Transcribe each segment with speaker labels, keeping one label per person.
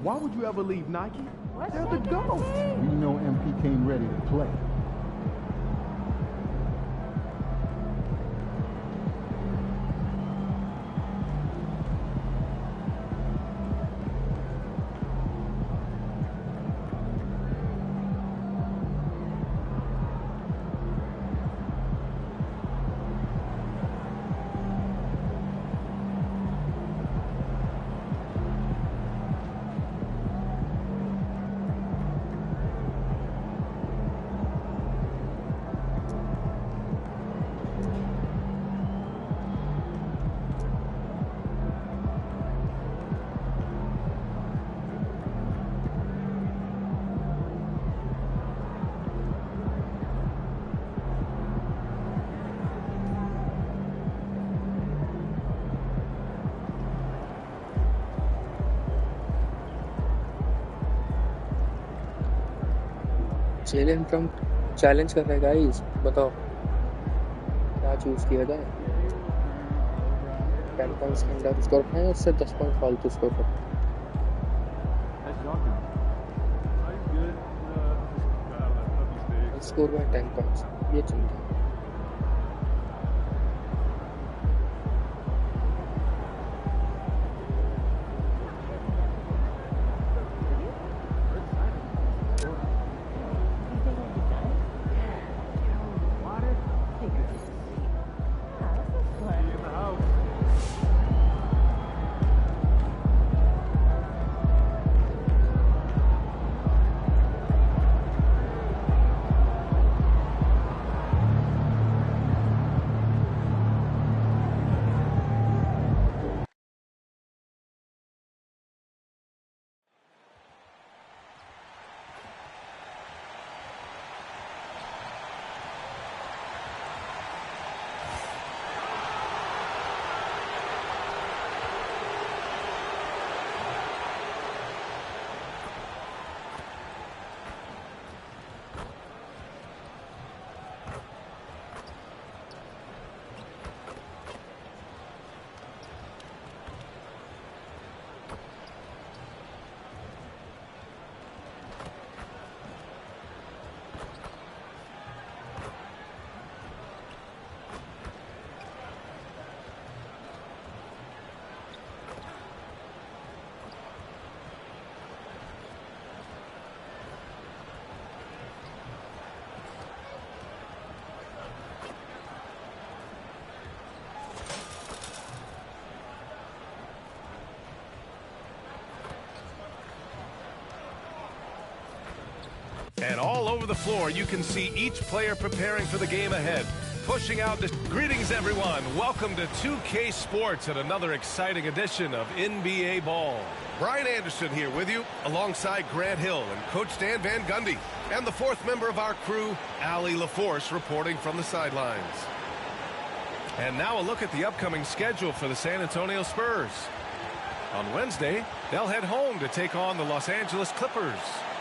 Speaker 1: Why would you ever leave Nike? They're the GOAT.
Speaker 2: We know MP came ready to play.
Speaker 3: जेलन Trump challenge कर रहे हैं guys, बताओ क्या choose किया जाए। 10 पॉइंट्स के अंदर स्कोर करें या उससे 10 पॉइंट फालतू स्कोर करें। स्कोर में 10 पॉइंट्स ये चलता है।
Speaker 4: And all over the floor, you can see each player preparing for the game ahead. Pushing out the greetings, everyone. Welcome to 2K Sports and another exciting edition of NBA Ball. Brian Anderson here with you, alongside Grant Hill and Coach Dan Van Gundy. And the fourth member of our crew, Allie LaForce, reporting from the sidelines. And now a look at the upcoming schedule for the San Antonio Spurs. On Wednesday, they'll head home to take on the Los Angeles Clippers.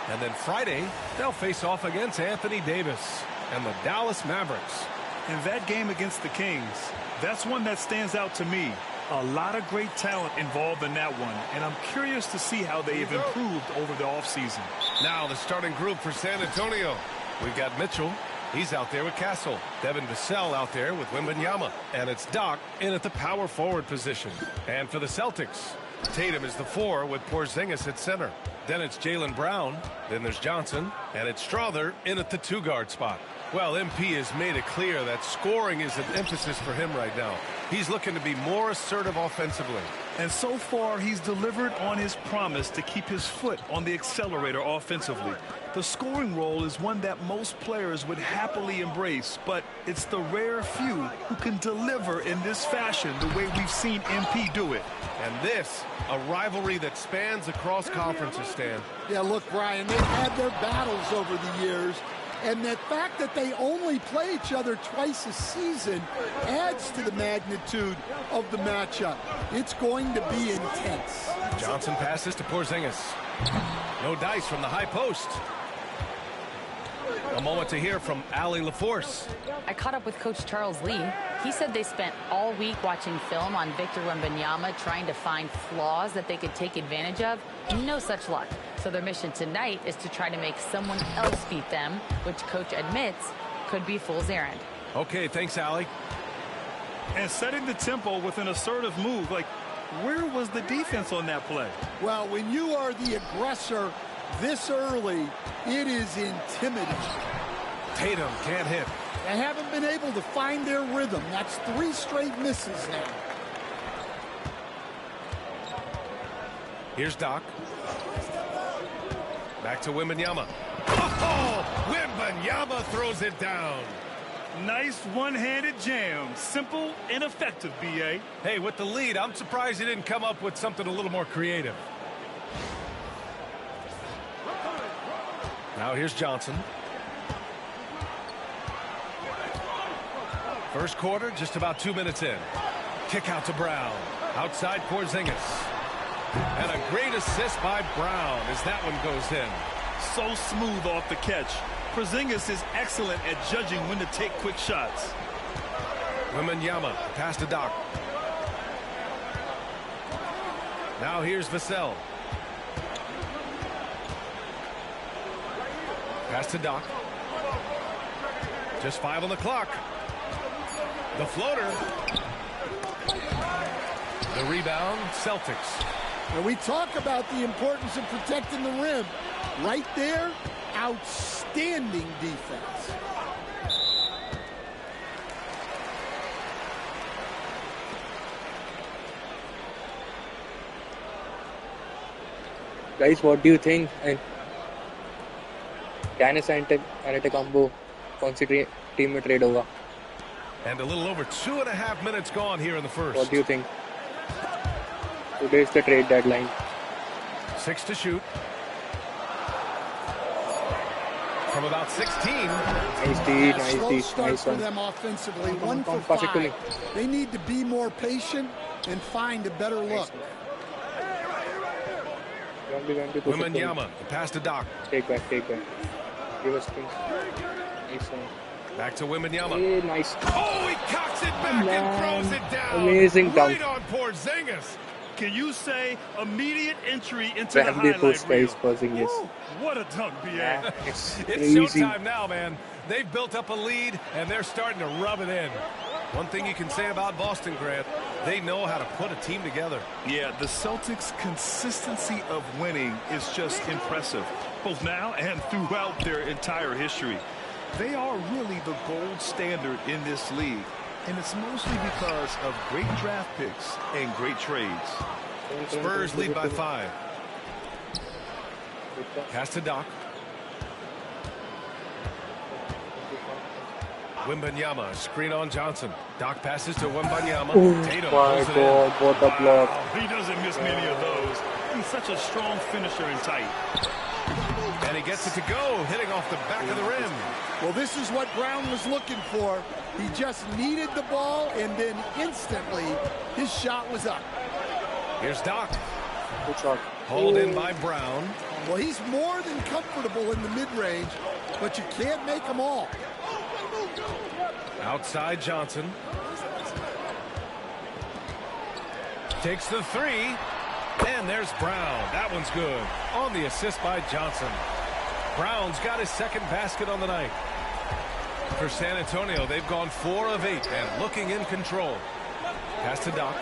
Speaker 4: And then Friday, they'll face off against Anthony Davis and the Dallas Mavericks.
Speaker 5: And that game against the Kings, that's one that stands out to me. A lot of great talent involved in that one, and I'm curious to see how they have improved over the offseason.
Speaker 4: Now the starting group for San Antonio. We've got Mitchell. He's out there with Castle. Devin Vassell out there with Wembanyama. And it's Doc in at the power forward position. And for the Celtics, Tatum is the 4 with Porzingis at center. Then it's Jaylen Brown. Then there's Johnson. And it's Strother in at the 2-guard spot. Well, MP has made it clear that scoring is an emphasis for him right now. He's looking to be more assertive offensively.
Speaker 5: And so far, he's delivered on his promise to keep his foot on the accelerator offensively. The scoring role is one that most players would happily embrace, but it's the rare few who can deliver in this fashion the way we've seen MP do it.
Speaker 4: And this, a rivalry that spans across conferences, Stan.
Speaker 6: Yeah, look, Brian, they've had their battles over the years. And the fact that they only play each other twice a season adds to the magnitude of the matchup. It's going to be intense.
Speaker 4: Johnson passes to Porzingis. No dice from the high post. A moment to hear from Allie LaForce.
Speaker 7: I caught up with Coach Charles Lee. He said they spent all week watching film on Victor Wembanyama, trying to find flaws that they could take advantage of. No such luck. So their mission tonight is to try to make someone else beat them, which Coach admits could be fool's errand.
Speaker 4: Okay, thanks, Allie.
Speaker 5: And setting the tempo with an assertive move. Like, where was the defense on that play?
Speaker 6: Well, when you are the aggressor this early, it is intimidating.
Speaker 4: Tatum can't hit.
Speaker 6: They haven't been able to find their rhythm. That's 3 straight misses now.
Speaker 4: Here's Doc. Back to Wembanyama. Oh, Wembanyama throws it down.
Speaker 5: Nice one-handed jam. Simple and effective, B.A.
Speaker 4: Hey, with the lead, I'm surprised he didn't come up with something a little more creative. Now here's Johnson. First quarter, just about 2 minutes in. Kick out to Brown. Outside Porzingis. And a great assist by Brown as that one goes in.
Speaker 5: So smooth off the catch. Porzingis is excellent at judging when to take quick shots.
Speaker 4: Wembanyama, pass to Doc. Now here's Vassell. Pass to Doc. Just 5 on the clock. The floater. The rebound, Celtics.
Speaker 6: And we talk about the importance of protecting the rim. Right there, outstanding defense.
Speaker 3: Guys, what do you think? And Giannis Antetokounmpo कौन सी team में trade होगा?
Speaker 4: And a little over 2.5 minutes gone here in the first.
Speaker 3: What do you think? Today is the trade deadline.
Speaker 4: 6 to shoot. From about 16.
Speaker 6: Slow start for them offensively. 1 for 5. They need to be more patient and find a better look.
Speaker 4: Wembanyama, pass to Doc.
Speaker 3: Take back. Give us things. Nice one.
Speaker 4: Back to Wembanyama.
Speaker 3: Hey, nice.
Speaker 4: Oh, he cocks it back and throws it down.
Speaker 3: Amazing dunk.
Speaker 4: Right on Porzingis.
Speaker 5: Can you say immediate entry into the highlight reel? Woo, what a dunk, B.A.
Speaker 3: Yeah, it's
Speaker 4: showtime now, man. They've built up a lead, and they're starting to rub it in. One thing you can say about Boston, Grant, they know how to put a team together.
Speaker 5: Yeah, the Celtics' consistency of winning is just impressive, both now and throughout their entire history. They are really the gold standard in this league, and it's mostly because of great draft picks and great trades.
Speaker 4: Spurs lead by 5. Pass to Doc. Wembanyama, screen on Johnson. Doc passes to Wembanyama. Tatum
Speaker 3: my God, what a block.
Speaker 5: He doesn't miss many of those. He's such a strong finisher and tight.
Speaker 4: And he gets it to go, hitting off the back of the rim.
Speaker 6: Well, this is what Brown was looking for. He just needed the ball, and then instantly his shot was up.
Speaker 4: Here's Doc.
Speaker 3: Good shot.
Speaker 4: Hauled in by Brown.
Speaker 6: Well, he's more than comfortable in the mid-range, but you can't make them all.
Speaker 4: Outside Johnson. Takes the 3. And there's Brown. That one's good. On the assist by Johnson. Brown's got his second basket on the night. For San Antonio, they've gone 4 of 8 and looking in control. Pass to Doc.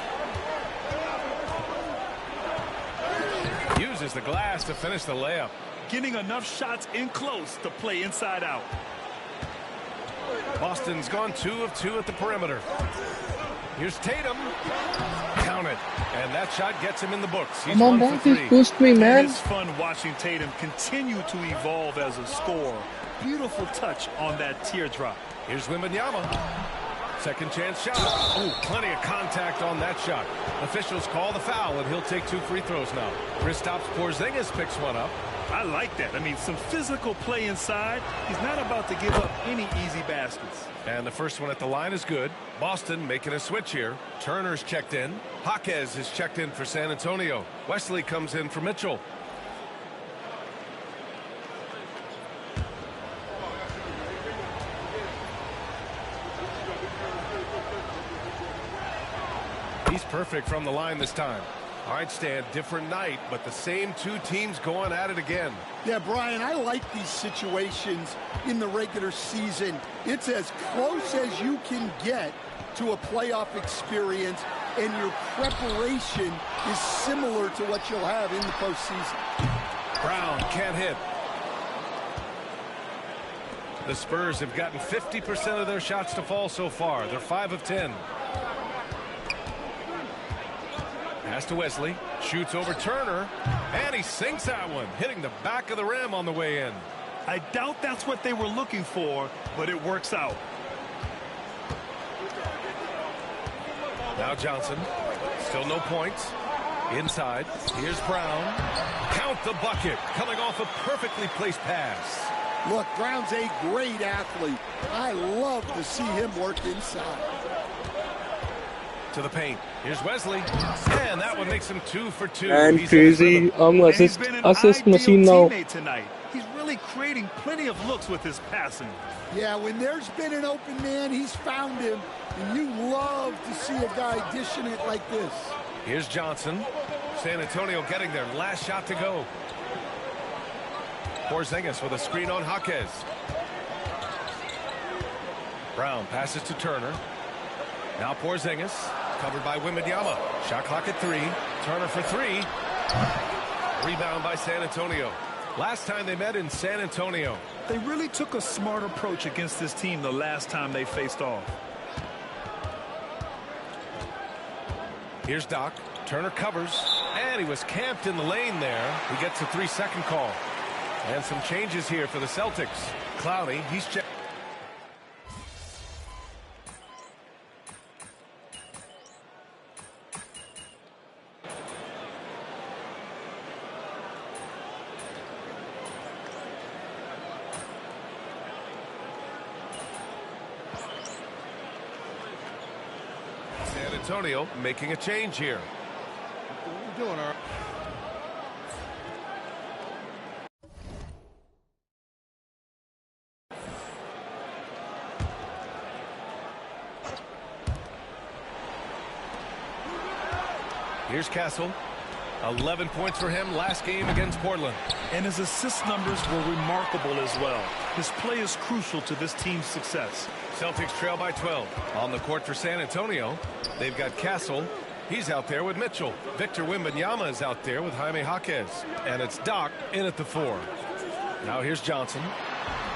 Speaker 4: Uses the glass to finish the layup.
Speaker 5: Getting enough shots in close to play inside out.
Speaker 4: Boston's gone 2 of 2 at the perimeter. Here's Tatum. Count it. And that shot gets him in the books. He's 1 for 3.
Speaker 3: Pushed me, man.
Speaker 5: It's fun watching Tatum continue to evolve as a scorer. Beautiful touch on that teardrop.
Speaker 4: Here's Wembanyama. Second chance shot. Oh, plenty of contact on that shot. Officials call the foul, and he'll take 2 free throws now. Kristaps Porzingis picks one up.
Speaker 5: I like that. I mean, some physical play inside. He's not about to give up any easy baskets.
Speaker 4: And the first one at the line is good. Boston making a switch here. Turner's checked in. Jaquez is checked in for San Antonio. Wesley comes in for Mitchell. perfect from the line this time. All right, Stan, different night, but the same two teams going at it again.
Speaker 6: Yeah, Brian, I like these situations in the regular season. It's as close as you can get to a playoff experience, and your preparation is similar to what you'll have in the postseason.
Speaker 4: Brown can't hit. The Spurs have gotten 50% of their shots to fall so far. They're 5 of 10. Pass to Wesley. Shoots over Turner. And he sinks that one, hitting the back of the rim on the way in.
Speaker 5: I doubt that's what they were looking for, but it works out.
Speaker 4: Now Johnson. Still no points. Inside. Here's Brown. Count the bucket. Coming off a perfectly placed pass.
Speaker 6: Look, Brown's a great athlete. I love to see him work inside.
Speaker 4: To the paint. Here's Wesley. And that one makes him 2 for 2.
Speaker 3: And
Speaker 4: He's
Speaker 3: crazy. Assist machine now.
Speaker 5: Tonight. He's really creating plenty of looks with his passing.
Speaker 6: Yeah, when there's been an open man, he's found him. And you love to see a guy dishing it like this.
Speaker 4: Here's Johnson. San Antonio getting their last shot to go. Porzingis with a screen on Jaquez. Brown passes to Turner. Now Porzingis, covered by Wembanyama. Shot clock at 3. Turner for 3. Rebound by San Antonio. Last time they met in San Antonio.
Speaker 5: They really took a smart approach against this team the last time they faced off.
Speaker 4: Here's Doc. Turner covers. And he was camped in the lane there. He gets a 3-second call. And some changes here for the Celtics. Clowney, he's checked. San Antonio making a change here.
Speaker 1: What are you doing, Earl?
Speaker 4: Here's Castle. 11 points for him last game against Portland.
Speaker 5: And his assist numbers were remarkable as well. His play is crucial to this team's success.
Speaker 4: Celtics trail by 12. On the court for San Antonio, they've got Castle. He's out there with Mitchell. Victor Wembanyama is out there with Jaime Jaquez. And it's Doc in at the 4. Now here's Johnson.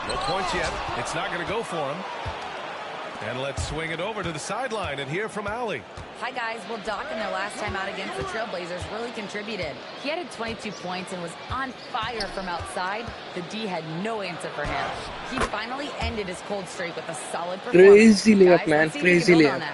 Speaker 4: No points yet. It's not going to go for him. And let's swing it over to the sideline and hear from Allie.
Speaker 7: Hi, guys. Well, Doc, in their last time out against the Trailblazers, really contributed. He had 22 points and was on fire from outside. The D had no answer for him. He finally ended his cold streak with a solid performance.
Speaker 3: Crazy layup, man. Crazy layup.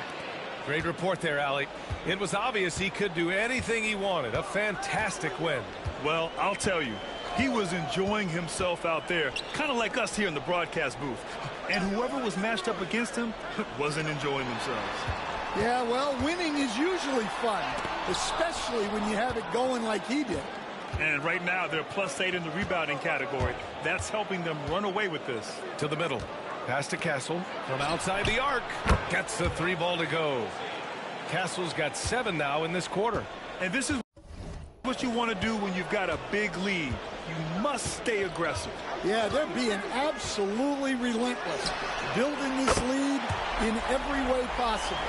Speaker 4: Great report there, Allie. It was obvious he could do anything he wanted. A fantastic win.
Speaker 5: Well, I'll tell you, he was enjoying himself out there, kind of like us here in the broadcast booth. And whoever was matched up against him wasn't enjoying themselves.
Speaker 6: Yeah, well, winning is usually fun, especially when you have it going like he did.
Speaker 5: And right now, they're +8 in the rebounding category. That's helping them run away with this.
Speaker 4: To the middle. Pass to Castle. From outside the arc. Gets the 3 ball to go. Castle's got 7 now in this quarter.
Speaker 5: And this is what you want to do when you've got a big lead. You must stay aggressive.
Speaker 6: Yeah, they're being absolutely relentless, building this lead in every way possible.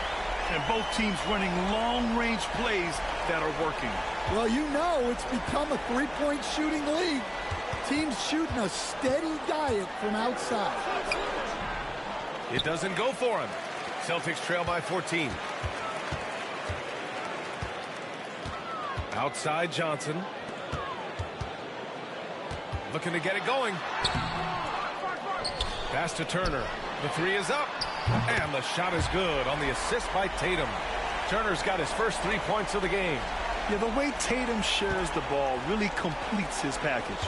Speaker 5: And both teams running long-range plays that are working.
Speaker 6: Well, you know it's become a three-point shooting league. Teams shooting a steady diet from outside.
Speaker 4: It doesn't go for him. Celtics trail by 14. Outside Johnson. Looking to get it going. Pass to Turner. The 3 is up. And the shot is good on the assist by Tatum. Turner's got his first 3 points of the game.
Speaker 5: Yeah, the way Tatum shares the ball really completes his package.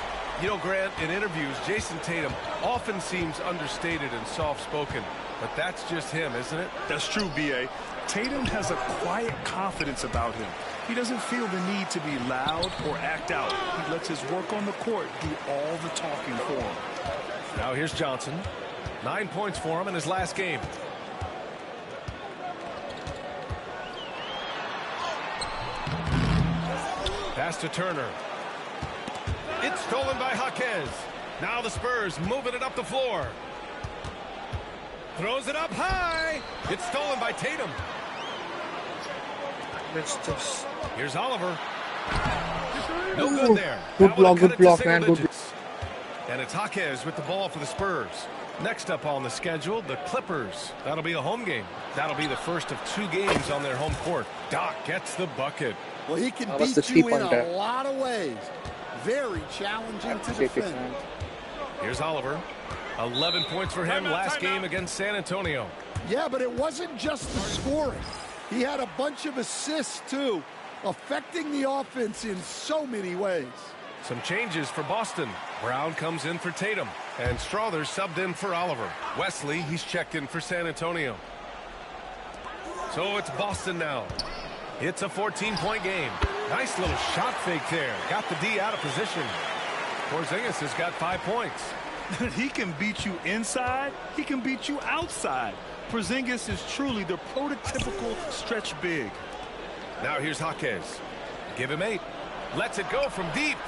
Speaker 4: You know, Grant, in interviews, Jason Tatum often seems understated and soft-spoken. But that's just him, isn't it?
Speaker 5: That's true, B.A. Tatum has a quiet confidence about him. He doesn't feel the need to be loud or act out. He lets his work on the court do all the talking for him.
Speaker 4: Now here's Johnson. 9 points for him in his last game. Pass to Turner. It's stolen by Jaquez. Now the Spurs moving it up the floor. Throws it up high. It's stolen by Tatum. Here's Oliver. No good there.
Speaker 3: Good block, man. Good.
Speaker 4: And it's Jaquez with the ball for the Spurs. Next up on the schedule, the Clippers. That'll be a home game. That'll be the first of 2 games on their home court. Doc gets the bucket.
Speaker 6: Well, he can beat you in a lot of ways. Very challenging to defend.
Speaker 4: Here's Oliver. 11 points for him last game against San Antonio.
Speaker 6: Yeah, but it wasn't just the scoring. He had a bunch of assists, too, affecting the offense in so many ways.
Speaker 4: Some changes for Boston. Brown comes in for Tatum. And Strother subbed in for Oliver. Wesley, he's checked in for San Antonio. So it's Boston now. It's a 14-point game. Nice little shot fake there. Got the D out of position. Porzingis has got 5 points.
Speaker 5: He can beat you inside. He can beat you outside. Porzingis is truly the prototypical stretch big.
Speaker 4: Now here's Jaquez. Give him 8. Lets it go from deep.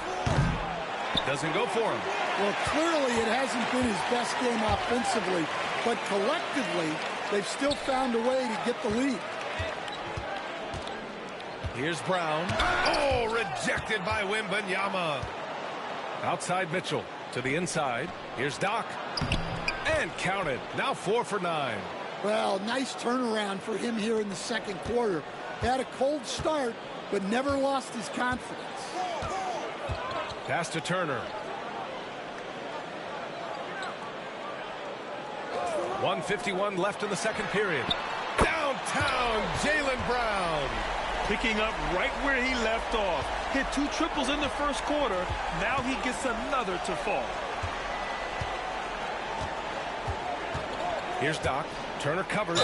Speaker 4: Doesn't go for him.
Speaker 6: Well, clearly it hasn't been his best game offensively, but collectively, they've still found a way to get the lead.
Speaker 4: Here's Brown. Oh, rejected by Wembanyama. Outside Mitchell to the inside. Here's Doc. And counted. Now 4 for 9.
Speaker 6: Well, nice turnaround for him here in the second quarter. Had a cold start, but never lost his confidence.
Speaker 4: Pass to Turner. 1:51 left in the second period. Downtown, Jaylen Brown.
Speaker 5: Picking up right where he left off. Hit 2 triples in the first quarter. Now he gets another to fall.
Speaker 4: Here's Doc. Turner covers.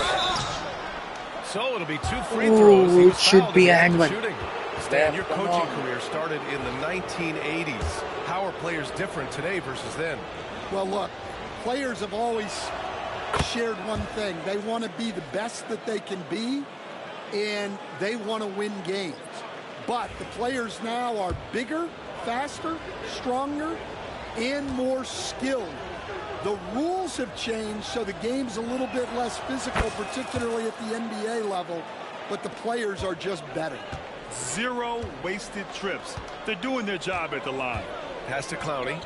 Speaker 4: So it'll be 2 free throws.
Speaker 3: It should be a hangman.
Speaker 4: Stan, your coaching career started in the 1980s. How are players different today versus then?
Speaker 6: Well, look, players have always shared one thing. They want to be the best that they can be, and they want to win games. But the players now are bigger, faster, stronger, and more skilled. The rules have changed, so the game's a little bit less physical, particularly at the NBA level, but the players are just better.
Speaker 5: 0 wasted trips. They're doing their job at the line.
Speaker 4: Pass to Clowney.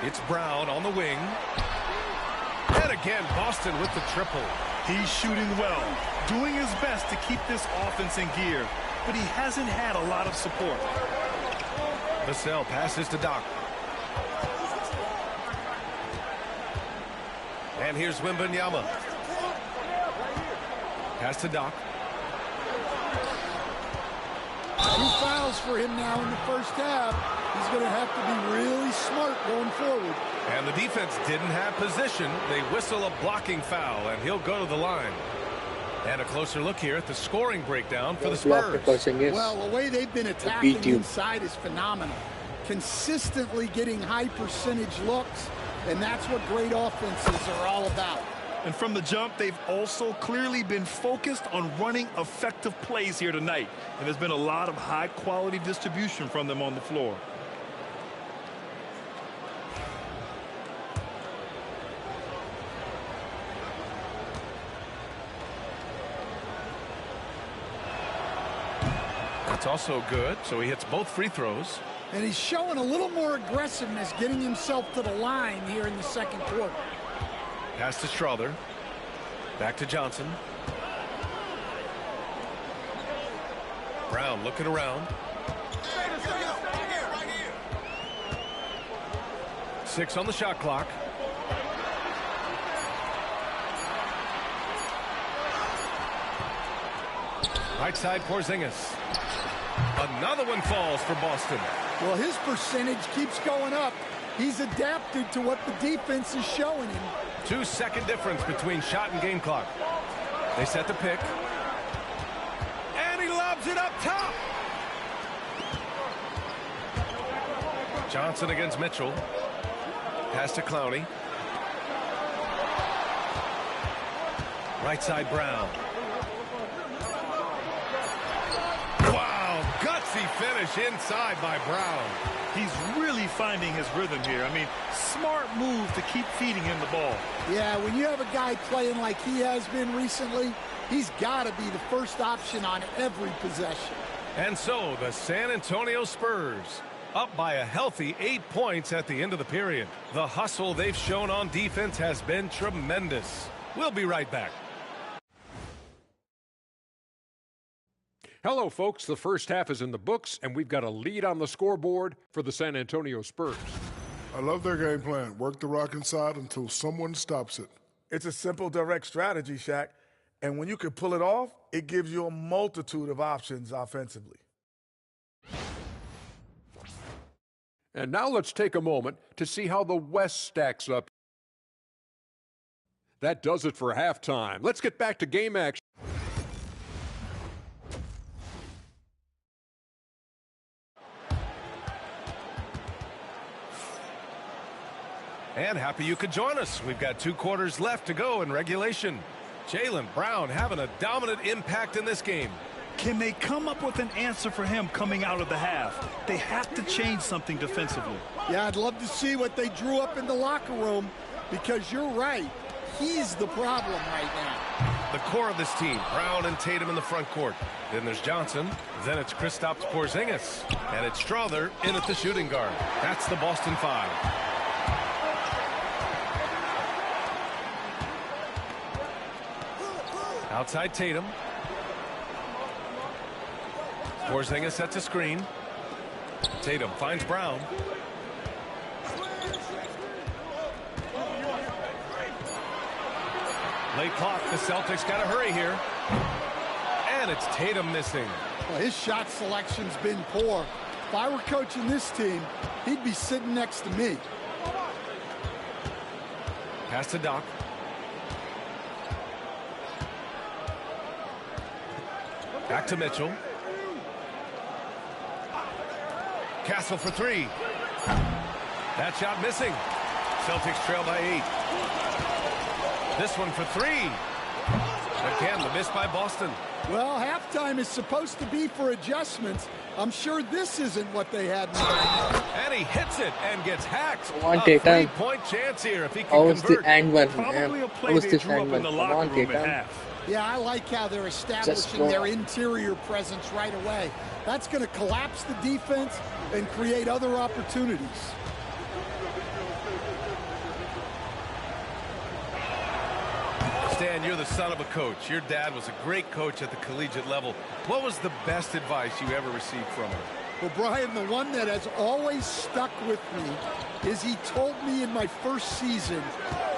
Speaker 4: It's Brown on the wing. And again, Boston with the triple.
Speaker 5: He's shooting well, doing his best to keep this offense in gear, but he hasn't had a lot of support.
Speaker 4: Vassell passes to Doc. And here's Wembanyama. Pass to Doc.
Speaker 6: 2 fouls for him now in the first half. He's going to have to be really smart going forward.
Speaker 4: And the defense didn't have position. They whistle a blocking foul, and he'll go to the line. And a closer look here at the scoring breakdown for the Spurs.
Speaker 6: Well, the way they've been attacking inside is phenomenal. Consistently getting high percentage looks, and that's what great offenses are all about.
Speaker 5: And from the jump, they've also clearly been focused on running effective plays here tonight. And there's been a lot of high-quality distribution from them on the floor.
Speaker 4: That's also good, so he hits both free throws.
Speaker 6: And he's showing a little more aggressiveness, getting himself to the line here in the second quarter.
Speaker 4: Pass to Strother. Back to Johnson. Brown looking around. 6 on the shot clock. Right side, Porzingis. Another one falls for Boston.
Speaker 6: Well, his percentage keeps going up. He's adapted to what the defense is showing him.
Speaker 4: 2-second difference between shot and game clock. They set the pick. And he lobs it up top. Johnson against Mitchell. Pass to Clowney. Right side Brown. Wow, gutsy finish inside by Brown.
Speaker 5: He's really finding his rhythm here. I mean, smart move to keep feeding him the ball.
Speaker 6: Yeah, when you have a guy playing like he has been recently, he's got to be the first option on every possession.
Speaker 4: And so the San Antonio Spurs up by a healthy 8 points at the end of the period. The hustle they've shown on defense has been tremendous. We'll be right back.
Speaker 8: Hello, folks. The first half is in the books, and we've got a lead on the scoreboard for the San Antonio Spurs.
Speaker 1: I love their game plan. Work the rock inside until someone stops it.
Speaker 9: It's a simple, direct strategy, Shaq. And when you can pull it off, it gives you a multitude of options offensively.
Speaker 8: And now let's take a moment to see how the West stacks up. That does it for halftime. Let's get back to game action.
Speaker 4: And happy you could join us. We've got 2 quarters left to go in regulation. Jaylen Brown having a dominant impact in this game.
Speaker 5: Can they come up with an answer for him coming out of the half? They have to change something defensively.
Speaker 6: Yeah, I'd love to see what they drew up in the locker room, because you're right. He's the problem right now.
Speaker 4: The core of this team, Brown and Tatum in the front court. Then there's Johnson. Then it's Kristaps Porzingis. And it's Strother in at the shooting guard. That's the Boston 5. Outside Tatum. Porzingis sets a screen. Tatum finds Brown. Late clock. The Celtics got to hurry here. And it's Tatum missing.
Speaker 6: Well, his shot selection's been poor. If I were coaching this team, he'd be sitting next to me.
Speaker 4: Pass to Doc. Back to Mitchell. Castle for 3. That shot missing. Celtics trail by 8. This one for 3. Again, the miss by Boston.
Speaker 6: Well, halftime is supposed to be for adjustments. I'm sure this isn't what they had in mind.
Speaker 4: And he hits it and gets hacked.
Speaker 3: Come on,
Speaker 4: a
Speaker 3: Tatum.
Speaker 4: 3-point chance here if he
Speaker 3: How
Speaker 4: can
Speaker 3: was the
Speaker 4: convert.
Speaker 3: and one?
Speaker 5: Probably a
Speaker 3: How
Speaker 5: play
Speaker 3: was
Speaker 5: they
Speaker 3: this
Speaker 5: drew up
Speaker 3: and
Speaker 5: in
Speaker 3: one?
Speaker 5: the
Speaker 3: Come on,
Speaker 5: locker room at
Speaker 3: Tatum.
Speaker 5: half.
Speaker 6: Yeah, I like how they're establishing their interior presence right away. That's going to collapse the defense and create other opportunities.
Speaker 4: Stan, you're the son of a coach. Your dad was a great coach at the collegiate level. What was the best advice you ever received from him?
Speaker 6: Well, Brian, the one that has always stuck with me is he told me in my first season,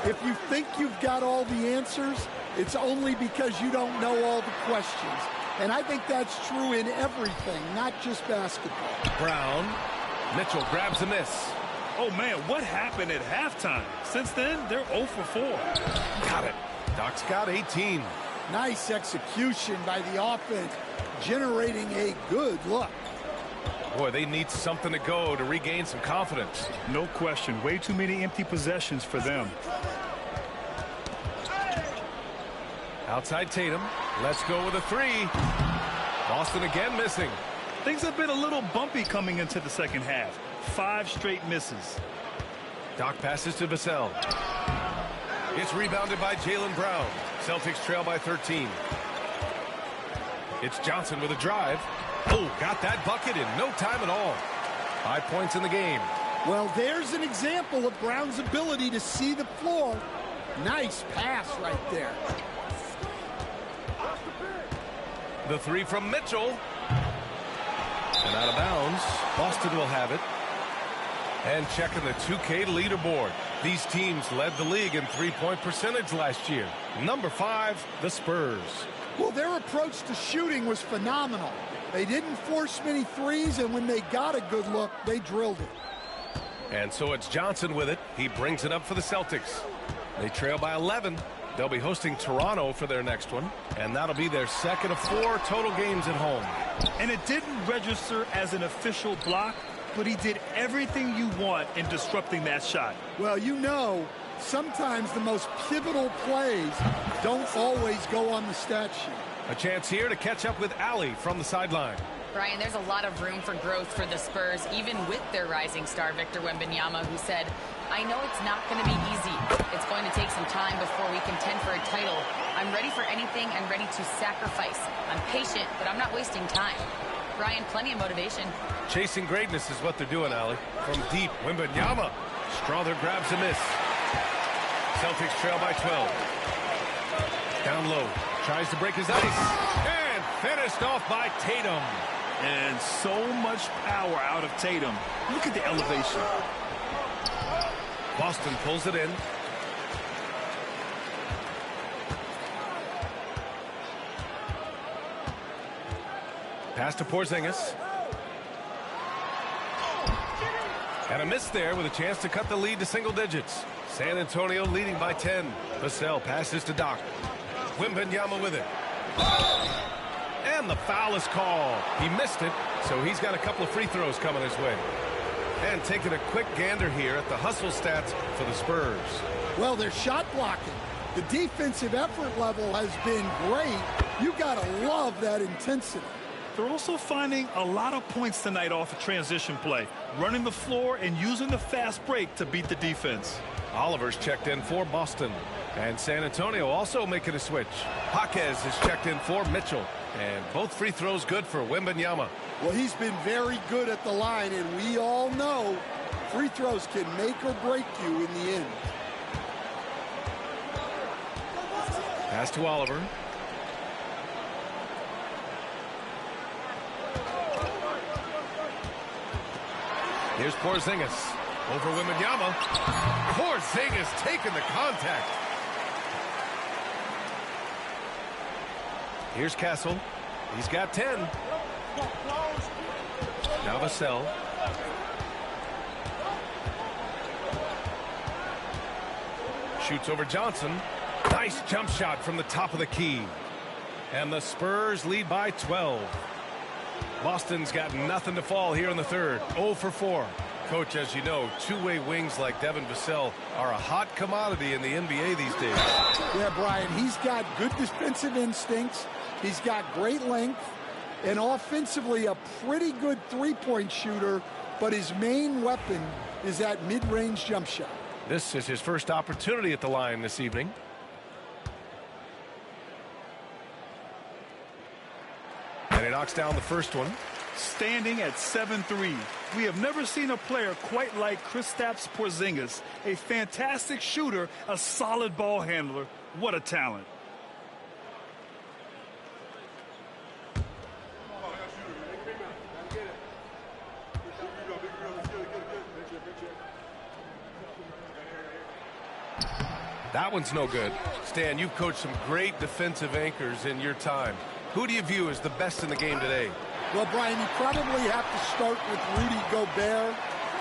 Speaker 6: if you think you've got all the answers, it's only because you don't know all the questions. And I think that's true in everything, not just basketball.
Speaker 4: Brown. Mitchell grabs a miss.
Speaker 5: Oh, man, what happened at halftime? Since then, they're 0 for 4.
Speaker 4: Got it. Doc's got 18.
Speaker 6: Nice execution by the offense, generating a good look.
Speaker 4: Boy, they need something to go to regain some confidence.
Speaker 5: No question. Way too many empty possessions for them.
Speaker 4: Outside Tatum. Let's go with a 3. Boston again missing.
Speaker 5: Things have been a little bumpy coming into the second half. 5 straight misses.
Speaker 4: Doc passes to Vassell. It's rebounded by Jaylen Brown. Celtics trail by 13. It's Johnson with a drive. Oh, got that bucket in no time at all. 5 points in the game.
Speaker 6: Well, there's an example of Brown's ability to see the floor. Nice pass right there.
Speaker 4: The 3 from Mitchell. And out of bounds. Boston will have it. And checking the 2K leaderboard. These teams led the league in three-point percentage last year. Number 5, the Spurs.
Speaker 6: Well, their approach to shooting was phenomenal. They didn't force many threes, and when they got a good look, they drilled it.
Speaker 4: And so it's Johnson with it. He brings it up for the Celtics. They trail by 11. They'll be hosting Toronto for their next one. And that'll be their second of 4 total games at home.
Speaker 5: And it didn't register as an official block, but he did everything you want in disrupting that shot.
Speaker 6: Well, you know, sometimes the most pivotal plays don't always go on the stat sheet.
Speaker 4: A chance here to catch up with Ali from the sideline.
Speaker 7: Brian, there's a lot of room for growth for the Spurs, even with their rising star, Victor Wembanyama, who said, "I know it's not going to be easy. It's going to take some time before we contend for a title. I'm ready for anything and ready to sacrifice. I'm patient, but I'm not wasting time." Brian, plenty of motivation.
Speaker 4: Chasing greatness is what they're doing, Ali. From deep, Wembanyama. Strother grabs a miss. Celtics trail by 12. Down low. Tries to break his ice. And finished off by Tatum.
Speaker 5: And so much power out of Tatum. Look at the elevation.
Speaker 4: Boston pulls it in. Pass to Porzingis. And a miss there with a chance to cut the lead to single digits. San Antonio leading by 10. Vassell passes to Doc. Wembanyama with it. And the foul is called. He missed it, so he's got a couple of free throws coming his way. And taking a quick gander here at the hustle stats for the Spurs.
Speaker 6: Well, they're shot blocking. The defensive effort level has been great. You got to love that intensity.
Speaker 5: They're also finding a lot of points tonight off a transition play, running the floor and using the fast break to beat the defense.
Speaker 4: Oliver's checked in for Boston. And San Antonio also making a switch. Jaquez is checked in for Mitchell. And both free throws good for Wembanyama.
Speaker 6: Well, he's been very good at the line, and we all know free throws can make or break you in the end.
Speaker 4: Pass to Oliver. Here's Porzingis. Over Wembanyama. Porzingis taking the contact. Here's Castle. He's got 10. Now Vassell. Shoots over Johnson. Nice jump shot from the top of the key. And the Spurs lead by 12. Boston's got nothing to fall here in the third. 0 for 4. Coach, as you know, two-way wings like Devin Vassell are a hot commodity in the NBA these days.
Speaker 6: Yeah, Brian, he's got good defensive instincts. He's got great length. And offensively, a pretty good three-point shooter. But his main weapon is that mid-range jump shot.
Speaker 4: This is his first opportunity at the line this evening. And he knocks down the first one.
Speaker 5: Standing at 7-3. We have never seen a player quite like Kristaps Porzingis. A fantastic shooter, a solid ball handler. What a talent.
Speaker 4: That one's no good. Stan, you've coached some great defensive anchors in your time. Who do you view as the best in the game today?
Speaker 6: Well, Brian, you probably have to start with Rudy Gobert,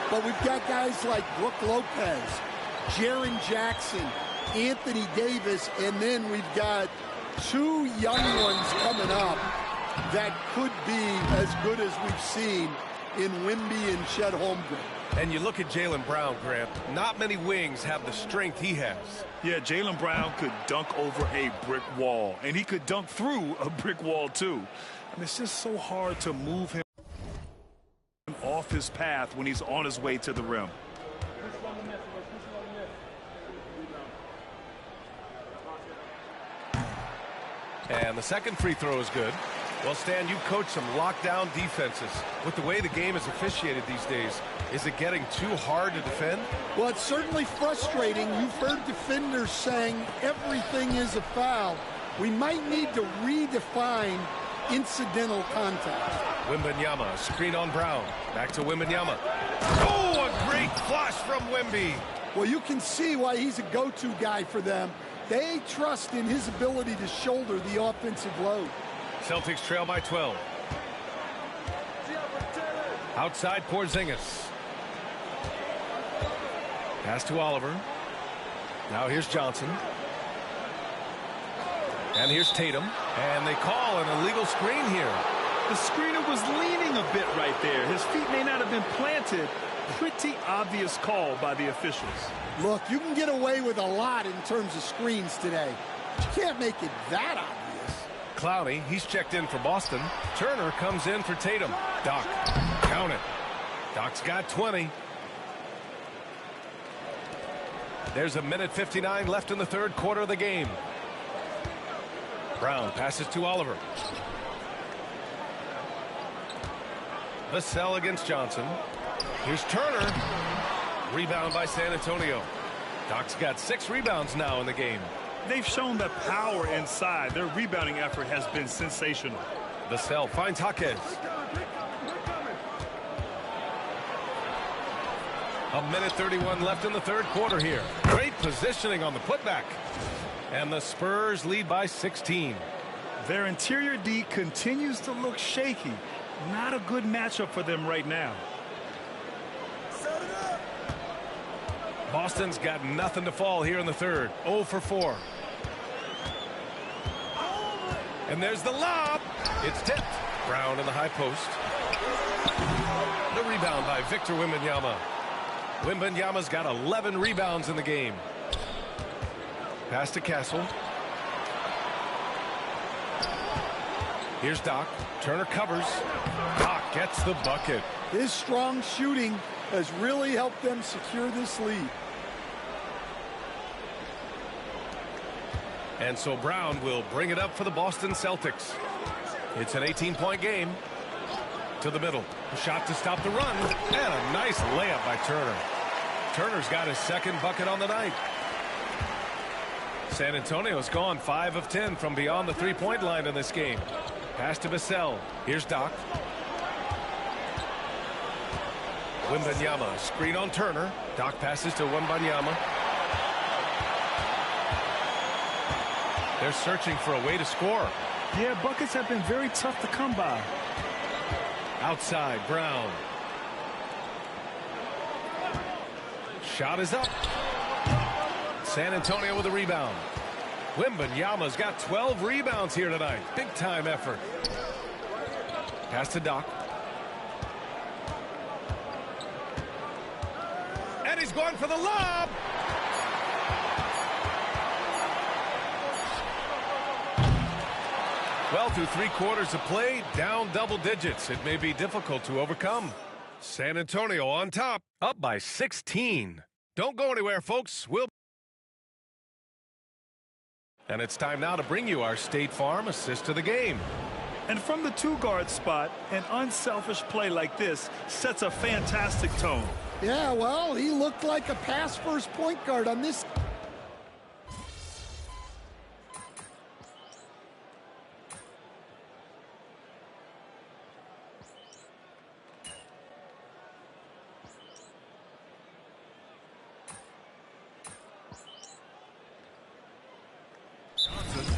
Speaker 6: but we've got guys like Brook Lopez, Jaren Jackson, Anthony Davis, and then we've got two young ones coming up that could be as good as we've seen in Wemby and Chet Holmgren.
Speaker 4: And you look at Jaylen Brown, Grant, not many wings have the strength he has.
Speaker 5: Yeah, Jaylen Brown could dunk over a brick wall, and he could dunk through a brick wall too. And it's just so hard to move him off his path when he's on his way to the rim.
Speaker 4: And the second free throw is good. Well, Stan, you coach some lockdown defenses. With the way the game is officiated these days, is it getting too hard to defend?
Speaker 6: Well, it's certainly frustrating. You've heard defenders saying everything is a foul. We might need to redefine incidental contact.
Speaker 4: Wembanyama, screen on Brown. Back to Wembanyama. Oh, a great flush from Wemby.
Speaker 6: Well, you can see why he's a go-to guy for them. They trust in his ability to shoulder the offensive load.
Speaker 4: Celtics trail by 12. Outside Porzingis. Pass to Oliver. Now here's Johnson. And here's Tatum. And they call an illegal screen here.
Speaker 5: The screener was leaning a bit right there. His feet may not have been planted. Pretty obvious call by the officials.
Speaker 6: Look, you can get away with a lot in terms of screens today. But you can't make it that obvious.
Speaker 4: Clowney, he's checked in for Boston. Turner comes in for Tatum. Doc, count it. Doc's got 20. There's a minute 59 left in the third quarter of the game. Brown passes to Oliver. Vassell against Johnson. Here's Turner. Rebound by San Antonio. Doc's got 6 rebounds now in the game.
Speaker 5: They've shown the power inside. Their rebounding effort has been sensational.
Speaker 4: Vassell finds Jaquez. A minute 31 left in the third quarter here. Great positioning on the putback. And the Spurs lead by 16.
Speaker 5: Their interior D continues to look shaky. Not a good matchup for them right now.
Speaker 4: Boston's got nothing to fall here in the third. 0 for 4. And there's the lob. It's tipped. Brown in the high post. The rebound by Victor Wembanyama. Wembanyama's got 11 rebounds in the game. Pass to Castle. Here's Doc. Turner covers. Doc gets the bucket.
Speaker 6: His strong shooting has really helped them secure this lead.
Speaker 4: And so Brown will bring it up for the Boston Celtics. It's an 18-point game. To the middle. A shot to stop the run. And a nice layup by Turner. Turner's got his second bucket on the night. San Antonio's gone 5 of 10 from beyond the three-point line in this game. Pass to Vassell. Here's Doc. Wembanyama. Screen on Turner. Doc passes to Wembanyama. They're searching for a way to score.
Speaker 5: Yeah, buckets have been very tough to come by.
Speaker 4: Outside, Brown. Shot is up. San Antonio with a rebound. Wembanyama's got 12 rebounds here tonight. Big time effort. Pass to Doc. And he's going for the lob. Well, through 3 quarters of play, down double digits. It may be difficult to overcome. San Antonio on top, up by 16. Don't go anywhere, folks. And it's time now to bring you our State Farm assist to the game.
Speaker 5: And from the 2-guard spot, an unselfish play like this sets a fantastic tone.
Speaker 6: Yeah, well, he looked like a pass-first point guard on this.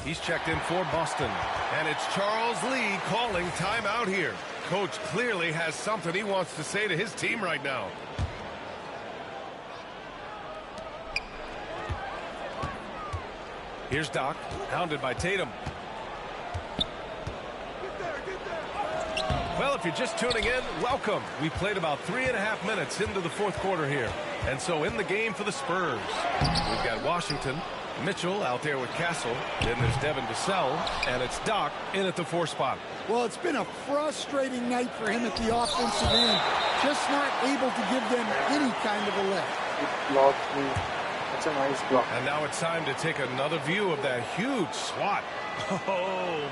Speaker 4: He's checked in for Boston. And it's Charles Lee calling timeout here. Coach clearly has something he wants to say to his team right now. Here's Doc, hounded by Tatum. Well, if you're just tuning in, welcome. We played about 3.5 minutes into the fourth quarter here. And so in the game for the Spurs, we've got Washington, Mitchell out there with Castle. Then there's Devin Vassell, and it's Doc in at the 4 spot.
Speaker 6: Well, it's been a frustrating night for him at the offensive end. Just not able to give them any kind of a lift.
Speaker 3: Block me. That's a nice block.
Speaker 4: And now it's time to take another view of that huge swat.
Speaker 5: Oh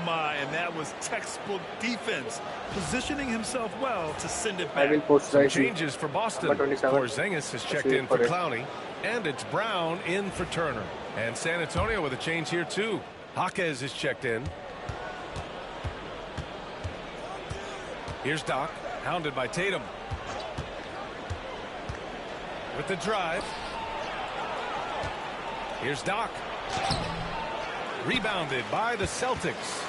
Speaker 5: my, and that was textbook defense, positioning himself well to send it back.
Speaker 3: I will post right.
Speaker 4: Changes for Boston. Porzingis has checked in for Clowney, and it's Brown in for Turner. And San Antonio with a change here too. Jaquez is checked in. Here's Doc, hounded by Tatum. With the drive. Here's Doc. Rebounded by the Celtics.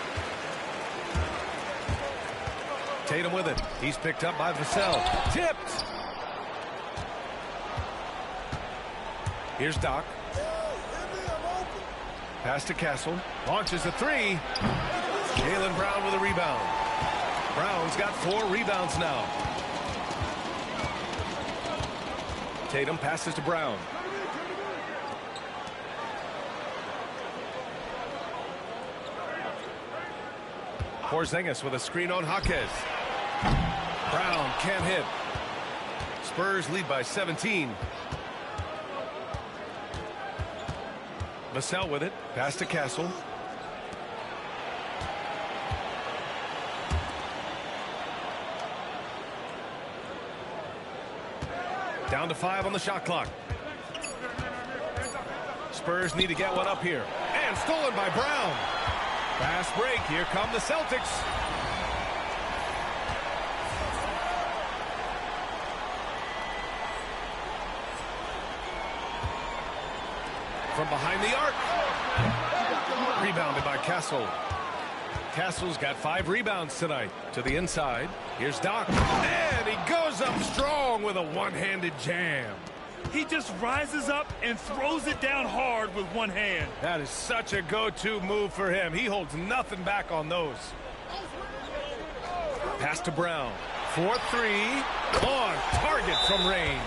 Speaker 4: Tatum with it. He's picked up by Vassell. Tipped. Here's Doc. Pass to Castle. Launches a 3. Jaylen Brown with a rebound. Brown's got 4 rebounds now. Tatum passes to Brown. Porzingis with a screen on Jaquez. Brown can't hit. Spurs lead by 17. Vassell with it. Pass to Castle. Down to 5 on the shot clock. Spurs need to get one up here. And stolen by Brown. Fast break. Here come the Celtics. From behind the arc. Rebounded by Castle. Castle's got 5 rebounds tonight. To the inside. Here's Doc. And he goes up strong with a one-handed jam.
Speaker 5: He just rises up and throws it down hard with one hand.
Speaker 4: That is such a go-to move for him. He holds nothing back on those. Pass to Brown. 4-3. On target from range.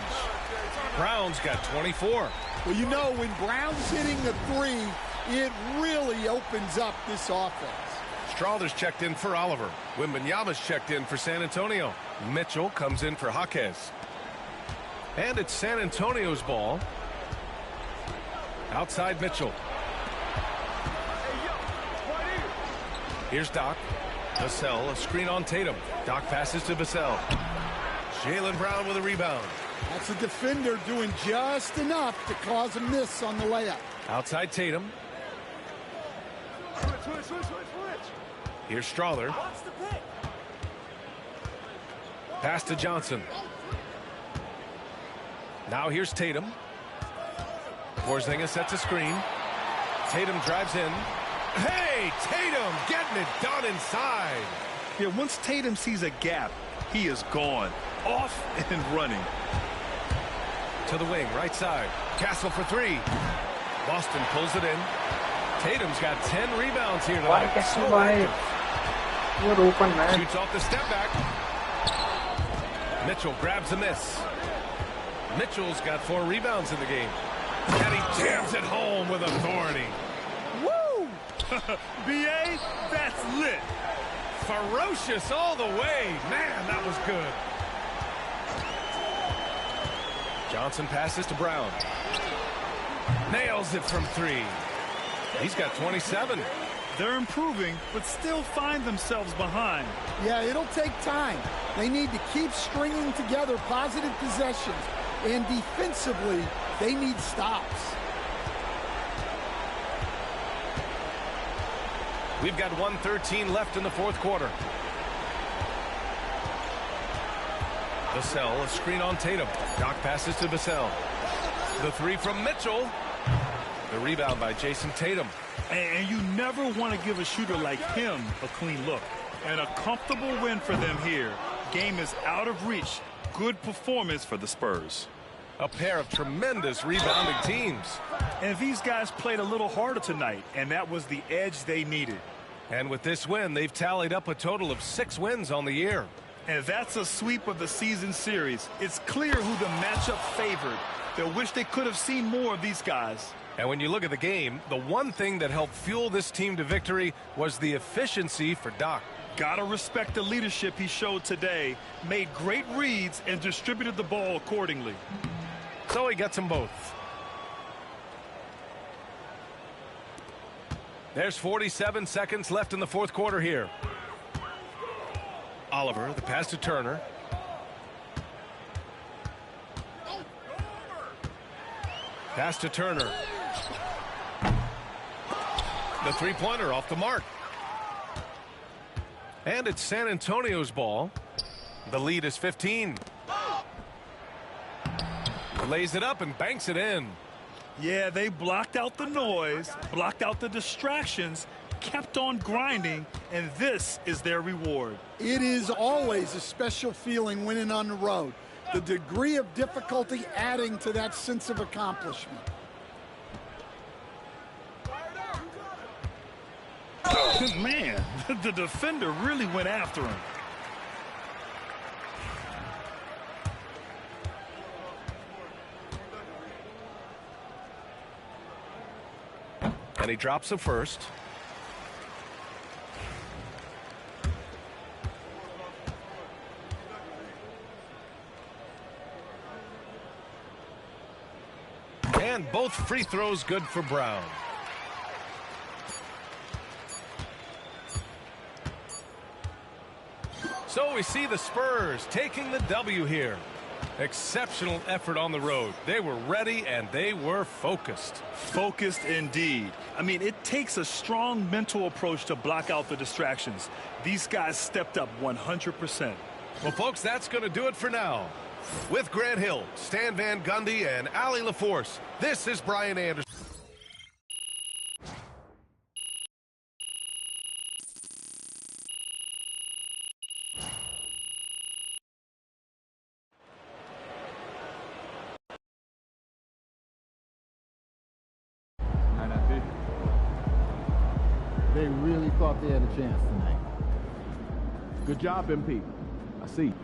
Speaker 4: Brown's got 24.
Speaker 6: Well, you know, when Brown's hitting the 3, it really opens up this offense.
Speaker 4: Strawther's checked in for Oliver. Wembanyama's checked in for San Antonio. Mitchell comes in for Jaquez. And it's San Antonio's ball. Outside Mitchell. Here's Doc. Vassell, a screen on Tatum. Doc passes to Vassell. Jaylen Brown with a rebound.
Speaker 6: That's a defender doing just enough to cause a miss on the layup.
Speaker 4: Outside Tatum. Here's Strawther. Pass to Johnson. Now here's Tatum. Porzingis sets a screen. Tatum drives in. Hey, Tatum getting it done inside.
Speaker 5: Yeah, once Tatum sees a gap, he is gone. Off and running.
Speaker 4: To the wing, right side. Castle for 3. Boston pulls it in. Tatum's got 10 rebounds here tonight. Shoots off the step back. Mitchell grabs a miss. Mitchell's got 4 rebounds in the game. And he jams it home with authority.
Speaker 6: Woo!
Speaker 5: B.A., that's lit.
Speaker 4: Ferocious all the way. Man, that was good. Johnson passes to Brown. Nails it from 3. He's got 27.
Speaker 5: They're improving, but still find themselves behind.
Speaker 6: Yeah, it'll take time. They need to keep stringing together positive possessions. And defensively, they need stops.
Speaker 4: We've got 1:13 left in the 4th quarter. Vassell, a screen on Tatum. Doc passes to Vassell. The 3 from Mitchell. The rebound by Jason Tatum.
Speaker 5: And you never want to give a shooter like him a clean look. And a comfortable win for them here. Game is out of reach. Good performance for the Spurs.
Speaker 4: A pair of tremendous rebounding teams.
Speaker 5: And these guys played a little harder tonight, and that was the edge they needed.
Speaker 4: And with this win, they've tallied up a total of 6 wins on the year.
Speaker 5: And that's a sweep of the season series. It's clear who the matchup favored. They'll wish they could have seen more of these guys.
Speaker 4: And when you look at the game, the one thing that helped fuel this team to victory was the efficiency for Doc.
Speaker 5: Gotta respect the leadership he showed today. Made great reads and distributed the ball accordingly.
Speaker 4: So he gets them both. There's 47 seconds left in the 4th quarter here. Oliver, the pass to Turner. Pass to Turner. The 3-pointer off the mark. And it's San Antonio's ball. The lead is 15. Lays it up and banks it in.
Speaker 5: Yeah, they blocked out the noise, blocked out the distractions, kept on grinding, and this is their reward.
Speaker 6: It is always a special feeling winning on the road. The degree of difficulty adding to that sense of accomplishment.
Speaker 5: Man, the defender really went after him.
Speaker 4: And he drops a first. And both free throws good for Brown. So we see the Spurs taking the W here. Exceptional effort on the road. They were ready and they were focused.
Speaker 5: Focused indeed. I mean, it takes a strong mental approach to block out the distractions. These guys stepped up 100%.
Speaker 4: Well, folks, that's going to do it for now. With Grant Hill, Stan Van Gundy, and Allie LaForce, this is Brian Anderson.
Speaker 2: They really thought they had a chance tonight.
Speaker 10: Good job, MP. I see.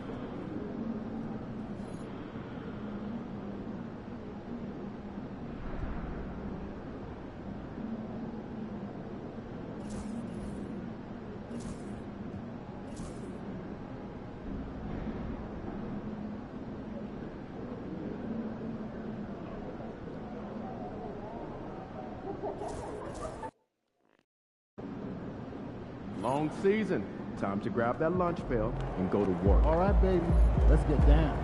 Speaker 10: Long season. Time to grab that lunch pail and go to work.
Speaker 2: All right, baby. Let's get down.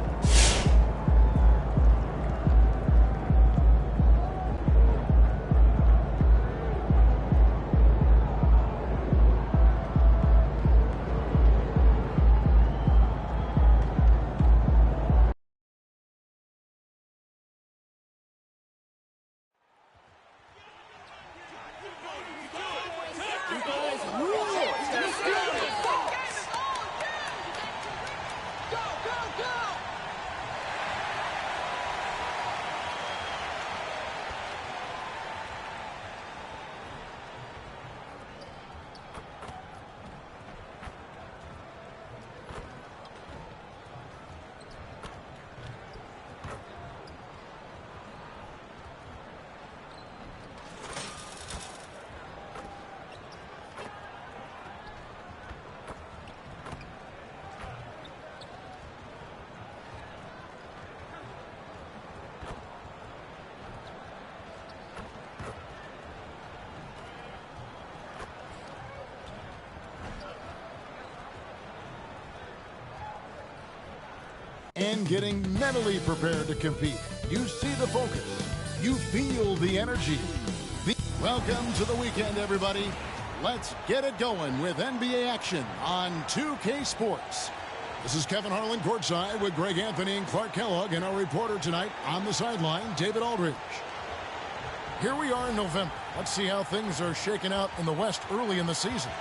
Speaker 11: And getting mentally prepared to compete. You see the focus. You feel the energy. Welcome to the weekend, everybody. Let's get it going with NBA action on 2K Sports. This is Kevin Harlan courtside with Greg Anthony and Clark Kellogg, and our reporter tonight on the sideline, David Aldridge. Here we are in November. Let's see how things are shaking out in the West early in the season.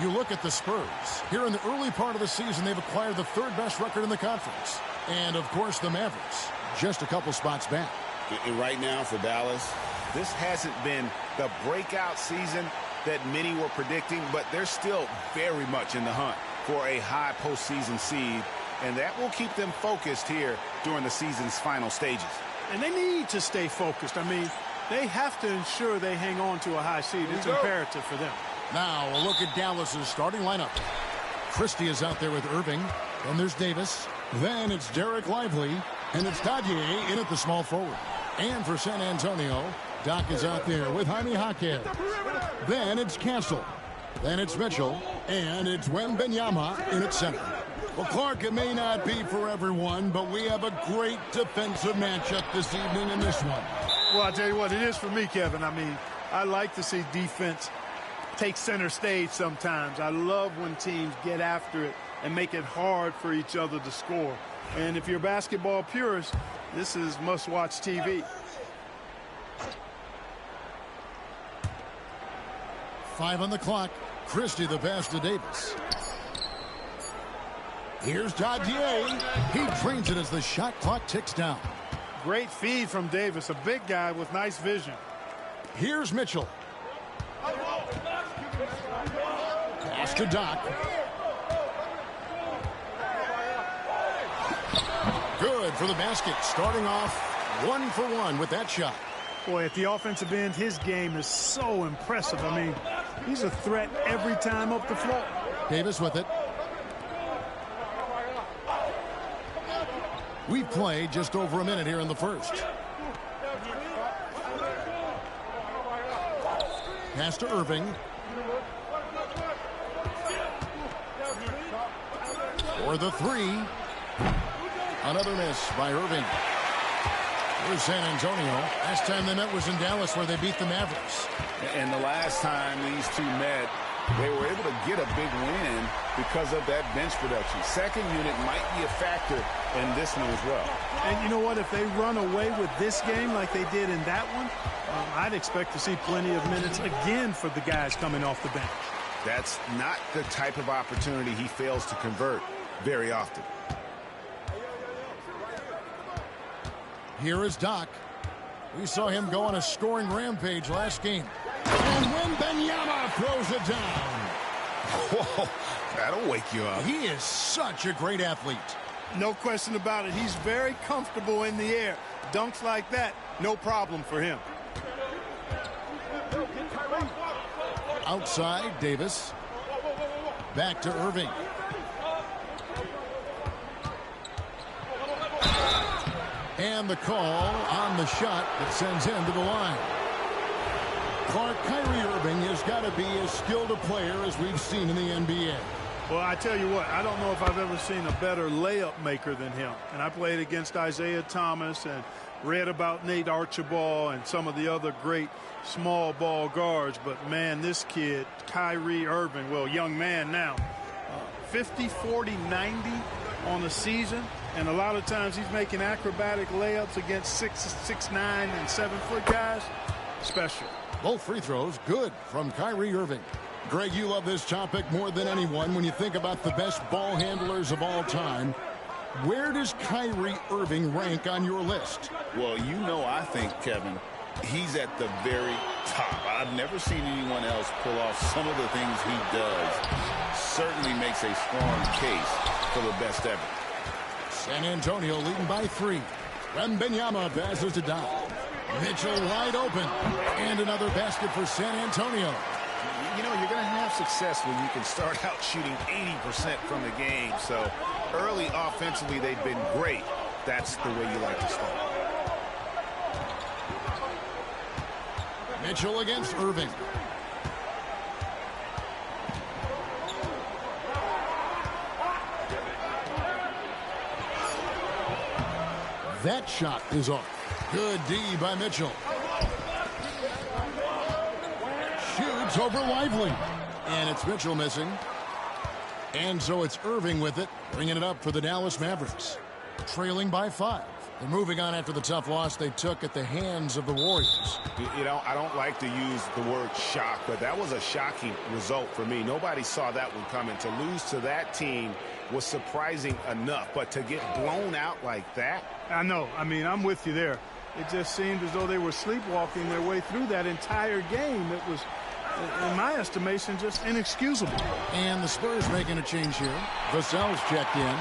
Speaker 11: You look at the Spurs. Here in the early part of the season, they've acquired the third best record in the conference. And, of course, the Mavericks, just a couple spots back.
Speaker 12: And right now for Dallas, this hasn't been the breakout season that many were predicting, but they're still very much in the hunt for a high postseason seed, and that will keep them focused here during the season's final stages.
Speaker 13: And they need to stay focused. I mean, they have to ensure they hang on to a high seed. It's imperative for them.
Speaker 11: Now, a look at Dallas's starting lineup. Christie is out there with Irving. Then there's Davis. Then it's Derek Lively. And it's Dadier in at the small forward. And for San Antonio, Doc is out there with Jaime Jaquez. Then it's Castle. Then it's Mitchell. And it's Wembanyama in at center. Well, Clark, it may not be for everyone, but we have a great defensive matchup this evening in this one.
Speaker 13: Well, I'll tell you what, it is for me, Kevin. I mean, I like to see defense take center stage sometimes. I love when teams get after it and make it hard for each other to score. And if you're a basketball purist, this is must-watch TV.
Speaker 11: 5 on the clock. Christie the pass to Davis. Here's Dadier. He trains it as the shot clock ticks down.
Speaker 13: Great feed from Davis, a big guy with nice vision.
Speaker 11: Here's Mitchell. Pass to Doc. Good for the basket. Starting off 1 for 1 with that shot.
Speaker 13: Boy, at the offensive end, his game is so impressive. I mean, he's a threat every time up the floor.
Speaker 11: Davis with it. We've played just over a minute here in the first. Pass to Irving. For the three. Another miss by Irving. Here's San Antonio. Last time they met was in Dallas, where they beat the Mavericks.
Speaker 12: And the last time these two met, they were able to get a big win because of that bench production. Second unit might be a factor in this one as well.
Speaker 13: And you know what? If they run away with this game like they did in that one, I'd expect to see plenty of minutes again for the guys coming off the bench.
Speaker 12: That's not the type of opportunity he fails to convert very often.
Speaker 11: Here is Doc. We saw him go on a scoring rampage last game. And Wembanyama throws it down.
Speaker 12: Whoa, that'll wake you up.
Speaker 11: He is such a great athlete.
Speaker 13: No question about it. He's very comfortable in the air. Dunks like that, no problem for him.
Speaker 11: Outside, Davis. Back to Irving. And the call on the shot that sends him to the line. Clark, Kyrie Irving has got to be as skilled a player as we've seen in the NBA.
Speaker 13: Well, I tell you what, I don't know if I've ever seen a better layup maker than him. And I played against Isaiah Thomas and read about Nate Archibald and some of the other great small ball guards. But, man, this kid, Kyrie Irving, well, young man now, 50, 40, 90 on the season. And a lot of times he's making acrobatic layups against 6'9" and 7-foot guys. Special.
Speaker 11: Both free throws good from Kyrie Irving. Greg, you love this topic more than anyone when you think about the best ball handlers of all time. Where does Kyrie Irving rank on your list?
Speaker 12: Well, you know, I think, Kevin, he's at the very top. I've never seen anyone else pull off some of the things he does. Certainly makes a strong case for the best ever.
Speaker 11: San Antonio leading by 3. Wembanyama passes to Doc. Mitchell wide open. And another basket for San Antonio.
Speaker 12: You know, you're going to have success when you can start out shooting 80% from the game. So early offensively, they've been great. That's the way you like to start.
Speaker 11: Mitchell against Irving. That shot is off. Good D by Mitchell. Shoots over Lively. And it's Mitchell missing. And so it's Irving with it, bringing it up for the Dallas Mavericks. Trailing by 5. They're moving on after the tough loss they took at the hands of the Warriors.
Speaker 12: You know, I don't like to use the word shock, but that was a shocking result for me. Nobody saw that one coming. To lose to that team was surprising enough, but to get blown out like that?
Speaker 13: I know. I mean, I'm with you there. It just seemed as though they were sleepwalking their way through that entire game. It was, in my estimation, just inexcusable.
Speaker 11: And the Spurs making a change here. Vassell's checked in.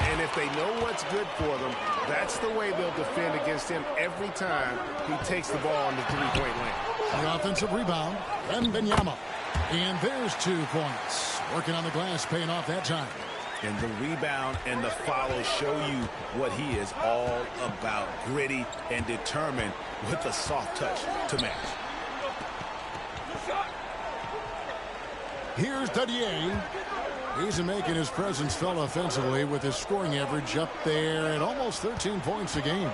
Speaker 12: And if they know what's good for them, that's the way they'll defend against him every time he takes the ball on the three-point line.
Speaker 11: The offensive rebound, Wembanyama. And there's 2 points. Working on the glass, paying off that time.
Speaker 12: And the rebound and the follow show you what he is all about. Gritty and determined with a soft touch to match.
Speaker 11: Here's Dadier. He's making his presence felt offensively with his scoring average up there at almost 13 points a game.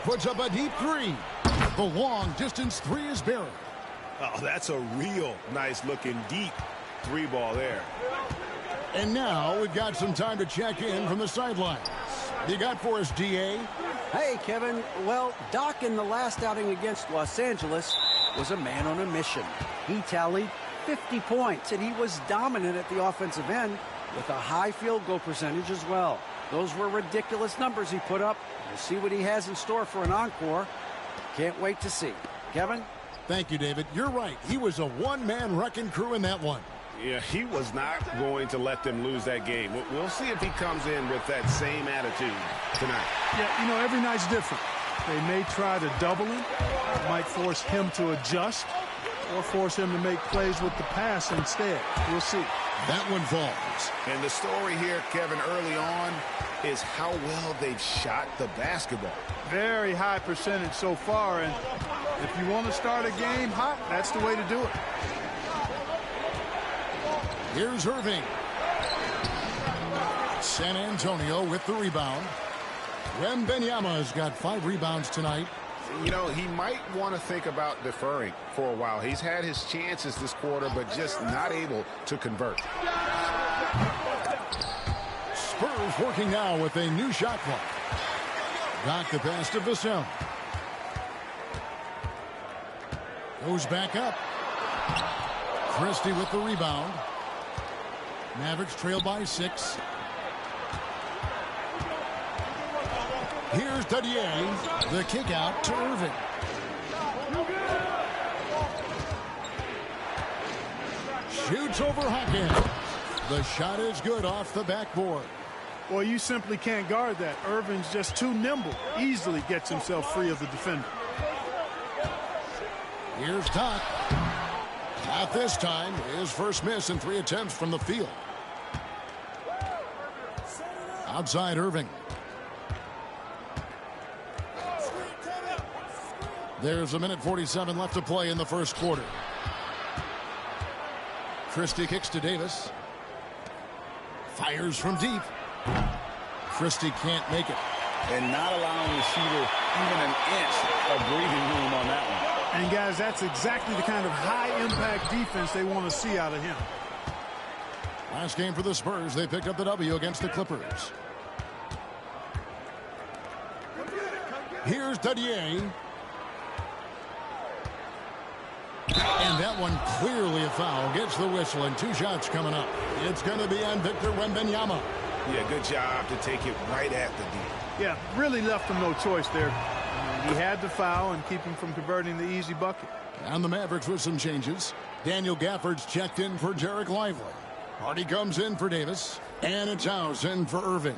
Speaker 11: Puts up a deep 3. The long distance 3 is buried.
Speaker 12: Oh, that's a real nice looking deep 3 ball there.
Speaker 11: And now we've got some time to check in from the sidelines. You got for us, D.A.?
Speaker 14: Hey, Kevin. Well, Doc in the last outing against Los Angeles was a man on a mission. He tallied 50 points, and he was dominant at the offensive end with a high field goal percentage as well. Those were ridiculous numbers he put up. We'll see what he has in store for an encore. Can't wait to see. Kevin?
Speaker 11: Thank you, David. You're right. He was a one-man wrecking crew in that one.
Speaker 12: Yeah, he was not going to let them lose that game. We'll see if he comes in with that same attitude tonight.
Speaker 13: Yeah, you know, every night's different. They may try to double him. It might force him to adjust or force him to make plays with the pass instead. We'll see.
Speaker 11: That one falls.
Speaker 12: And the story here, Kevin, early on is how well they've shot the basketball.
Speaker 13: Very high percentage so far, and if you want to start a game hot, that's the way to do it.
Speaker 11: Here's Irving. San Antonio with the rebound. Wembanyama's got 5 rebounds tonight.
Speaker 12: You know, he might want to think about deferring for a while. He's had his chances this quarter, but just not able to convert.
Speaker 11: Spurs working now with a new shot clock. Doc the pass to Vassell. Goes back up. Christie with the rebound. Mavericks trail by 6. Here's Dadier. The kick out to Irving. Shoots over Hawkins. The shot is good off the backboard.
Speaker 13: Well, you simply can't guard that. Irving's just too nimble. Easily gets himself free of the defender.
Speaker 11: Here's Doc. Not this time. His first miss in 3 attempts from the field. Outside Irving. There's 1:47 left to play in the first quarter. Christie kicks to Davis. Fires from deep. Christie can't make it.
Speaker 12: And not allowing the shooter even an inch of breathing room on that one.
Speaker 13: And guys, that's exactly the kind of high-impact defense they want to see out of him.
Speaker 11: Last game for the Spurs, they picked up the W against the Clippers. Here's Dadier. And that one clearly a foul. Gets the whistle, and 2 shots coming up. It's going to be on Victor Wembanyama.
Speaker 12: Yeah, good job to take it right at the D.
Speaker 13: Yeah, really left him no choice there. He had to foul and keep him from converting the easy bucket.
Speaker 11: And the Mavericks with some changes. Daniel Gafford's checked in for Jarek Lively. Hardy comes in for Davis. And it's House in for Irving.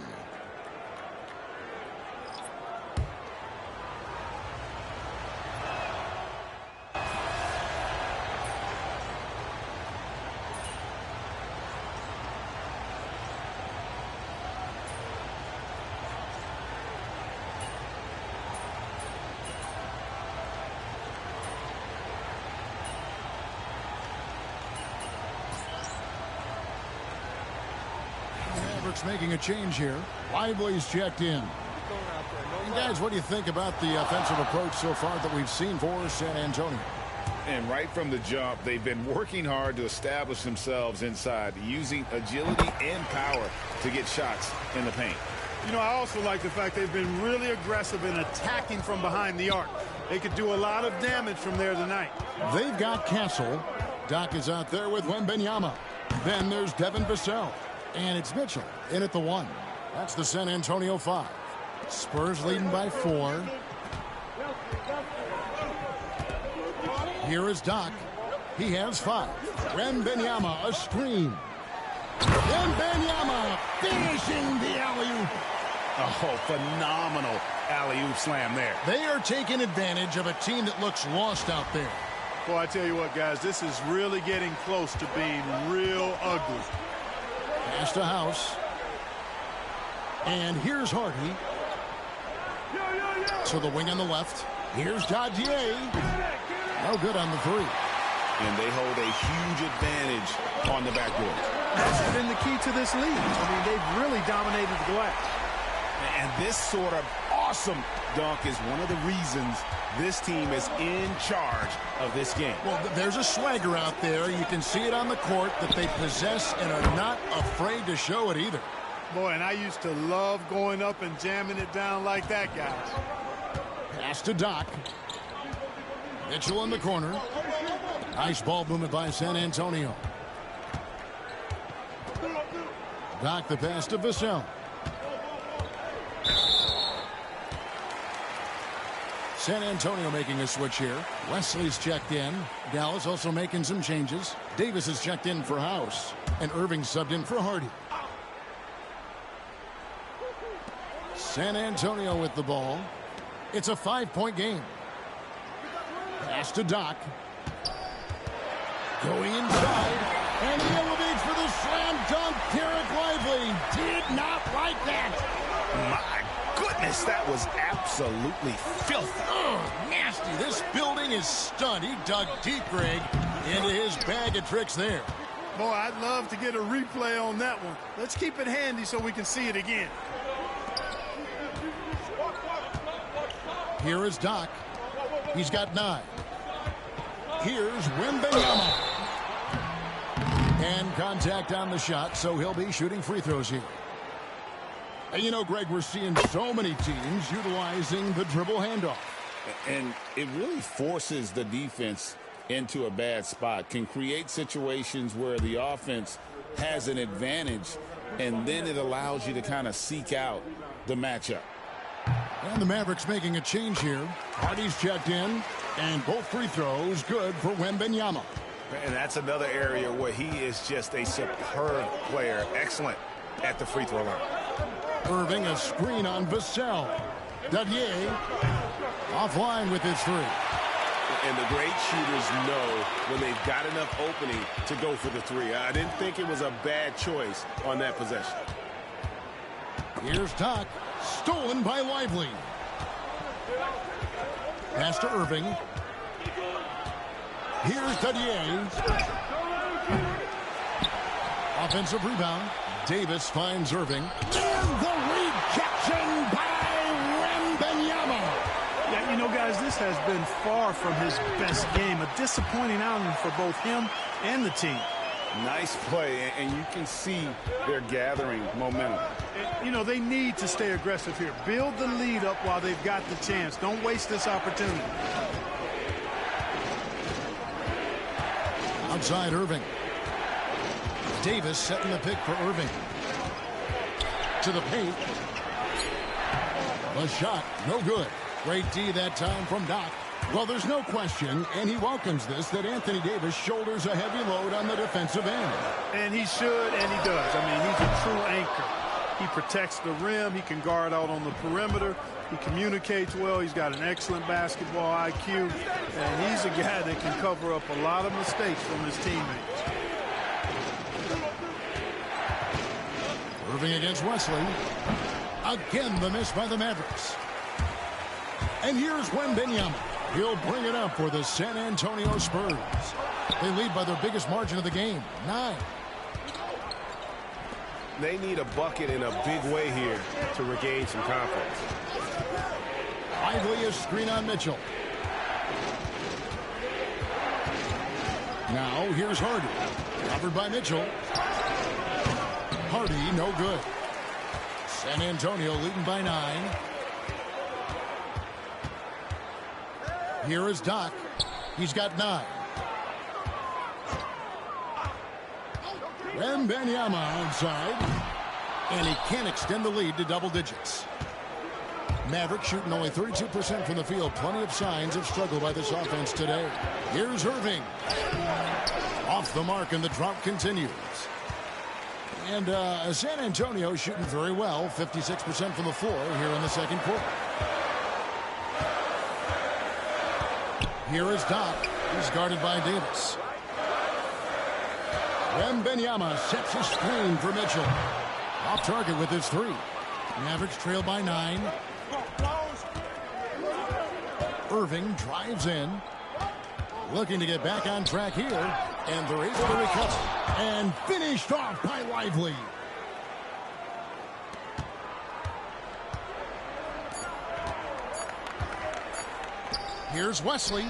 Speaker 11: Making a change here. Lively's checked in. And guys, what do you think about the offensive approach so far that we've seen for San Antonio?
Speaker 12: And right from the jump, they've been working hard to establish themselves inside, using agility and power to get shots in the paint.
Speaker 13: You know, I also like the fact they've been really aggressive in attacking from behind the arc. They could do a lot of damage from there tonight.
Speaker 11: They've got Castle. Doc is out there with Wembanyama. Then there's Devin Vassell. And it's Mitchell in at the 1. That's the San Antonio 5. Spurs leading by 4. Here is Doc. He has 5. Wembanyama, a screen. Wembanyama finishing the alley-oop.
Speaker 12: Oh, phenomenal alley-oop slam there.
Speaker 11: They are taking advantage of a team that looks lost out there.
Speaker 13: Well, I tell you what, guys, this is really getting close to being real ugly.
Speaker 11: Pass to House. And here's Hardy. To the wing on the left. Here's Dadier. No good on the 3.
Speaker 12: And they hold a huge advantage on the backboard.
Speaker 13: That's been the key to this lead. I mean, they've really dominated the glass.
Speaker 12: And this sort of awesome dunk is one of the reasons this team is in charge of this game.
Speaker 11: Well, there's a swagger out there. You can see it on the court that they possess and are not afraid to show it either.
Speaker 13: Boy, and I used to love going up and jamming it down like that, guys.
Speaker 11: Pass to Doc. Mitchell in the corner. Nice ball movement by San Antonio. Doc the pass to San Antonio making a switch here. Wesley's checked in. Dallas also making some changes. Davis is checked in for House. And Irving subbed in for Hardy. San Antonio with the ball. It's a 5-point game. Pass to Doc. Going inside. And he elevates for the slam dunk. Derek Lively did not like that.
Speaker 12: My goodness, that was absolutely filthy.
Speaker 11: Oh, nasty. This building is stunned. He dug deep, Greg, into his bag of tricks there.
Speaker 13: Boy, I'd love to get a replay on that one. Let's keep it handy so we can see it again.
Speaker 11: Here is Doc. He's got 9. Here's Wembanyama. And contact on the shot, so he'll be shooting free throws here. And you know, Greg, we're seeing so many teams utilizing the dribble handoff.
Speaker 12: And it really forces the defense into a bad spot, can create situations where the offense has an advantage, and then it allows you to kind of seek out the matchup.
Speaker 11: And the Mavericks making a change here. Hardy's checked in, and both free throws good for Wembanyama.
Speaker 12: And that's another area where he is just a superb player, excellent at the free throw line.
Speaker 11: Irving, a screen on Vassell. Dadier offline with his 3.
Speaker 15: And the great shooters know when they've got enough opening to go for the 3. I didn't think it was a bad choice on that possession.
Speaker 11: Here's Doc. Stolen by Lively. Pass to Irving. Here's Dadier. Offensive rebound. Davis finds Irving. And the rejection by Wembanyama.
Speaker 13: Yeah, you know, guys, this has been far from his best game. A disappointing outing for both him and the team.
Speaker 12: Nice play, and you can see they're gathering momentum.
Speaker 13: You know, they need to stay aggressive here. Build the lead up while they've got the chance. Don't waste this opportunity.
Speaker 11: Outside Irving. Davis setting the pick for Irving. To the paint. The shot, no good. Great D that time from Doc. Well, there's no question, and he welcomes this, that Anthony Davis shoulders a heavy load on the defensive end.
Speaker 13: And he should, and he does. I mean, he's a true anchor. He protects the rim. He can guard out on the perimeter. He communicates well. He's got an excellent basketball IQ. And he's a guy that can cover up a lot of mistakes from his teammates.
Speaker 11: Irving against Wesley. Again, the miss by the Mavericks. And here's Wembanyama. He'll bring it up for the San Antonio Spurs. They lead by their biggest margin of the game, 9.
Speaker 15: They need a bucket in a big way here to regain some confidence.
Speaker 11: Lively is screen on Mitchell. Now here's Hardy. Covered by Mitchell. Hardy, no good. San Antonio leading by 9. Here is Doc. He's got 9. Wembanyama outside. And he can't extend the lead to double digits. Maverick shooting only 32% from the field. Plenty of signs of struggle by this offense today. Here's Irving. Off the mark, and the drought continues. And San Antonio shooting very well. 56% from the floor here in the second quarter. Here is Doc. He's guarded by Davis. Wembanyama sets a screen for Mitchell. Off target with his 3. Mavericks trail by 9. Irving drives in. Looking to get back on track here. And they're able to recover. And finished off by Lively. Here's Wesley.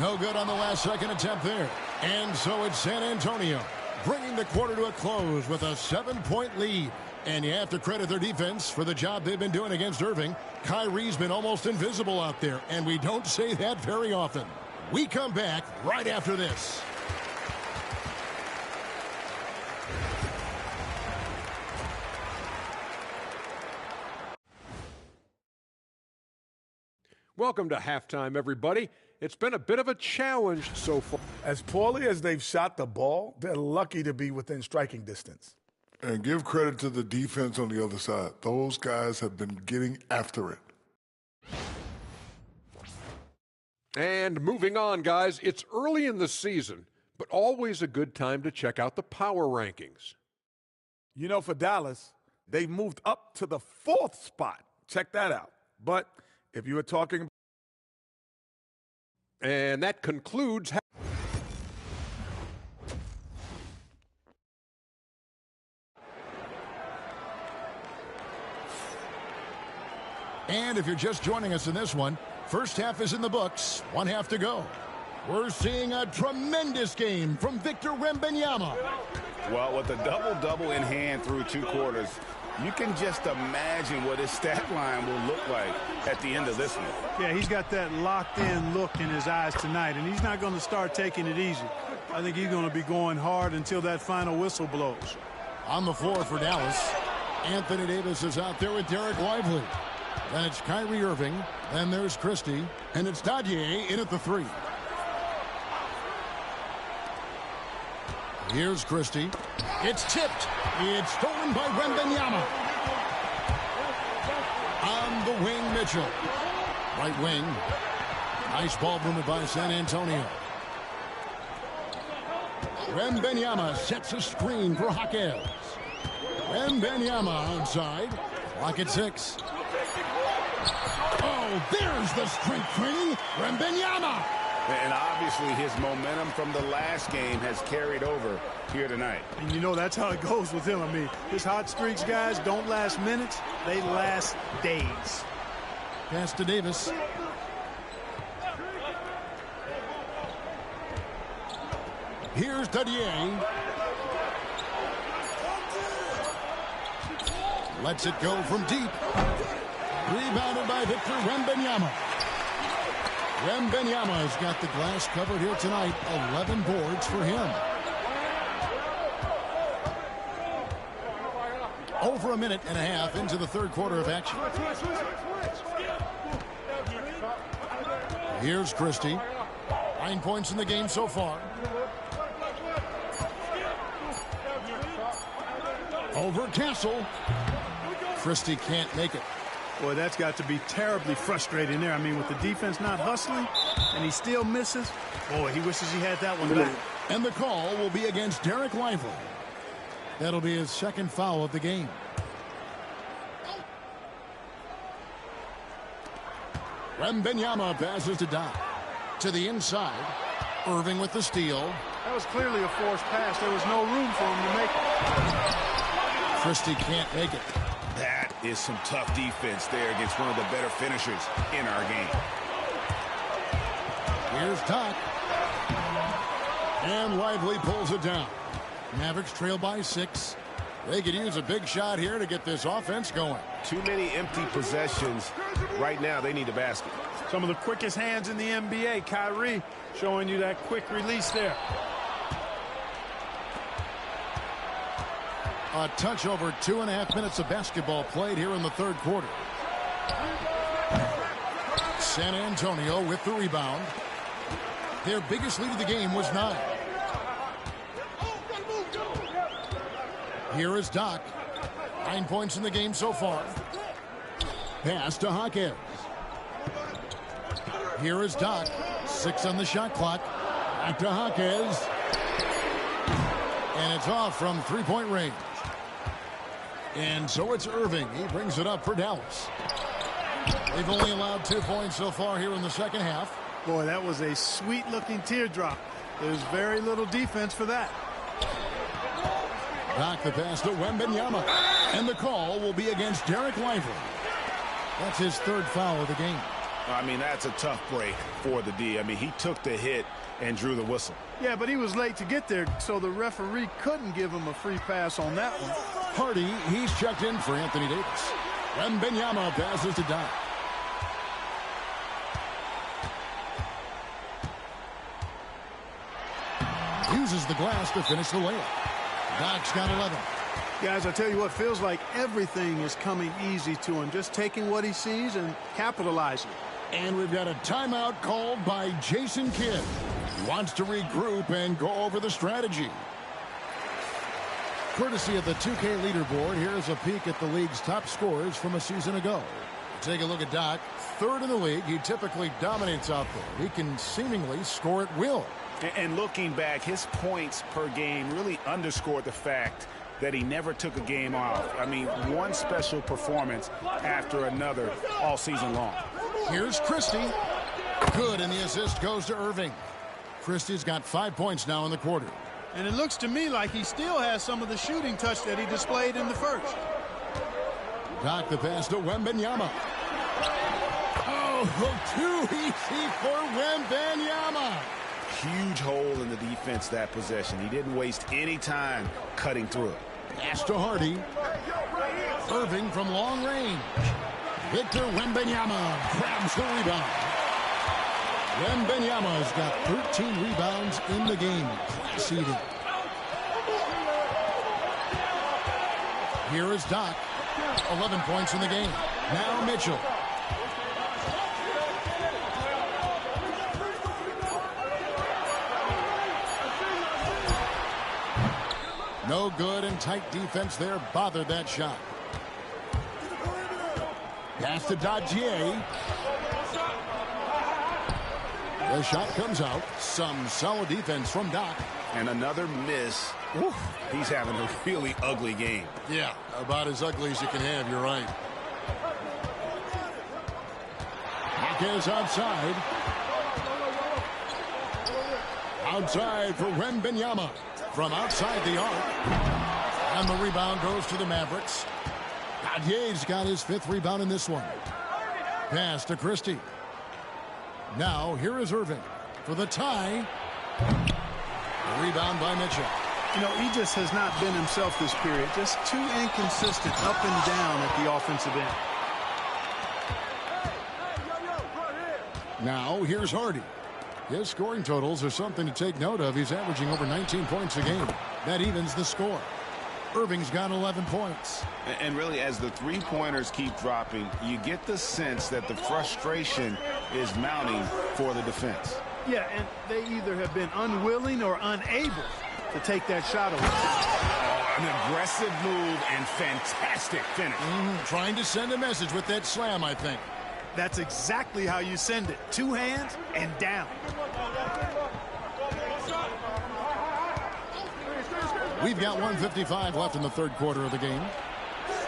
Speaker 11: No good on the last second attempt there. And so it's San Antonio bringing the quarter to a close with a 7-point lead. And you have to credit their defense for the job they've been doing against Irving. Kyrie's been almost invisible out there, and we don't say that very often. We come back right after this.
Speaker 8: Welcome to halftime, everybody. It's been a bit of a challenge so far.
Speaker 9: As poorly as they've shot the ball, they're lucky to be within striking distance.
Speaker 1: And give credit to the defense on the other side. Those guys have been getting after it.
Speaker 8: And moving on, guys, it's early in the season, but always a good time to check out the power rankings.
Speaker 9: You know, for Dallas, they've moved up to the 4th spot. Check that out. But if you were talking...
Speaker 8: And that concludes...
Speaker 11: And if you're just joining us in this one, first half is in the books, 1 half to go. We're seeing a tremendous game from Victor Wembanyama.
Speaker 12: Well, with a double-double in hand through 2 quarters, you can just imagine what his stat line will look like at the end of this one.
Speaker 13: Yeah, he's got that locked-in look in his eyes tonight, and he's not going to start taking it easy. I think he's going to be going hard until that final whistle blows.
Speaker 11: On the floor for Dallas, Anthony Davis is out there with Derek Lively. Then it's Kyrie Irving. Then there's Christie. And it's Dadier in at the 3. Here's Christie. It's tipped. It's stolen by Wembanyama. On the wing, Mitchell. Right wing. Nice ball movement by San Antonio. Wembanyama sets a screen for Jaquez. Wembanyama outside. Clock at 6. Oh, there's the strength training. Wembanyama.
Speaker 12: And obviously his momentum from the last game has carried over here tonight.
Speaker 13: And you know that's how it goes with him. I mean, his hot streaks, guys, don't last minutes. They last days.
Speaker 11: Pass to Davis. Here's Dadier. Lets it go from deep. Rebounded by Victor Wembanyama. Wembanyama has got the glass covered here tonight. 11 boards for him. Over a minute and a half into the 3rd quarter of action. Here's Christie. 9 points in the game so far. Over Castle. Christie can't make it.
Speaker 13: Boy, that's got to be terribly frustrating there. I mean, with the defense not hustling and he still misses, boy, he wishes he had that one back.
Speaker 11: And the call will be against Derek Lively. That'll be his 2nd foul of the game. Wembanyama passes to Doc. To the inside. Irving with the steal.
Speaker 13: That was clearly a forced pass. There was no room for him to make it.
Speaker 11: Christie can't make it.
Speaker 12: That is some tough defense there against one of the better finishers in our game.
Speaker 11: Here's Doc. And Lively pulls it down. Mavericks trail by 6. They could use a big shot here to get this offense going.
Speaker 15: Too many empty possessions. Right now, they need a basket.
Speaker 13: Some of the quickest hands in the NBA. Kyrie showing you that quick release there.
Speaker 11: A touch over 2.5 minutes of basketball played here in the 3rd quarter. San Antonio with the rebound. Their biggest lead of the game was 9. Here is Doc. 9 points in the game so far. Pass to Jaquez. Here is Doc. 6 on the shot clock. Back to Jaquez. And it's off from 3-point range. And so it's Irving. He brings it up for Dallas. They've only allowed 2 points so far here in the 2nd half.
Speaker 13: Boy, that was a sweet-looking teardrop. There's very little defense for that.
Speaker 11: Doc the pass to Wembanyama. And the call will be against Derek Lively. That's his 3rd foul of the game.
Speaker 12: I mean, that's a tough break for the D. I mean, he took the hit and drew the whistle.
Speaker 13: Yeah, but he was late to get there, so the referee couldn't give him a free pass on that one.
Speaker 11: Hardy, he's checked in for Anthony Davis. Wembanyama passes to Doc. Uses the glass to finish the layup. Doc's got 11.
Speaker 13: Guys, I tell you what, feels like everything is coming easy to him. Just taking what he sees and capitalizing.
Speaker 11: And we've got a timeout called by Jason Kidd. He wants to regroup and go over the strategy. Courtesy of the 2K leaderboard, here's a peek at the league's top scorers from a season ago. Take a look at Doc. Third in the league. He typically dominates out there. He can seemingly score at will.
Speaker 12: And looking back, his points per game really underscored the fact that he never took a game off. I mean, one special performance after another all season long.
Speaker 11: Here's Christie. Good, and the assist goes to Irving. Christie's got 5 points now in the quarter.
Speaker 13: And it looks to me like he still has some of the shooting touch that he displayed in the first.
Speaker 11: Doc the pass to Wembanyama. Oh, too easy for Wembanyama.
Speaker 12: Huge hole in the defense that possession. He didn't waste any time cutting through it.
Speaker 11: Pass to Hardy. Irving from long range. Victor Wembanyama grabs the rebound. Wembanyama's got 13 rebounds in the game. Class eating. Here is Doc. 11 points in the game. Now Mitchell. No good, and tight defense there bothered that shot. Pass to Dadier. The shot comes out. Some solid defense from Doc.
Speaker 12: And another miss. Oof, he's having a really ugly game.
Speaker 11: Yeah, about as ugly as you can have, you're right. Marquez outside. Outside for Wembanyama. From outside the arc. And the rebound goes to the Mavericks. Dadier's got his 5th rebound in this one. Pass to Christie. Now, here is Irving for the tie. A rebound by Mitchell.
Speaker 13: You know, he just has not been himself this period. Just too inconsistent up and down at the offensive end.
Speaker 11: Now, here's Hardy. His scoring totals are something to take note of. He's averaging over 19 points a game. That evens the score. Irving's got 11 points.
Speaker 12: And really, as the three-pointers keep dropping, you get the sense that the frustration is mounting for the defense.
Speaker 13: Yeah, and they either have been unwilling or unable to take that shot away.
Speaker 12: An aggressive move and fantastic finish.
Speaker 11: Trying to send a message with that slam, I think.
Speaker 13: That's exactly how you send it. 2 hands and down.
Speaker 11: We've got 1:55 left in the third quarter of the game.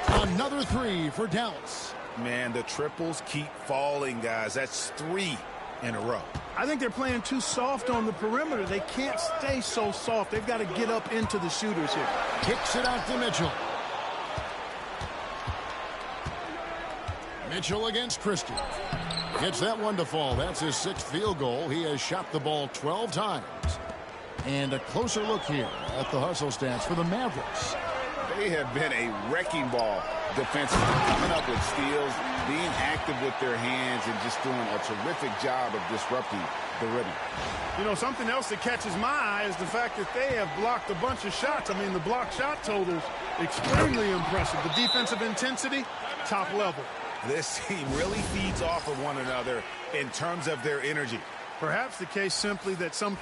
Speaker 11: Another 3 for Dallas.
Speaker 12: Man, the triples keep falling, guys. That's 3 in a row.
Speaker 13: I think they're playing too soft on the perimeter. They can't stay so soft. They've got to get up into the shooters here.
Speaker 11: Kicks it out to Mitchell. Mitchell against Christie. Gets that one to fall. That's his 6th field goal. He has shot the ball 12 times. And a closer look here at the hustle stats for the Mavericks.
Speaker 12: They have been a wrecking ball defensively, coming up with steals, being active with their hands, and just doing a terrific job of disrupting the rhythm.
Speaker 13: You know, something else that catches my eye is the fact that they have blocked a bunch of shots. I mean, the block shot totals, extremely impressive. The defensive intensity, top level.
Speaker 12: This team really feeds off of one another in terms of their energy.
Speaker 13: Perhaps the case simply that some...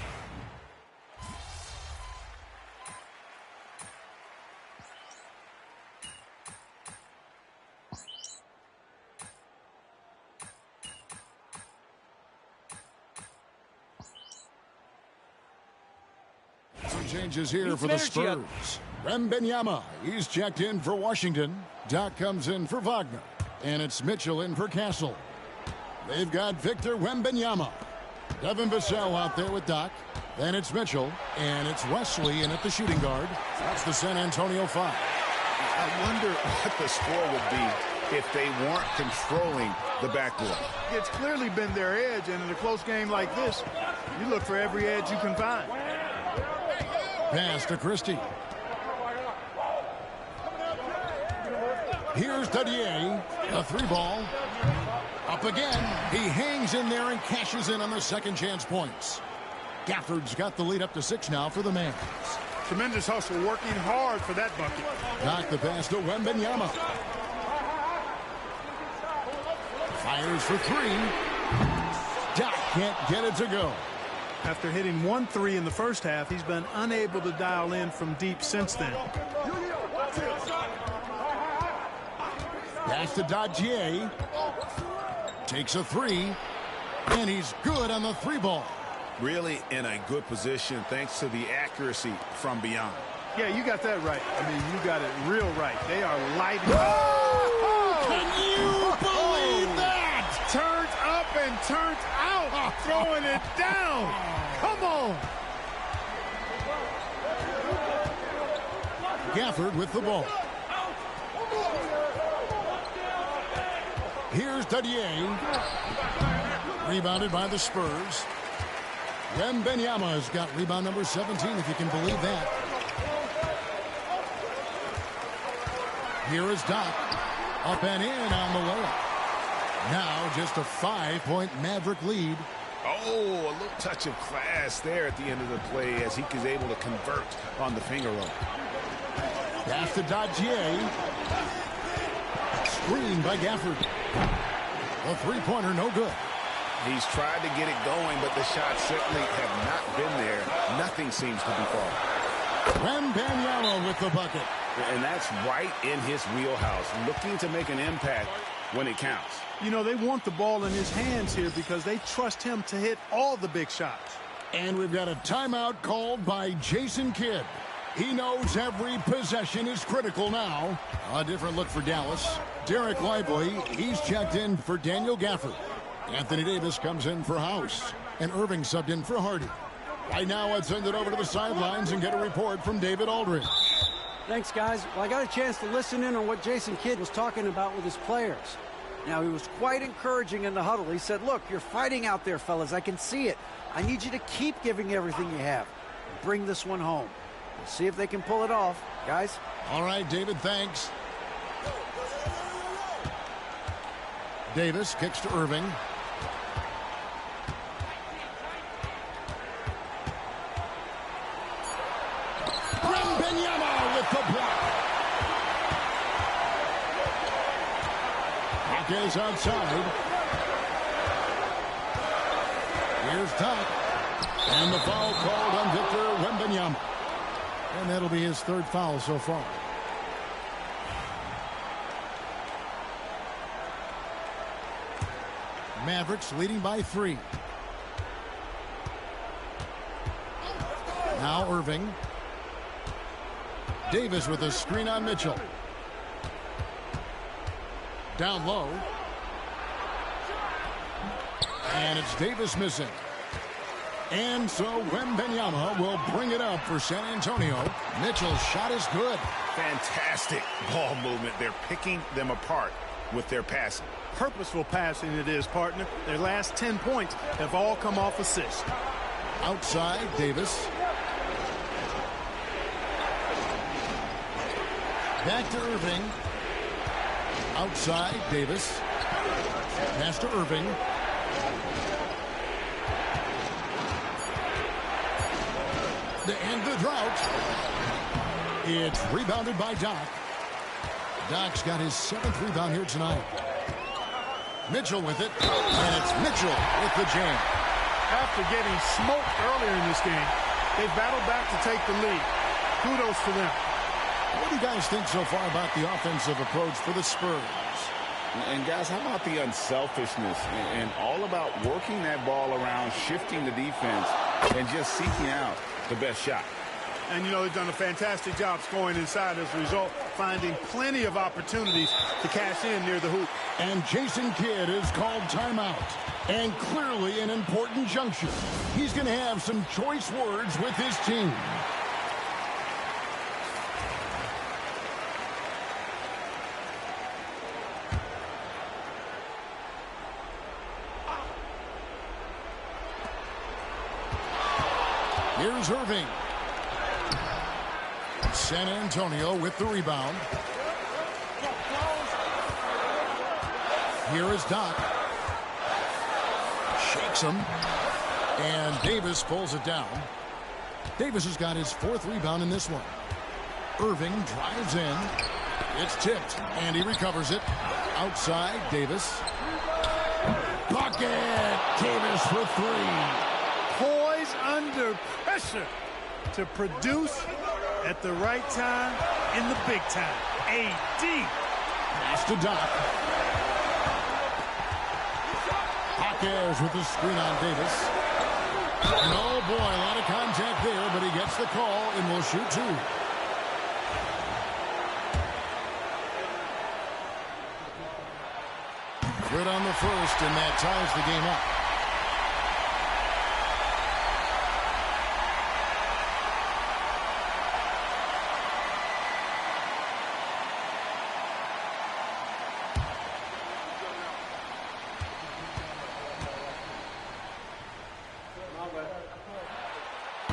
Speaker 11: Changes here for the Spurs. Wembanyama, he's checked in for Washington. Doc comes in for Wagner. And it's Mitchell in for Castle. They've got Victor Wembanyama. Devin Vassell out there with Doc. Then it's Mitchell. And it's Wesley in at the shooting guard. That's the San Antonio 5.
Speaker 12: I wonder what the score would be if they weren't controlling the backboard.
Speaker 13: It's clearly been their edge, and in a close game like this, you look for every edge you can find.
Speaker 11: Pass to Christie. Here's Dadier. A 3-ball. Up again. He hangs in there and cashes in on the second chance points. Gafford's got the lead up to 6 now for the Mavs.
Speaker 13: Tremendous hustle, working hard for that bucket.
Speaker 11: Knock the pass to Wembanyama. Fires for 3. Doc can't get it to go.
Speaker 13: After hitting 1 3 in the first half, he's been unable to dial in from deep since then.
Speaker 11: Pass to Dodgier. Takes a 3. And he's good on the 3-ball.
Speaker 12: Really in a good position thanks to the accuracy from beyond.
Speaker 13: Yeah, you got that right. I mean, you got it real right. They are lighting
Speaker 11: up. Can you believe that?
Speaker 13: Turned up and turned out. Throwing it down. Come on.
Speaker 11: Gafford with the ball. Here's Dodier. Rebounded by the Spurs. Wembanyama has got rebound number 17, if you can believe that. Here is Doc. Up and in on the layup. Now just a 5-point Maverick lead.
Speaker 12: Oh, a little touch of class there at the end of the play as he was able to convert on the finger roll.
Speaker 11: Pass to Dodgier. Screen by Gafford. A 3-pointer, no good.
Speaker 12: He's tried to get it going, but the shots certainly have not been there. Nothing seems to be falling.
Speaker 11: Wembanyama with the bucket.
Speaker 12: And that's right in his wheelhouse, looking to make an impact when it counts.
Speaker 13: You know, they want the ball in his hands here because they trust him to hit all the big shots.
Speaker 11: And we've got a timeout called by Jason Kidd. He knows every possession is critical now. A different look for Dallas. Derek Lively, he's checked in for Daniel Gafford. Anthony Davis comes in for House. And Irving subbed in for Hardy. Right now, let's send it over to the sidelines and get a report from David Aldridge.
Speaker 14: Thanks, guys. Well, I got a chance to listen in on what Jason Kidd was talking about with his players. Now, he was quite encouraging in the huddle. He said, look, you're fighting out there, fellas. I can see it. I need you to keep giving everything you have. Bring this one home. We'll see if they can pull it off. Guys?
Speaker 11: All right, David, thanks. Davis kicks to Irving. Wembanyama with the block. Is outside. Here's Doc. And the foul called on Victor Wembanyama. And that'll be his 3rd foul so far. Mavericks leading by 3. Now Irving. Davis with a screen on Mitchell. Down low. And it's Davis missing. And so Wembanyama will bring it up for San Antonio. Mitchell's shot is good.
Speaker 12: Fantastic ball movement. They're picking them apart with their passing.
Speaker 13: Purposeful passing it is, partner. Their last 10 points have all come off assist.
Speaker 11: Outside, Davis. Back to Irving. Outside, Davis. Pass to Irving. To end the drought. It's rebounded by Doc. Doc's got his 7th rebound here tonight. Mitchell with it. And it's Mitchell with the jam.
Speaker 13: After getting smoked earlier in this game, they battled back to take the lead. Kudos to them.
Speaker 11: What do you guys think so far about the offensive approach for the Spurs?
Speaker 12: And guys, how about the unselfishness and all about working that ball around, shifting the defense, and just seeking out the best shot?
Speaker 13: And, you know, they've done a fantastic job scoring inside as a result, finding plenty of opportunities to cash in near the hoop.
Speaker 11: And Jason Kidd is called timeout. And clearly an important juncture. He's going to have some choice words with his team. Here's Irving. San Antonio with the rebound. Here is Doc. Shakes him. And Davis pulls it down. Davis has got his 4th rebound in this one. Irving drives in. It's tipped. And he recovers it. Outside, Davis. Bucket! Davis for three.
Speaker 13: Poise under pressure to produce at the right time in the big time. AD.
Speaker 11: Pass to Doc. Hawkins with the screen on Davis. Oh boy, a lot of contact there, but he gets the call and will shoot two. Good on the first, and that ties the game up.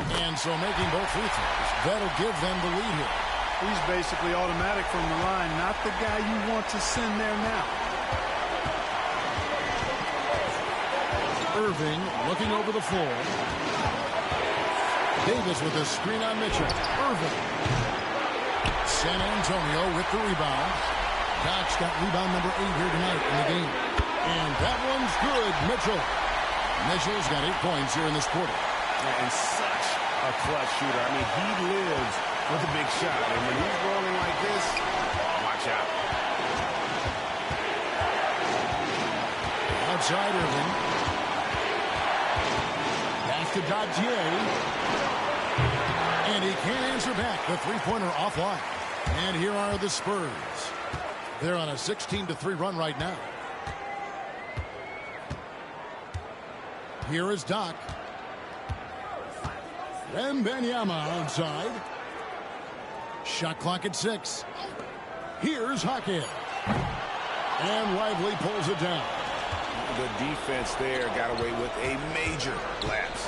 Speaker 11: And so making both free throws, that'll give them the lead here.
Speaker 13: He's basically automatic from the line, not the guy you want to send there now.
Speaker 11: Irving looking over the floor. Davis with a screen on Mitchell. Irving. San Antonio with the rebound. Doc's got rebound number 8 here tonight in the game. And that one's good. Mitchell's got 8 points here in this quarter.
Speaker 12: And such a clutch shooter. I mean, he lives with a big shot. And when he's rolling like this, watch out.
Speaker 11: Outside Irving. Pass to Gautier. And he can't answer back. The three-pointer offline. And here are the Spurs. They're on a 16-3 run right now. Here is Doc. Wembanyama outside. Shot clock at 6. Here's Hawkins. And Lively pulls it down.
Speaker 12: The defense there got away with a major lapse.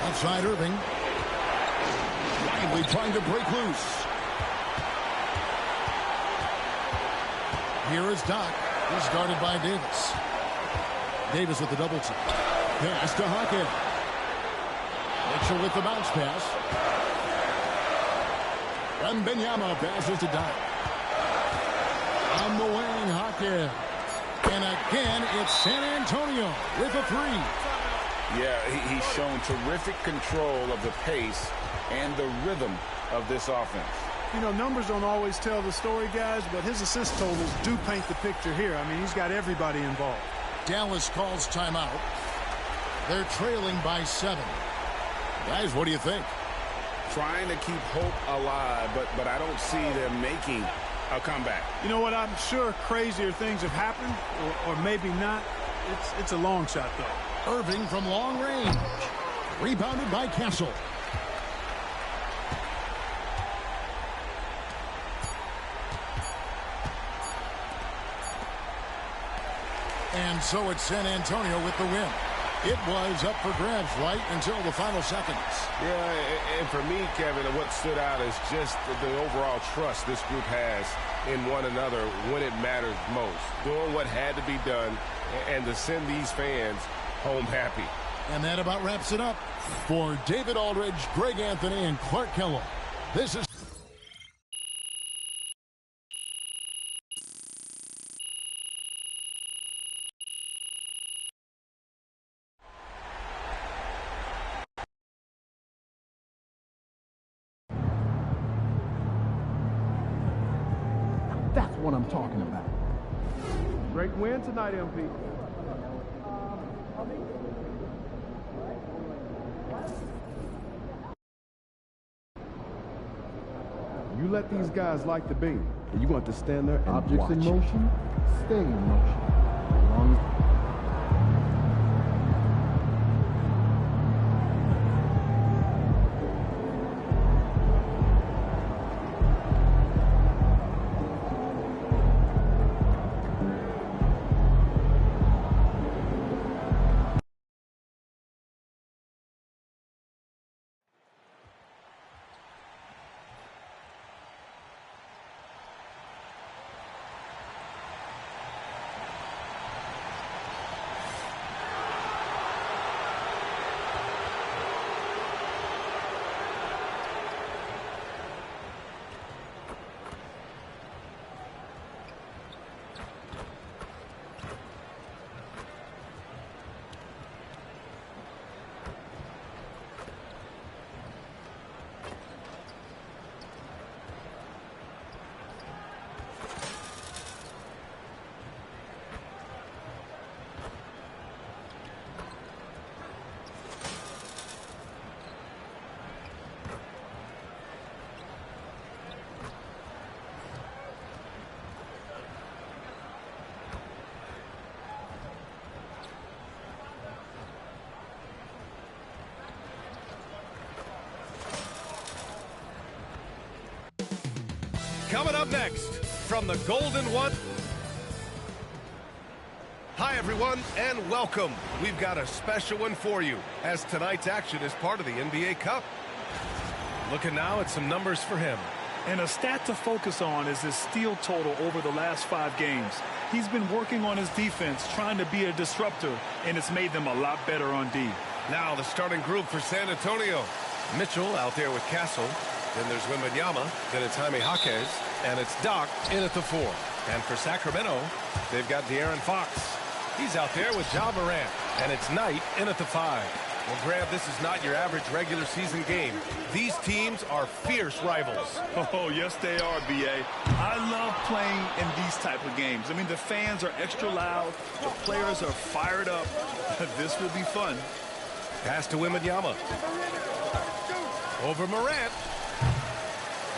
Speaker 11: Outside Irving. Lively trying to break loose. Here is Doc. He's guarded by Davis. Davis with the double team. Pass to Hawkins. Mitchell with the bounce pass. Wembanyama passes to Doc. On the wing, Hawkins. And again, it's San Antonio with a three.
Speaker 12: Yeah, he's shown terrific control of the pace and the rhythm of this offense.
Speaker 13: You know, numbers don't always tell the story, guys, but his assist totals do paint the picture here. I mean, he's got everybody involved.
Speaker 11: Dallas calls timeout. They're trailing by 7. Guys, what do you think?
Speaker 12: Trying to keep hope alive, but I don't see them making a comeback.
Speaker 13: You know what? I'm sure crazier things have happened, or maybe not. It's a long shot, though.
Speaker 11: Irving from long range. Rebounded by Castle. And so it's San Antonio with the win. It was up for grabs right until the final seconds.
Speaker 15: Yeah, and for me, Kevin, what stood out is just the overall trust this group has in one another when it matters most. Doing what had to be done and to send these fans home happy.
Speaker 11: And that about wraps it up. For David Aldridge, Greg Anthony, and Clark Kellogg, this is...
Speaker 2: That's what I'm talking about.
Speaker 10: Great win tonight, MP. You let these guys like the beat, and you're going to stand there and
Speaker 2: Objects
Speaker 10: watch
Speaker 2: in
Speaker 10: it.
Speaker 2: motion, stay in motion. As long as
Speaker 4: Coming up next from the Golden One. Hi, everyone, and welcome. We've got a special one for you, as tonight's action is part of the NBA Cup. Looking now at some numbers for him.
Speaker 5: And a stat to focus on is his steal total over the last 5 games. He's been working on his defense, trying to be a disruptor, and it's made them a lot better on D.
Speaker 4: Now the starting group for San Antonio. Mitchell out there with Castle. Then there's Wembanyama. Then it's Jaime Jaquez. And it's Doc in at the 4. And for Sacramento, they've got De'Aaron Fox. He's out there with Ja Morant. And it's Knight in at the 5. Well, Graham, this is not your average regular season game. These teams are fierce rivals.
Speaker 5: Oh, yes, they are, B.A. I love playing in these type of games. I mean, the fans are extra loud. The players are fired up. This will be fun.
Speaker 4: Pass to Wembanyama. Over Morant.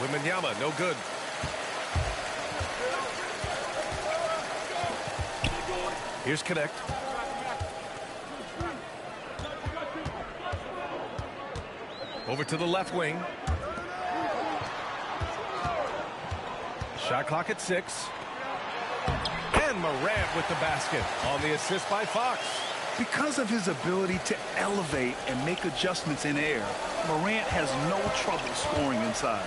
Speaker 4: Wembanyama, no good. Here's Connect. Over to the left wing. Shot clock at 6. And Morant with the basket on the assist by Fox.
Speaker 5: Because of his ability to elevate and make adjustments in air, Morant has no trouble scoring inside.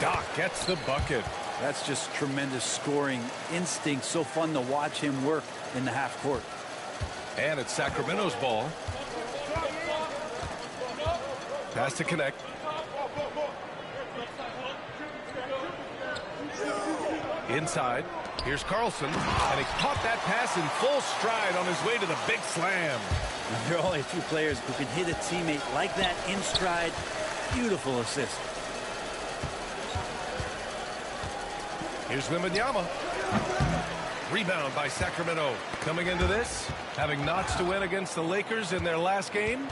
Speaker 4: Doc gets the bucket.
Speaker 16: That's just tremendous scoring instinct. So fun to watch him work in the half court.
Speaker 4: And it's Sacramento's ball. Pass to Connect. Inside. Here's Carlson. And he caught that pass in full stride on his way to the big slam.
Speaker 16: There are only a few players who can hit a teammate like that in stride. Beautiful assist.
Speaker 4: Here's Wembanyama. Rebound by Sacramento. Coming into this, having notched to win against the Lakers in their last game.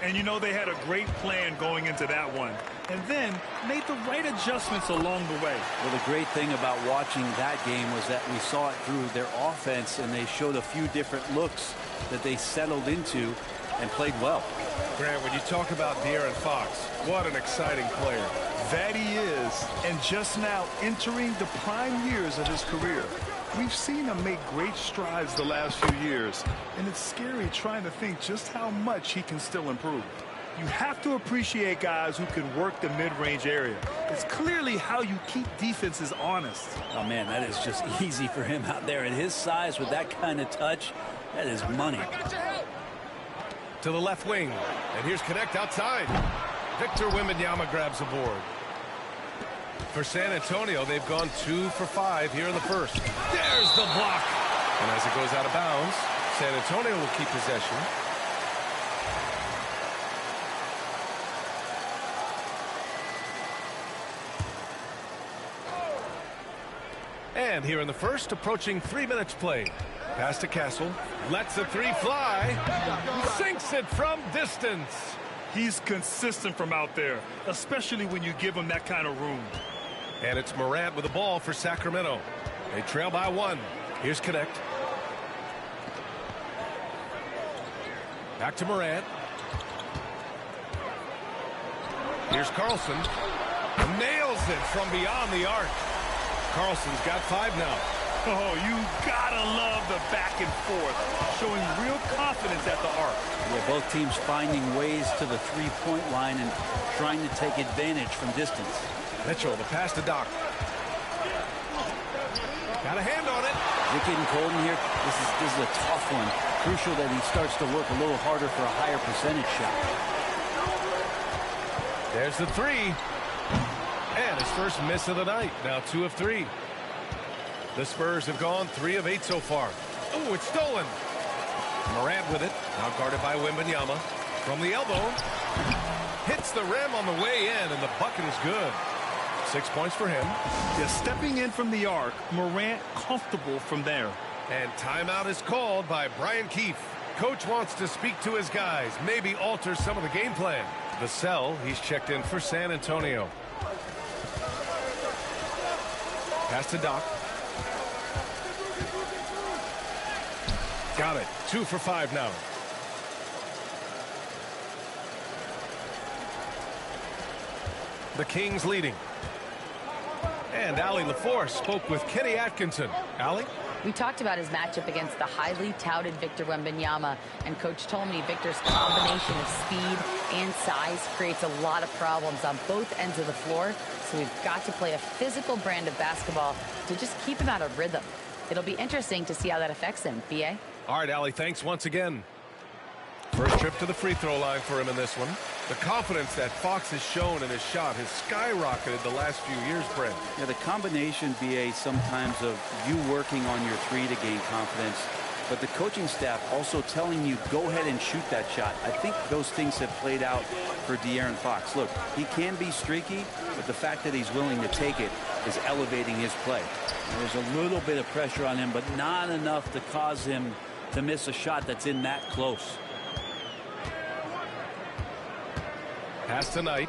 Speaker 5: And you know they had a great plan going into that one. And then made the right adjustments along the way.
Speaker 16: Well, the great thing about watching that game was that we saw it through their offense, and they showed a few different looks that they settled into and played well.
Speaker 4: Grant, when you talk about De'Aaron Fox, what an exciting player.
Speaker 5: That he is. And just now entering the prime years of his career. We've seen him make great strides the last few years, and it's scary trying to think just how much he can still improve. You have to appreciate guys who can work the mid-range area. It's clearly how you keep defenses honest.
Speaker 16: Oh, man, that is just easy for him out there. At his size, with that kind of touch, that is money.
Speaker 4: To the left wing, and here's Connect outside. Victor Wembanyama grabs the board. For San Antonio, they've gone 2 for 5 here in the first. There's the block. And as it goes out of bounds, San Antonio will keep possession. And here in the first, approaching 3 minutes played. Pass to Castle. Lets the 3 fly. Sinks it from distance.
Speaker 5: He's consistent from out there, especially when you give him that kind of room.
Speaker 4: And it's Morant with the ball for Sacramento. They trail by 1. Here's Connect. Back to Morant. Here's Carlson. Nails it from beyond the arc. Carlson's got 5 now.
Speaker 5: Oh, you gotta love the back and forth, showing real confidence at the arc.
Speaker 16: Yeah, both teams finding ways to the three-point line and trying to take advantage from distance.
Speaker 4: Mitchell, the pass to Doc. Got a hand on it.
Speaker 16: You're getting cold in here. This is a tough one. Crucial that he starts to work a little harder for a higher percentage shot.
Speaker 4: There's the 3. And his first miss of the night. Now 2 of 3. The Spurs have gone 3 of 8 so far. Oh, it's stolen. Morant with it. Now guarded by Wembanyama. From the elbow. Hits the rim on the way in, and the bucket is good. 6 points for him.
Speaker 5: Just stepping in from the arc, Morant comfortable from there.
Speaker 4: And timeout is called by Brian Keefe. Coach wants to speak to his guys, maybe alter some of the game plan. Vassell, he's checked in for San Antonio. Pass to Doc. Got it. 2 for 5 now. The Kings leading. And Allie LaForce spoke with Kenny Atkinson. Allie?
Speaker 7: We talked about his matchup against the highly touted Victor Wembanyama, and Coach told me Victor's combination of speed and size creates a lot of problems on both ends of the floor, so we've got to play a physical brand of basketball to just keep him out of rhythm. It'll be interesting to see how that affects him. B.A.?
Speaker 4: All right, Allie, thanks once again. First trip to the free throw line for him in this one. The confidence that Fox has shown in his shot has skyrocketed the last few years, Brent.
Speaker 16: Yeah, the combination, B.A., sometimes of you working on your three to gain confidence, but the coaching staff also telling you, go ahead and shoot that shot. I think those things have played out for De'Aaron Fox. Look, he can be streaky, but the fact that he's willing to take it is elevating his play. There's a little bit of pressure on him, but not enough to cause him to miss a shot that's in that close.
Speaker 4: Pass tonight.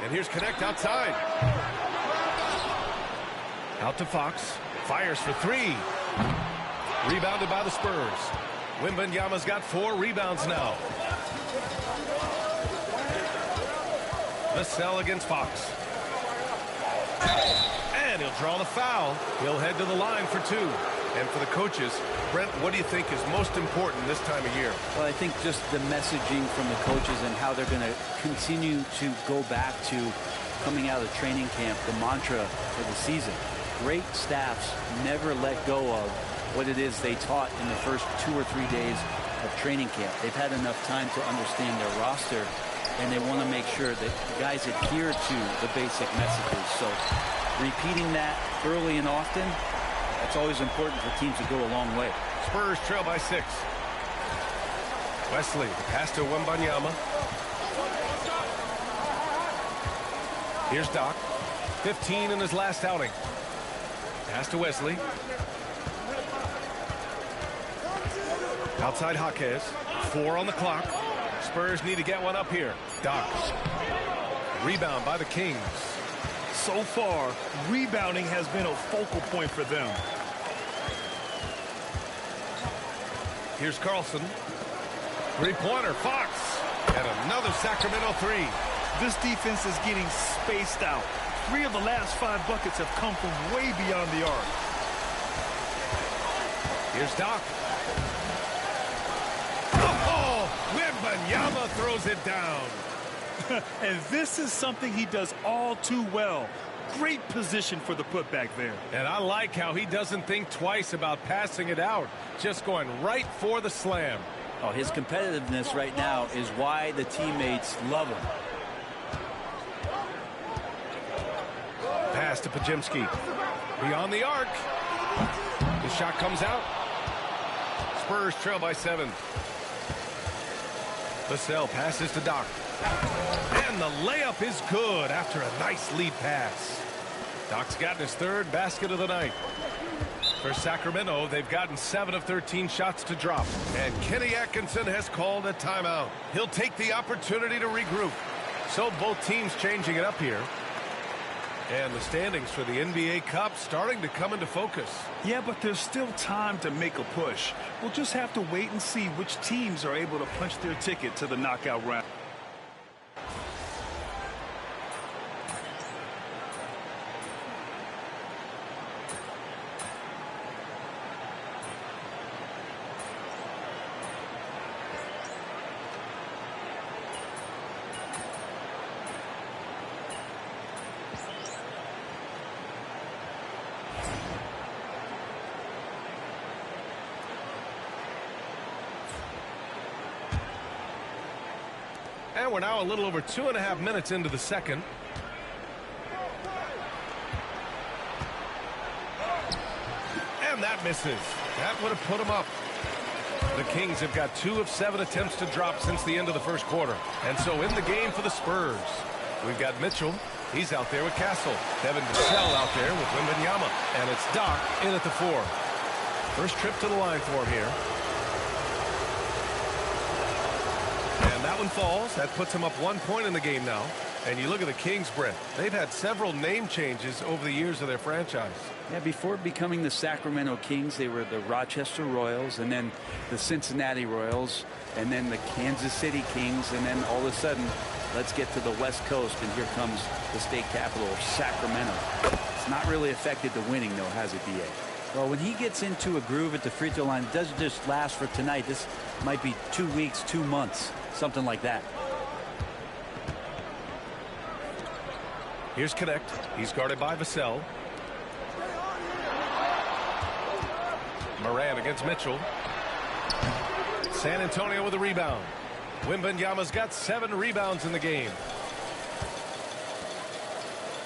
Speaker 4: And here's Connect outside. Out to Fox. Fires for three. Rebounded by the Spurs. Wembanyama's got 4 rebounds now. Vassell against Fox. And he'll draw the foul. He'll head to the line for 2. And for the coaches, Brent, what do you think is most important this time of year?
Speaker 16: Well, I think just the messaging from the coaches and how they're going to continue to go back to coming out of training camp, the mantra for the season. Great staffs never let go of what it is they taught in the first 2 or 3 days of training camp. They've had enough time to understand their roster, and they want to make sure that guys adhere to the basic messages. So repeating that early and often, that's always important for teams to go a long way.
Speaker 4: Spurs trail by 6. Wesley, pass to Wembanyama. Here's Doc. 15 in his last outing. Pass to Wesley. Outside Jaquez. 4 on the clock. Spurs need to get one up here. Doc. Rebound by the Kings.
Speaker 5: So far, rebounding has been a focal point for them.
Speaker 4: Here's Carlson. 3-pointer, Fox. And another Sacramento 3.
Speaker 5: This defense is getting spaced out. 3 of the last 5 buckets have come from way beyond the arc.
Speaker 4: Here's Doc. Oh, Wembanyama throws it down.
Speaker 5: And this is something he does all too well. Great position for the putback there.
Speaker 4: And I like how he doesn't think twice about passing it out. Just going right for the slam.
Speaker 16: Oh, his competitiveness right now is why the teammates love him.
Speaker 4: Pass to Podziemski. Beyond the arc. The shot comes out. Spurs trail by 7. Vassell passes to Doc. And the layup is good after a nice lead pass. Doc's gotten his 3rd basket of the night. For Sacramento, they've gotten 7 of 13 shots to drop. And Kenny Atkinson has called a timeout. He'll take the opportunity to regroup. So both teams changing it up here. And the standings for the NBA Cup starting to come into focus.
Speaker 5: Yeah, but there's still time to make a push. We'll just have to wait and see which teams are able to punch their ticket to the knockout round.
Speaker 4: And we're now a little over 2.5 minutes into the second. And that misses. That would have put them up. The Kings have got 2 of 7 attempts to drop since the end of the first quarter. And so in the game for the Spurs, we've got Mitchell. He's out there with Castle. Devin Vassell out there with Wembanyama. And it's Doc in at the 4. First trip to the line for him here. And that one falls. That puts him up 1 point in the game now. And you look at the Kings, Brent. They've had several name changes over the years of their franchise.
Speaker 16: Yeah, before becoming the Sacramento Kings, they were the Rochester Royals, and then the Cincinnati Royals, and then the Kansas City Kings, and then all of a sudden, let's get to the West Coast, and here comes the state capital of Sacramento. It's not really affected the winning, though, has it, B.A.? Well, when he gets into a groove at the free throw line, it doesn't just last for tonight. This might be 2 weeks, 2 months, something like that.
Speaker 4: Here's Connect. He's guarded by Vassell. Moran against Mitchell. San Antonio with a rebound. Wembanyama's got 7 rebounds in the game.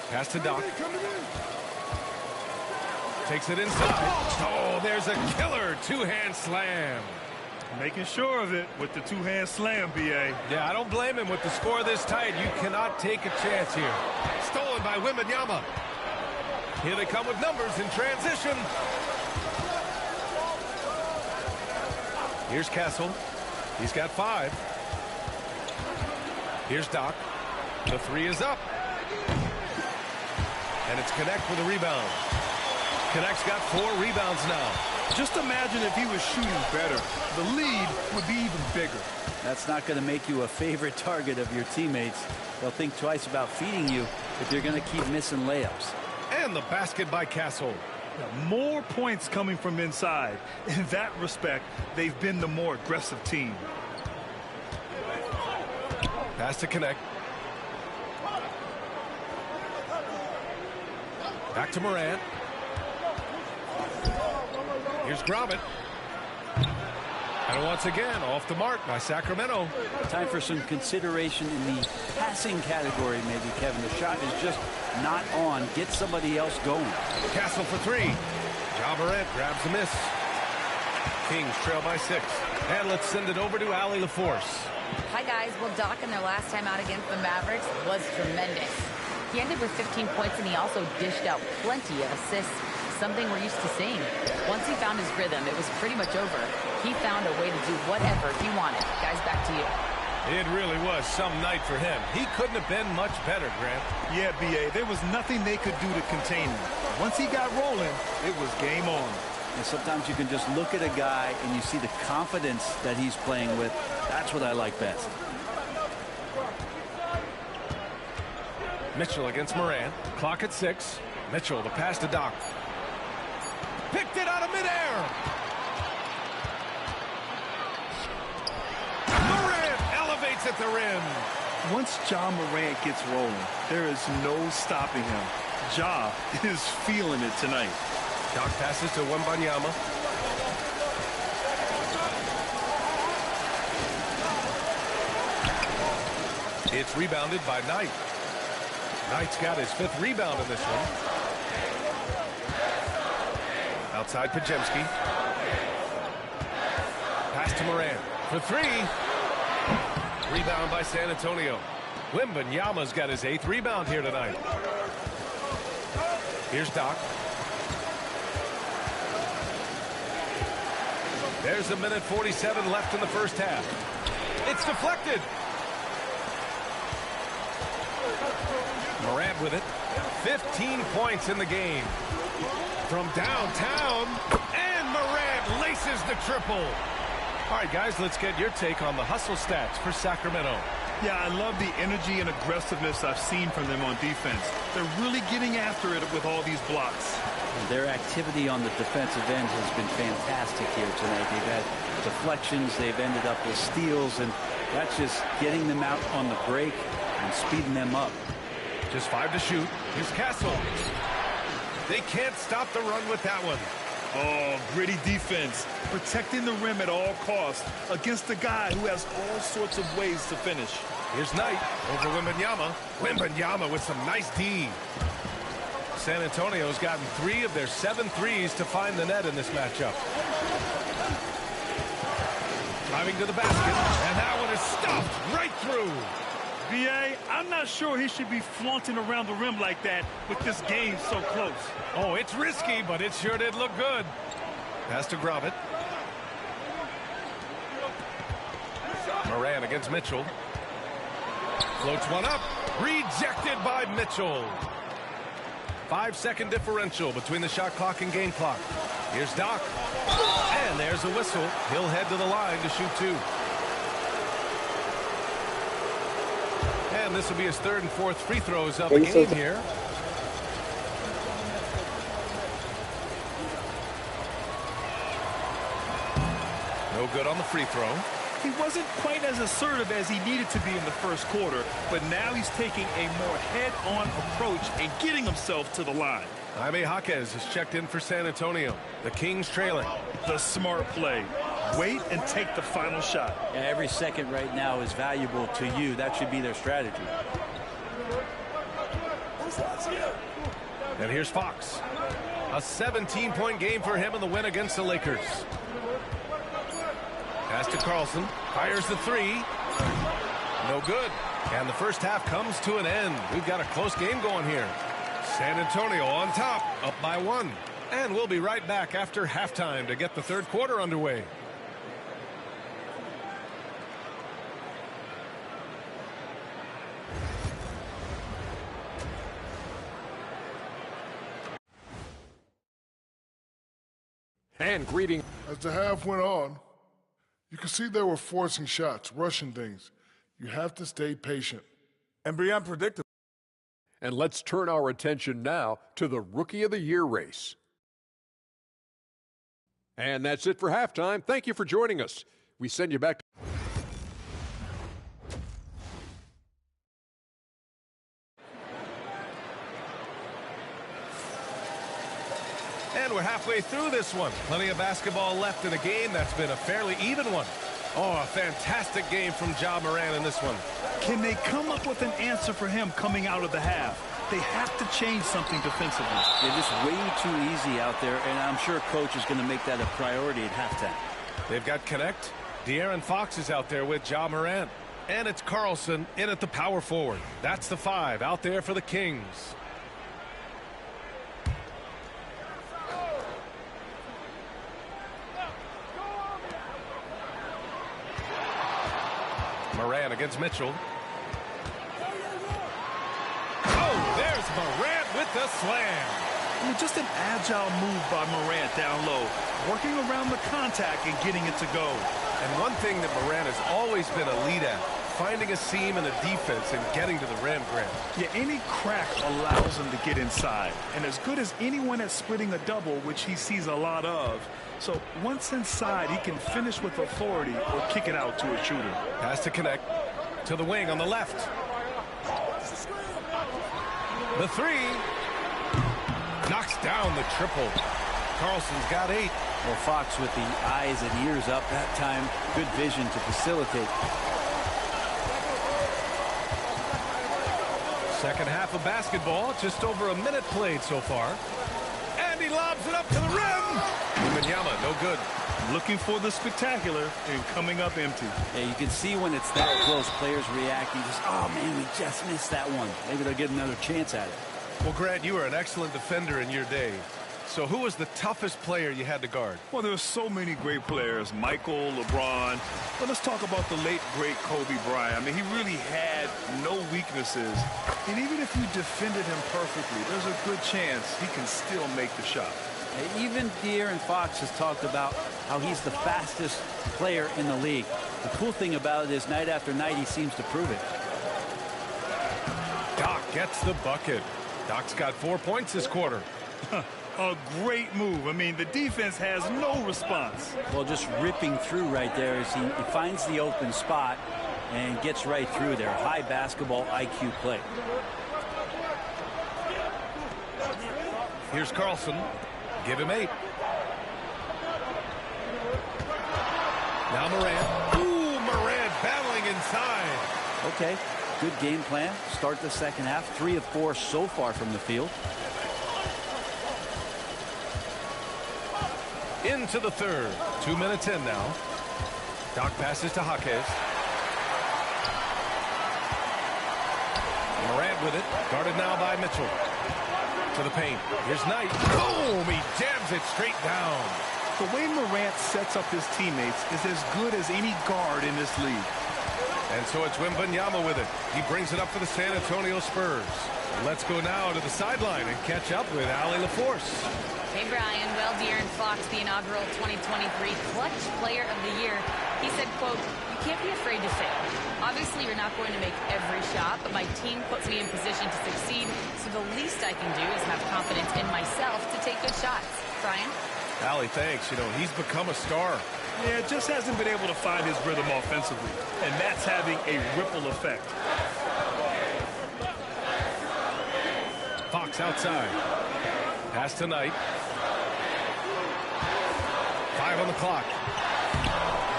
Speaker 4: Pass to Doc. Takes it inside. Oh, there's a killer two-hand slam.
Speaker 13: Making sure of it with the two-hand slam, B.A.
Speaker 4: Yeah, I don't blame him. With the score this tight, you cannot take a chance here. Stolen by Wembanyama. Here they come with numbers in transition. Here's Castle. He's got 5. Here's Doc. The 3 is up. And it's Connect with a rebound. Connect's got 4 rebounds now.
Speaker 5: Just imagine if he was shooting better. The lead would be even bigger.
Speaker 16: That's not going to make you a favorite target of your teammates. They'll think twice about feeding you if you're going to keep missing layups.
Speaker 4: And the basket by Castle.
Speaker 5: More points coming from inside. In that respect, they've been the more aggressive team.
Speaker 4: Pass to Connect. Back to Morant. Here's Gromit. And once again, off the mark by Sacramento.
Speaker 16: Time for some consideration in the passing category, maybe, Kevin. The shot is just not on. Get somebody else going.
Speaker 4: Castle for 3. Ja Morant grabs the miss. Kings trail by 6. And let's send it over to Allie LaForce.
Speaker 7: Hi, guys. Well, Doc, in their last time out against the Mavericks, was tremendous. He ended with 15 points, and he also dished out plenty of assists, something we're used to seeing. Once he found his rhythm, it was pretty much over. He found a way to do whatever he wanted. Guys, back to you.
Speaker 4: It really was some night for him. He couldn't have been much better, Grant.
Speaker 5: Yeah, B.A., there was nothing they could do to contain him. Once he got rolling, it was game on.
Speaker 16: And sometimes you can just look at a guy and you see the confidence that he's playing with. That's what I like best.
Speaker 4: Mitchell against Moran. Clock at 6. Mitchell, the pass to Doc. Picked it out of midair. Morant elevates at the rim.
Speaker 5: Once Ja Morant gets rolling, there is no stopping him. Ja is feeling it tonight.
Speaker 4: Doc passes to Wembanyama. It's rebounded by Knight. Knight's got his 5th rebound in this one. Outside Pajemski. Pass to Moran for 3. Rebound by San Antonio. Wembanyama's got his 8th rebound here tonight. Here's Doc. There's a minute 47 left in the first half. It's deflected. Morant with it. 15 points in the game. From downtown, and Morant laces the triple. All right, guys, let's get your take on the hustle stats for Sacramento.
Speaker 5: Yeah, I love the energy and aggressiveness I've seen from them on defense. They're really getting after it with all these blocks.
Speaker 16: Their activity on the defensive end has been fantastic here tonight. They've had deflections, they've ended up with steals, and that's just getting them out on the break and speeding them up.
Speaker 4: Just 5 to shoot. Here's Castle. They can't stop the run with that one.
Speaker 5: Oh, gritty defense. Protecting the rim at all costs against a guy who has all sorts of ways to finish.
Speaker 4: Here's Knight over Wembanyama. Wembanyama with some nice D. San Antonio's gotten 3 of their 7 threes to find the net in this matchup. Driving to the basket, and that one is stuffed right through.
Speaker 13: B.A., I'm not sure he should be flaunting around the rim like that with this game so close.
Speaker 4: Oh, it's risky, but it sure did look good. Pass to Gromit. Moran against Mitchell. Floats one up. Rejected by Mitchell. 5-second differential between the shot clock and game clock. Here's Doc. And there's a whistle. He'll head to the line to shoot 2. And this will be his 3rd and 4th free throws of the game here. No good on the free throw.
Speaker 5: He wasn't quite as assertive as he needed to be in the first quarter, but now he's taking a more head-on approach and getting himself to the line.
Speaker 4: Jaime Jaquez has checked in for San Antonio. The Kings trailing.
Speaker 5: The smart play. Wait and take the final shot.
Speaker 16: Yeah, every second right now is valuable to you. That should be their strategy.
Speaker 4: And here's Fox. A 17-point game for him in the win against the Lakers. Pass to Carlson. Fires the 3. No good. And the first half comes to an end. We've got a close game going here. San Antonio on top, up by 1. And we'll be right back after halftime to get the 3rd quarter underway.
Speaker 8: And greeting.
Speaker 1: As the half went on, you could see they were forcing shots, rushing things. You have to stay patient.
Speaker 9: And be unpredictable.
Speaker 8: And let's turn our attention now to the Rookie of the Year race. And that's it for halftime. Thank you for joining us. We send you back.
Speaker 4: And we're halfway through this one. Plenty of basketball left in a game that's been a fairly even one. Oh, a fantastic game from Ja Morant in this one.
Speaker 5: Can they come up with an answer for him coming out of the half? They have to change something defensively.
Speaker 16: They're just way too easy out there, and I'm sure Coach is going to make that a priority at halftime.
Speaker 4: They've got Connect. De'Aaron Fox is out there with Ja Morant. And it's Carlson in at the power forward. That's the 5 out there for the Kings. Morant against Mitchell. Oh, there's Morant with the slam.
Speaker 5: I mean, just an agile move by Morant down low, working around the contact and getting it to go.
Speaker 4: And one thing that Morant has always been elite at, finding a seam in the defense and getting to the rim, Grant.
Speaker 5: Yeah, any crack allows him to get inside. And as good as anyone at splitting a double, which he sees a lot of. So once inside, he can finish with authority or kick it out to a shooter.
Speaker 4: Pass to Connect to the wing on the left. The 3 knocks down the triple. Carlson's got 8.
Speaker 16: Well, Fox with the eyes and ears up that time. Good vision to facilitate.
Speaker 4: Second half of basketball, just over a minute played so far. And he lobs it up to the rim. Wembanyama, no good.
Speaker 5: Looking for the spectacular and coming up empty.
Speaker 16: Yeah, you can see when it's that close, players reacting. Just, oh, man, we just missed that one. Maybe they'll get another chance at it.
Speaker 4: Well, Grant, you were an excellent defender in your day. So who was the toughest player you had to guard?
Speaker 5: Well, there's so many great players. Michael, LeBron. But let's talk about the late, great Kobe Bryant. I mean, he really had no weaknesses. And even if you defended him perfectly, there's a good chance he can still make the shot.
Speaker 16: Even De'Aaron Fox has talked about how he's the fastest player in the league. The cool thing about it is night after night he seems to prove it.
Speaker 4: Doc gets the bucket. Doc's got 4 points this quarter.
Speaker 5: A great move. I mean, the defense has no response.
Speaker 16: Well, just ripping through right there as he finds the open spot and gets right through there. High basketball IQ play.
Speaker 4: Here's Carlson. Give him 8. Now Morant. Ooh, Morant battling inside.
Speaker 16: Okay, good game plan. Start the second half. 3 of 4 so far from the field.
Speaker 4: Into the third. 2 minutes in now. Doc passes to Jaquez. Morant with it. Guarded now by Mitchell. To the paint. Here's Knight. Boom! He jams it straight down.
Speaker 5: The way Morant sets up his teammates is as good as any guard in this league.
Speaker 4: And so it's Wembanyama with it. He brings it up for the San Antonio Spurs. Let's go now to the sideline and catch up with Allie LaForce.
Speaker 7: Hey, Brian. Well, De'Aaron Fox, the inaugural 2023 Clutch Player of the Year, he said, quote, "You can't be afraid to fail. Obviously, you're not going to make every shot, but my team puts me in position to succeed, so the least I can do is have confidence in myself to take good shots." Brian?
Speaker 4: Allie, thanks. You know, he's become a star.
Speaker 5: Yeah, just hasn't been able to find his rhythm offensively, and that's having a ripple effect.
Speaker 4: Fox outside. Pass to Knight. 5 on the clock.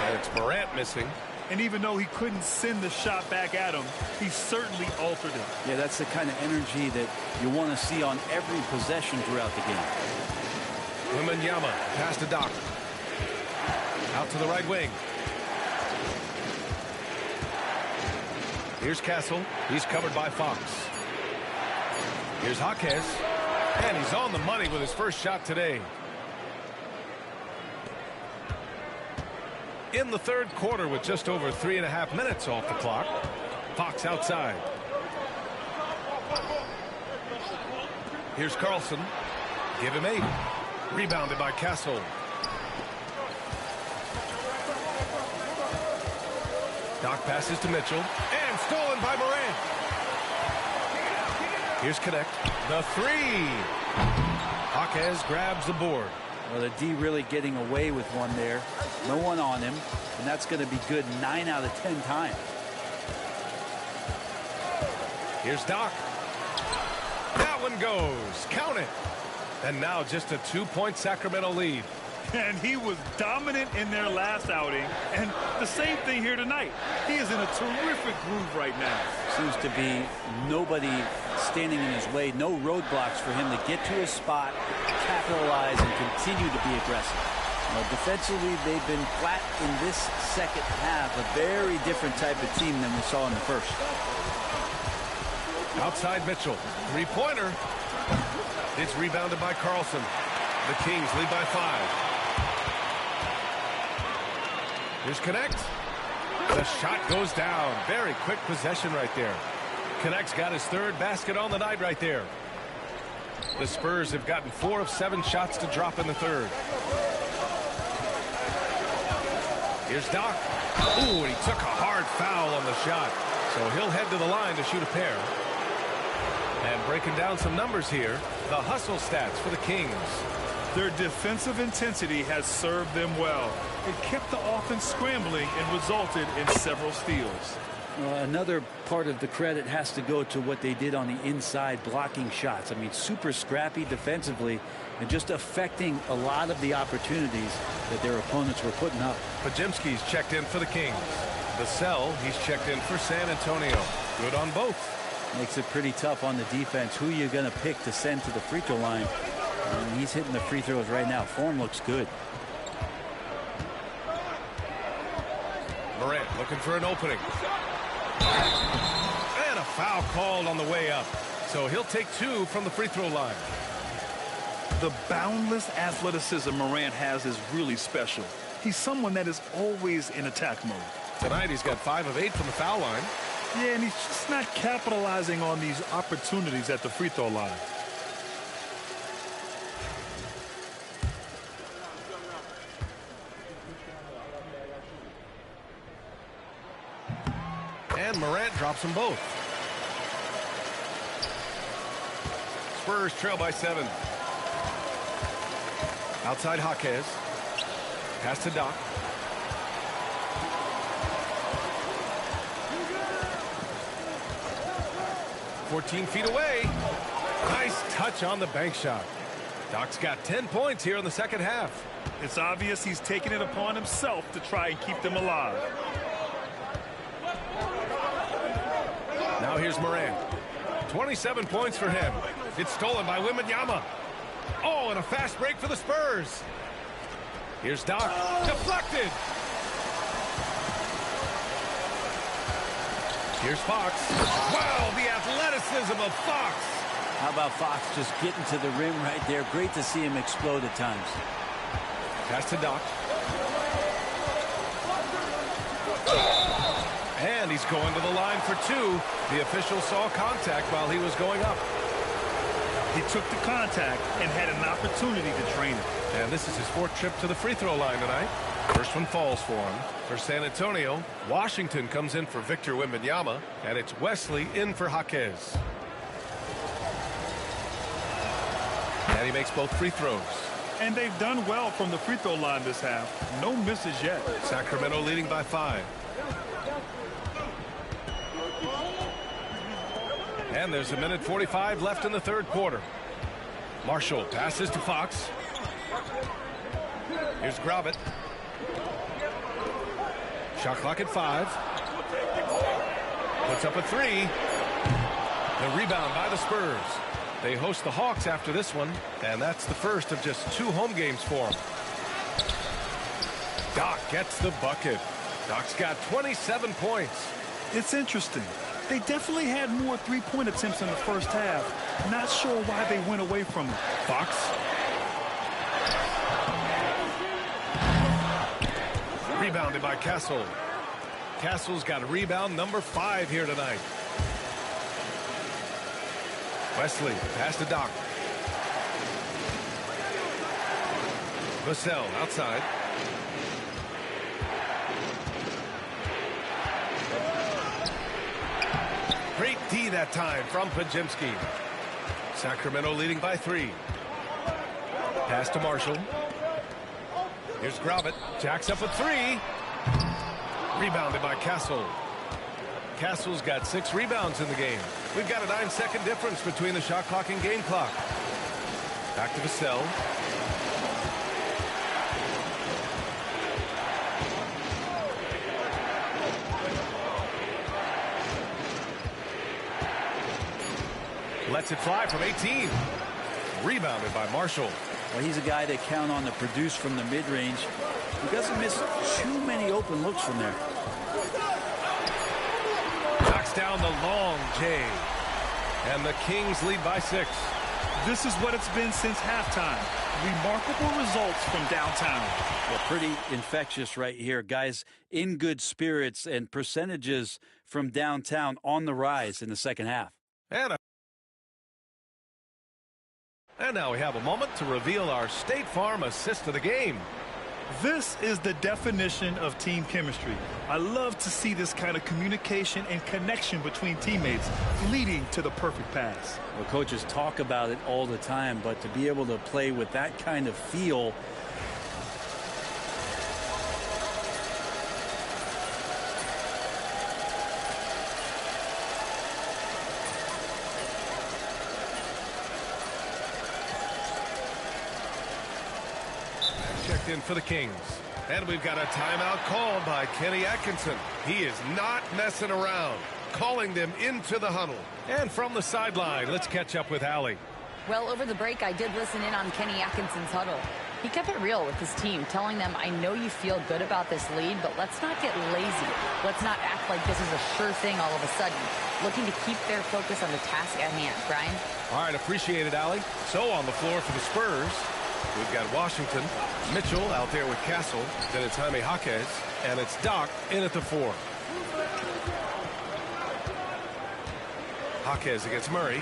Speaker 4: And it's Morant missing.
Speaker 5: And even though he couldn't send the shot back at him, he certainly altered it.
Speaker 16: Yeah, that's the kind of energy that you want to see on every possession throughout the game.
Speaker 4: Wembanyama, pass to Doc. Out to the right wing. Here's Castle. He's covered by Fox. Here's Jaquez. And he's on the money with his first shot today. In the third quarter with just over 3.5 minutes off the clock. Fox outside. Here's Carlson. Give him 8. Rebounded by Castle. Doc passes to Mitchell. And stolen by Morant. Here's Connect. The 3. Jaquez grabs the board.
Speaker 16: Well, the D really getting away with one there. No one on him. And that's going to be good 9 out of 10 times.
Speaker 4: Here's Doc. That one goes. Count it. And now just a 2-point Sacramento lead.
Speaker 5: And he was dominant in their last outing. And the same thing here tonight. He is in a terrific groove right now.
Speaker 16: Seems to be nobody standing in his way. No roadblocks for him to get to his spot, capitalize, and continue to be aggressive. Defensively, they've been flat in this second half. A very different type of team than we saw in the first.
Speaker 4: Outside Mitchell. 3-pointer. It's rebounded by Carlson. The Kings lead by 5. Here's Connect. The shot goes down. Very quick possession right there. Connect's got his third basket on the night right there. The Spurs have gotten 4 of 7 shots to drop in the third. Here's Doc. Ooh, and he took a hard foul on the shot. So he'll head to the line to shoot a pair. And breaking down some numbers here, the hustle stats for the Kings.
Speaker 5: Their defensive intensity has served them well. It kept the offense scrambling and resulted in several steals.
Speaker 16: Another part of the credit has to go to what they did on the inside, blocking shots. I mean, super scrappy defensively and just affecting a lot of the opportunities that their opponents were putting up.
Speaker 4: Podziemski's checked in for the Kings. Vassell, he's checked in for San Antonio. Good on both.
Speaker 16: Makes it pretty tough on the defense. Who you're going to pick to send to the free throw line. And he's hitting the free throws right now. Form looks good.
Speaker 4: Morant looking for an opening. And a foul called on the way up. So he'll take 2 from the free throw line.
Speaker 5: The boundless athleticism Morant has is really special. He's someone that is always in attack mode.
Speaker 4: Tonight he's got 5 of 8 from the foul line.
Speaker 5: Yeah, and he's just not capitalizing on these opportunities at the free throw line.
Speaker 4: And Morant drops them both. Spurs trail by 7. Outside Jaquez. Pass to Doc. "14 feet away." Nice touch on the bank shot. Doc's got 10 points here in the second half.
Speaker 5: It's obvious he's taking it upon himself to try and keep them alive.
Speaker 4: Now here's Morant. 27 points for him. It's stolen by Wembanyama. Oh, and a fast break for the Spurs. Here's Doc. Deflected. Here's Fox. Wow, the athleticism of Fox.
Speaker 16: How about Fox just getting to the rim right there? Great to see him explode at times.
Speaker 4: Pass to Doc. And he's going to the line for two. The official saw contact while he was going up.
Speaker 5: He took the contact and had an opportunity to drain it.
Speaker 4: And this is his fourth trip to the free throw line tonight. First one falls for him. For San Antonio, Washington comes in for Victor Wembanyama, and it's Wesley in for Jaquez. And he makes both free throws.
Speaker 5: And they've done well from the free throw line this half. No misses yet.
Speaker 4: Sacramento leading by 5. And there's a minute 45 left in the third quarter. Marshall passes to Fox. Here's Gravitt. Shot clock at 5. Puts up a 3. The rebound by the Spurs. They host the Hawks after this one, and that's the first of just 2 home games for them. Doc gets the bucket. Doc's got 27 points.
Speaker 5: It's interesting. They definitely had more three-point attempts in the first half. Not sure why they went away from it.
Speaker 4: Fox. Rebounded by Castle. Castle's got a rebound number 5 here tonight. Wesley, pass to Doc. Vassell outside. Great D that time from Podziemski. Sacramento leading by 3. Pass to Marshall. Here's Gravitt. Jacks up a 3. Rebounded by Castle. Castle's got 6 rebounds in the game. We've got a 9-second difference between the shot clock and game clock. Back to Vassell. Lets it fly from 18. Rebounded by Marshall.
Speaker 16: Well, he's a guy they count on to produce from the mid-range. He doesn't miss too many open looks from there.
Speaker 4: Knocks down the long J. And the Kings lead by 6.
Speaker 5: This is what it's been since halftime. Remarkable results from downtown.
Speaker 16: Well, pretty infectious right here. Guys in good spirits and percentages from downtown on the rise in the second half.
Speaker 4: And now we have a moment to reveal our State Farm assist of the game.
Speaker 5: This is the definition of team chemistry. I love to see this kind of communication and connection between teammates leading to the perfect pass.
Speaker 16: Well, coaches talk about it all the time, but to be able to play with that kind of feel.
Speaker 4: Checked in for the Kings. And we've got a timeout called by Kenny Atkinson. He is not messing around, calling them into the huddle. And from the sideline, let's catch up with Allie.
Speaker 7: Well, over the break, I did listen in on Kenny Atkinson's huddle. He kept it real with his team, telling them, I know you feel good about this lead, but let's not get lazy. Let's not act like this is a sure thing all of a sudden. Looking to keep their focus on the task at hand. Brian?
Speaker 4: All right, appreciate it, Allie. So on the floor for the Spurs, we've got Washington, Mitchell out there with Castle, then it's Jaime Jaquez, and it's Doc in at the 4. Jaquez against Murray.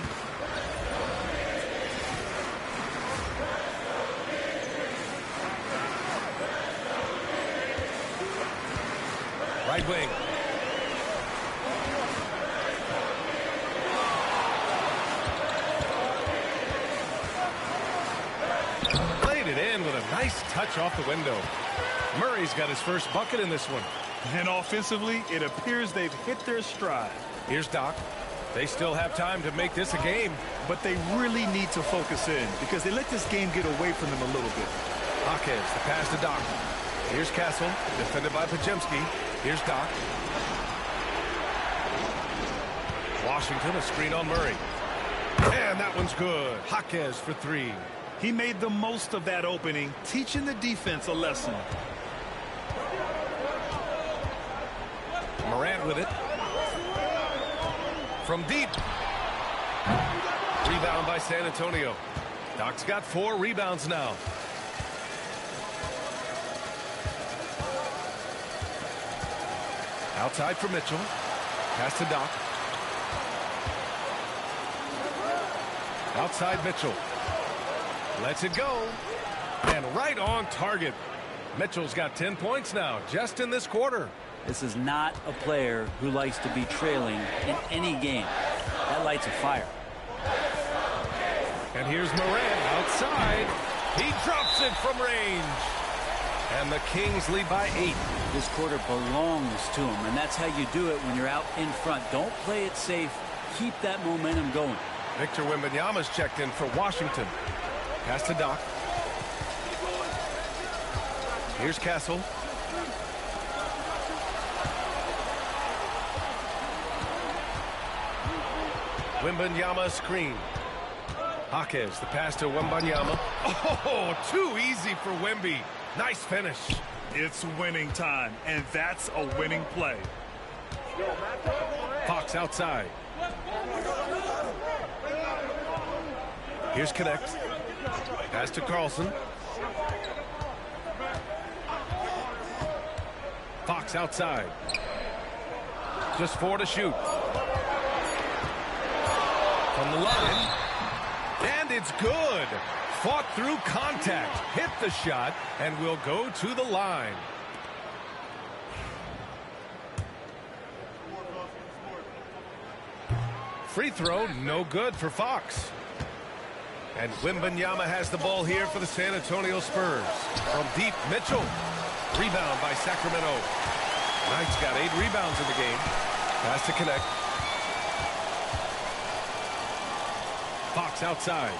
Speaker 4: Right wing. Played it in with a nice touch off the window. Murray's got his first bucket in this one.
Speaker 5: And offensively, it appears they've hit their stride.
Speaker 4: Here's Doc. They still have time to make this a game.
Speaker 5: But they really need to focus in because they let this game get away from them a little bit.
Speaker 4: Jaquez, the pass to Doc. Here's Castle, defended by Podziemski. Here's Doc. Washington, a screen on Murray. And that one's good. Jaquez for 3.
Speaker 5: He made the most of that opening, teaching the defense a lesson.
Speaker 4: Morant with it. From deep. Rebound by San Antonio. Doc's got 4 rebounds now. Outside for Mitchell. Pass to Doc. Outside Mitchell. Lets it go. And right on target. Mitchell's got 10 points now, just in this quarter.
Speaker 16: This is not a player who likes to be trailing in any game. That lights a fire.
Speaker 4: And here's Morant outside. He drops it from range. And the Kings lead by 8.
Speaker 16: This quarter belongs to him, and that's how you do it when you're out in front. Don't play it safe. Keep that momentum going.
Speaker 4: Victor Wembanyama's checked in for Washington. Pass to Doc. Here's Castle. Wembanyama screen. Jaquez, the pass to Wembanyama. Oh, too easy for Wemby. Nice finish.
Speaker 5: It's winning time, and that's a winning play.
Speaker 4: Fox outside. Here's Connect. Pass to Carlson. Fox outside. Just 4 to shoot. From the line. And it's good. Fought through contact. Hit the shot and will go to the line. Free throw, no good for Fox. And Wembanyama has the ball here for the San Antonio Spurs. From deep, Mitchell. Rebound by Sacramento. Knight's got 8 rebounds in the game. Pass to Connect. Fox outside.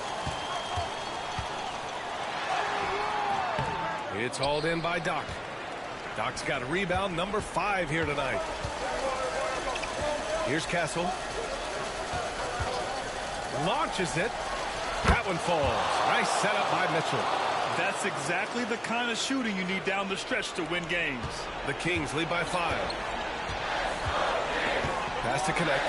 Speaker 4: It's hauled in by Doc. Doc's got a rebound, number 5 here tonight. Here's Castle. Launches it. That one falls. Nice setup by Mitchell.
Speaker 5: That's exactly the kind of shooting you need down the stretch to win games.
Speaker 4: The Kings lead by 5. Pass to Connect.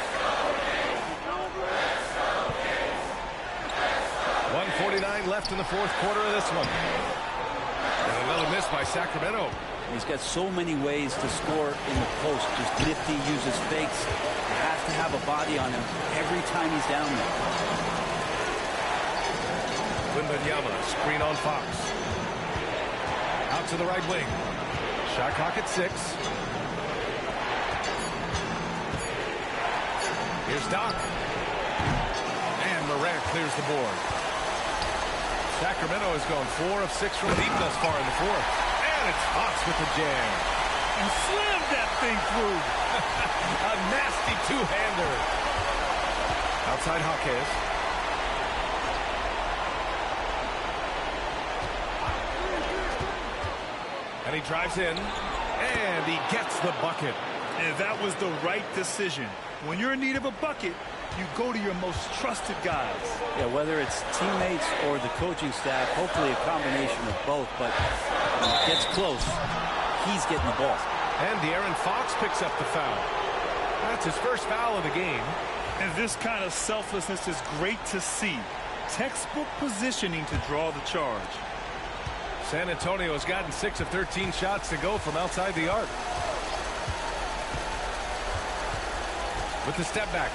Speaker 4: 1:49 left in the 4th quarter of this one. And another miss by Sacramento.
Speaker 16: He's got so many ways to score in the post. Just nifty, uses fakes. You have to have a body on him every time he's down there.
Speaker 4: Wembanyama, screen on Fox. Out to the right wing. Shot clock at 6. Here's Doc. And Morant clears the board. Sacramento has gone 4 of 6 from deep thus far in the 4th. And it's Fox with the jam.
Speaker 5: And slammed that thing through.
Speaker 4: A nasty two-hander. Outside Jaquez. And he drives in. And he gets the bucket.
Speaker 5: And that was the right decision. When you're in need of a bucket, you go to your most trusted guys.
Speaker 16: Yeah, whether it's teammates or the coaching staff, hopefully a combination of both, but when it gets close, he's getting the ball.
Speaker 4: And De'Aaron Fox picks up the foul. That's his first foul of the game.
Speaker 5: And this kind of selflessness is great to see. Textbook positioning to draw the charge.
Speaker 4: San Antonio has gotten 6 of 13 shots to go from outside the arc. With the step back.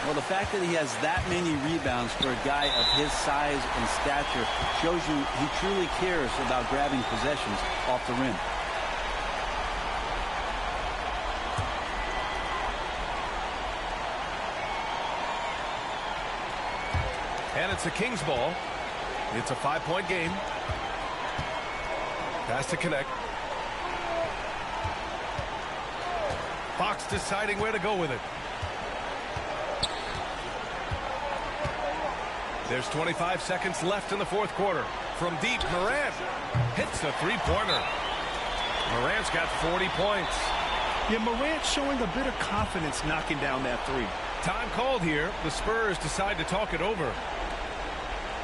Speaker 16: Well, the fact that he has that many rebounds for a guy of his size and stature shows you he truly cares about grabbing possessions off the rim.
Speaker 4: And it's a Kings ball. It's a 5-point game. Pass to Connect. Fox deciding where to go with it. There's 25 seconds left in the 4th quarter. From deep, Morant hits a 3-pointer. Morant's got 40 points.
Speaker 5: Yeah, Morant showing a bit of confidence knocking down that 3.
Speaker 4: Time called here. The Spurs decide to talk it over.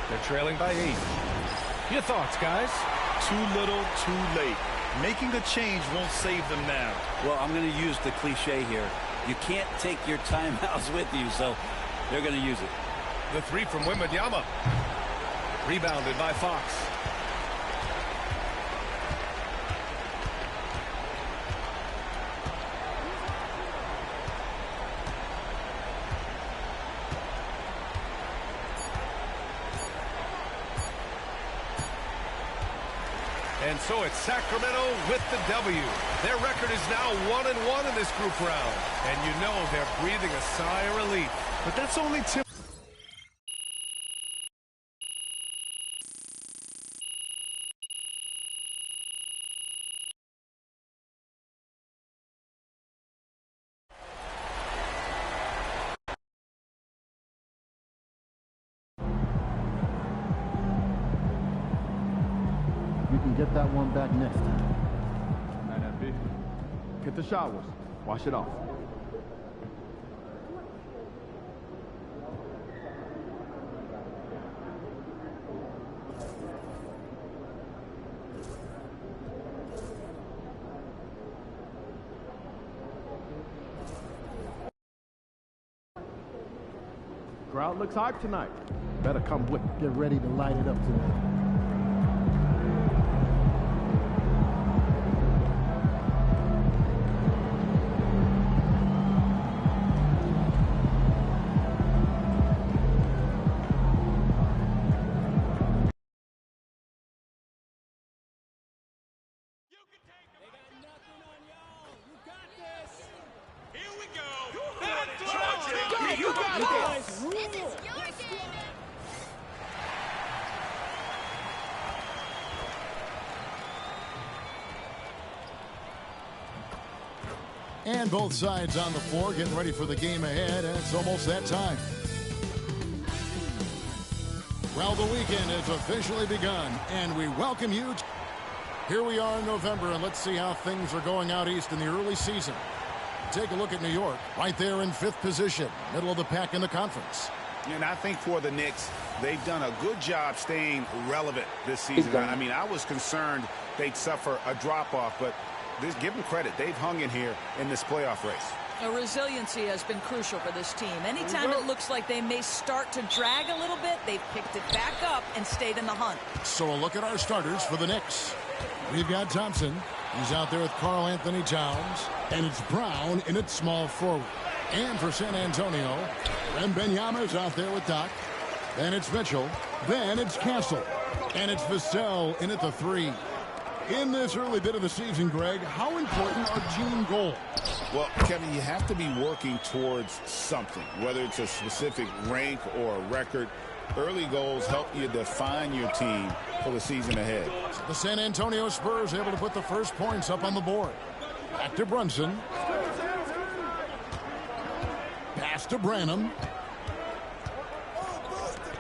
Speaker 4: They're trailing by 8. Your thoughts, guys?
Speaker 5: Too little, too late. Making a change won't save them now.
Speaker 16: Well, I'm going to use the cliche here. You can't take your timeouts with you, so they're going to use it.
Speaker 4: The 3 from Wembanyama. Rebounded by Fox. And so it's Sacramento with the W. Their record is now 1-1 in this group round. And you know they're breathing a sigh of relief.
Speaker 5: But that's only two.
Speaker 2: You can get that one back next time.
Speaker 10: Get the showers. Wash it off. Crowd looks hyped tonight. Better come with me.
Speaker 2: Get ready to light it up tonight. And both sides on the floor getting ready for the game ahead, and it's almost that time. Well, the weekend has officially begun, and we welcome you. Here we are in November, and let's see how things are going out east in the early season. Take a look at New York, right there in 5th position, middle of the pack in the conference.
Speaker 12: And I think for the Knicks, they've done a good job staying relevant this season. I mean, I was concerned they'd suffer a drop-off, but give them credit. They've hung in here in this playoff race.
Speaker 17: Resiliency has been crucial for this team. Anytime it looks like they may start to drag a little bit, they've picked it back up and stayed in the hunt.
Speaker 11: So a look at our starters for the Knicks. We've got Thompson. He's out there with Karl-Anthony Towns. And it's Brown in at small forward. And for San Antonio, Wembanyama's out there with Doc. Then it's Mitchell. Then it's Castle. And it's Vassell in at the 3. In this early bit of the season, Greg, how important are team goals?
Speaker 12: Well, Kevin, you have to be working towards something, whether it's a specific rank or a record. Early goals help you define your team for the season ahead.
Speaker 11: So the San Antonio Spurs able to put the first points up on the board. Back to Brunson. Pass to Branham.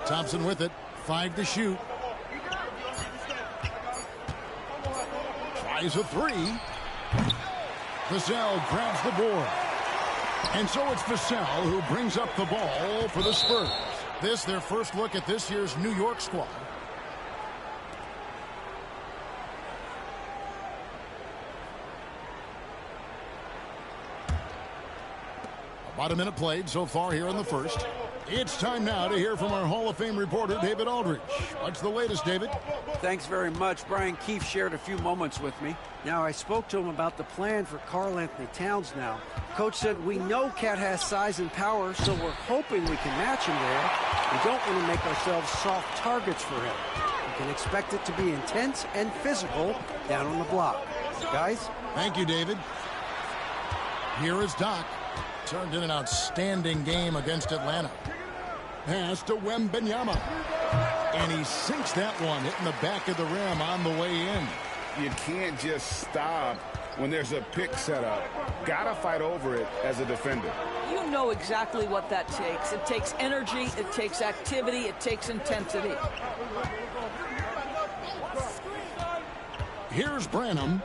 Speaker 11: Thompson with it. 5 to shoot. Tries a 3. Vassell grabs the board. And so it's Vassell who brings up the ball for the Spurs. This, their first look at this year's New York squad. About a minute played so far here in the first. It's time now to hear from our Hall of Fame reporter, David Aldridge. What's the latest, David?
Speaker 14: Thanks very much. Brian Keefe shared a few moments with me. Now, I spoke to him about the plan for Karl-Anthony Towns now. Coach said, we know Cat has size and power, so we're hoping we can match him there. We don't want to make ourselves soft targets for him. You can expect it to be intense and physical down on the block. Guys?
Speaker 11: Thank you, David. Here is Doc. Turned in an outstanding game against Atlanta. Pass to Wembanyama. And he sinks that one, hitting the back of the rim on the way in.
Speaker 12: You can't just stop when there's a pick set up. Gotta fight over it as a defender.
Speaker 17: You know exactly what that takes. It takes energy, it takes activity, it takes intensity.
Speaker 11: Here's Branham.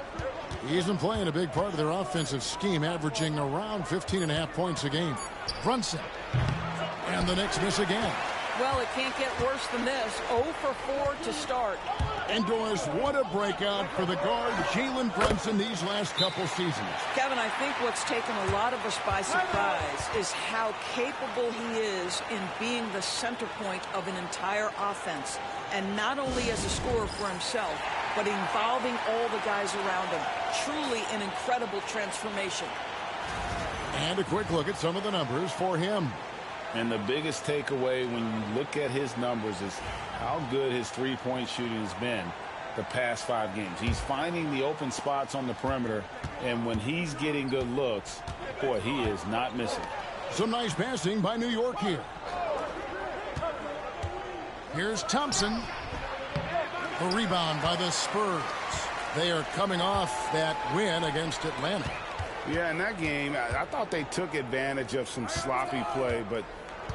Speaker 11: He's been playing a big part of their offensive scheme, averaging around 15.5 points a game. Brunson. And the Knicks miss again.
Speaker 17: Well, it can't get worse than this. 0 for 4 to start.
Speaker 11: And Doris, what a breakout for the guard, Jalen Brunson, these last couple seasons.
Speaker 17: Kevin, I think what's taken a lot of us by surprise is how capable he is in being the center point of an entire offense. And not only as a scorer for himself, but involving all the guys around him. Truly an incredible transformation.
Speaker 11: And a quick look at some of the numbers for him.
Speaker 12: And the biggest takeaway when you look at his numbers is how good his three-point shooting has been. the past 5 games. He's finding the open spots on the perimeter, and when he's getting good looks, boy, he is not missing.
Speaker 11: Some nice passing by New York here. Here's Thompson. The rebound by the Spurs. They are coming off that win against Atlanta.
Speaker 12: Yeah, in that game, I thought they took advantage of some sloppy play, but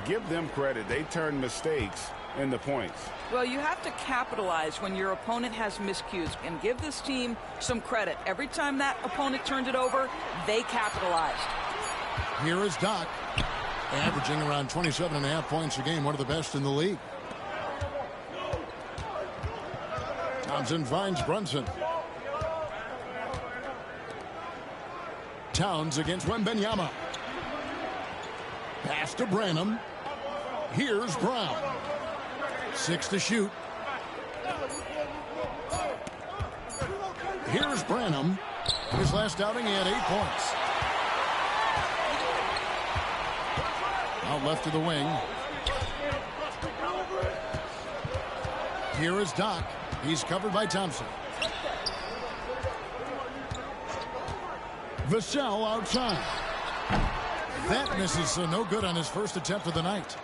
Speaker 12: give them credit. They turned mistakes into points.
Speaker 17: Well, you have to capitalize when your opponent has miscues, and give this team some credit. Every time that opponent turned it over, they capitalized.
Speaker 11: Here is Doc, averaging around 27.5 points a game, one of the best in the league. Thompson finds Brunson. Towns against Wembanyama. Pass to Branham. Here's Brown. 6 to shoot. Here's Branham. His last outing, he had 8 points. Out left to the wing. Here is Doc. He's covered by Thompson. Vassell outside. That misses, so no good on his first attempt of the night.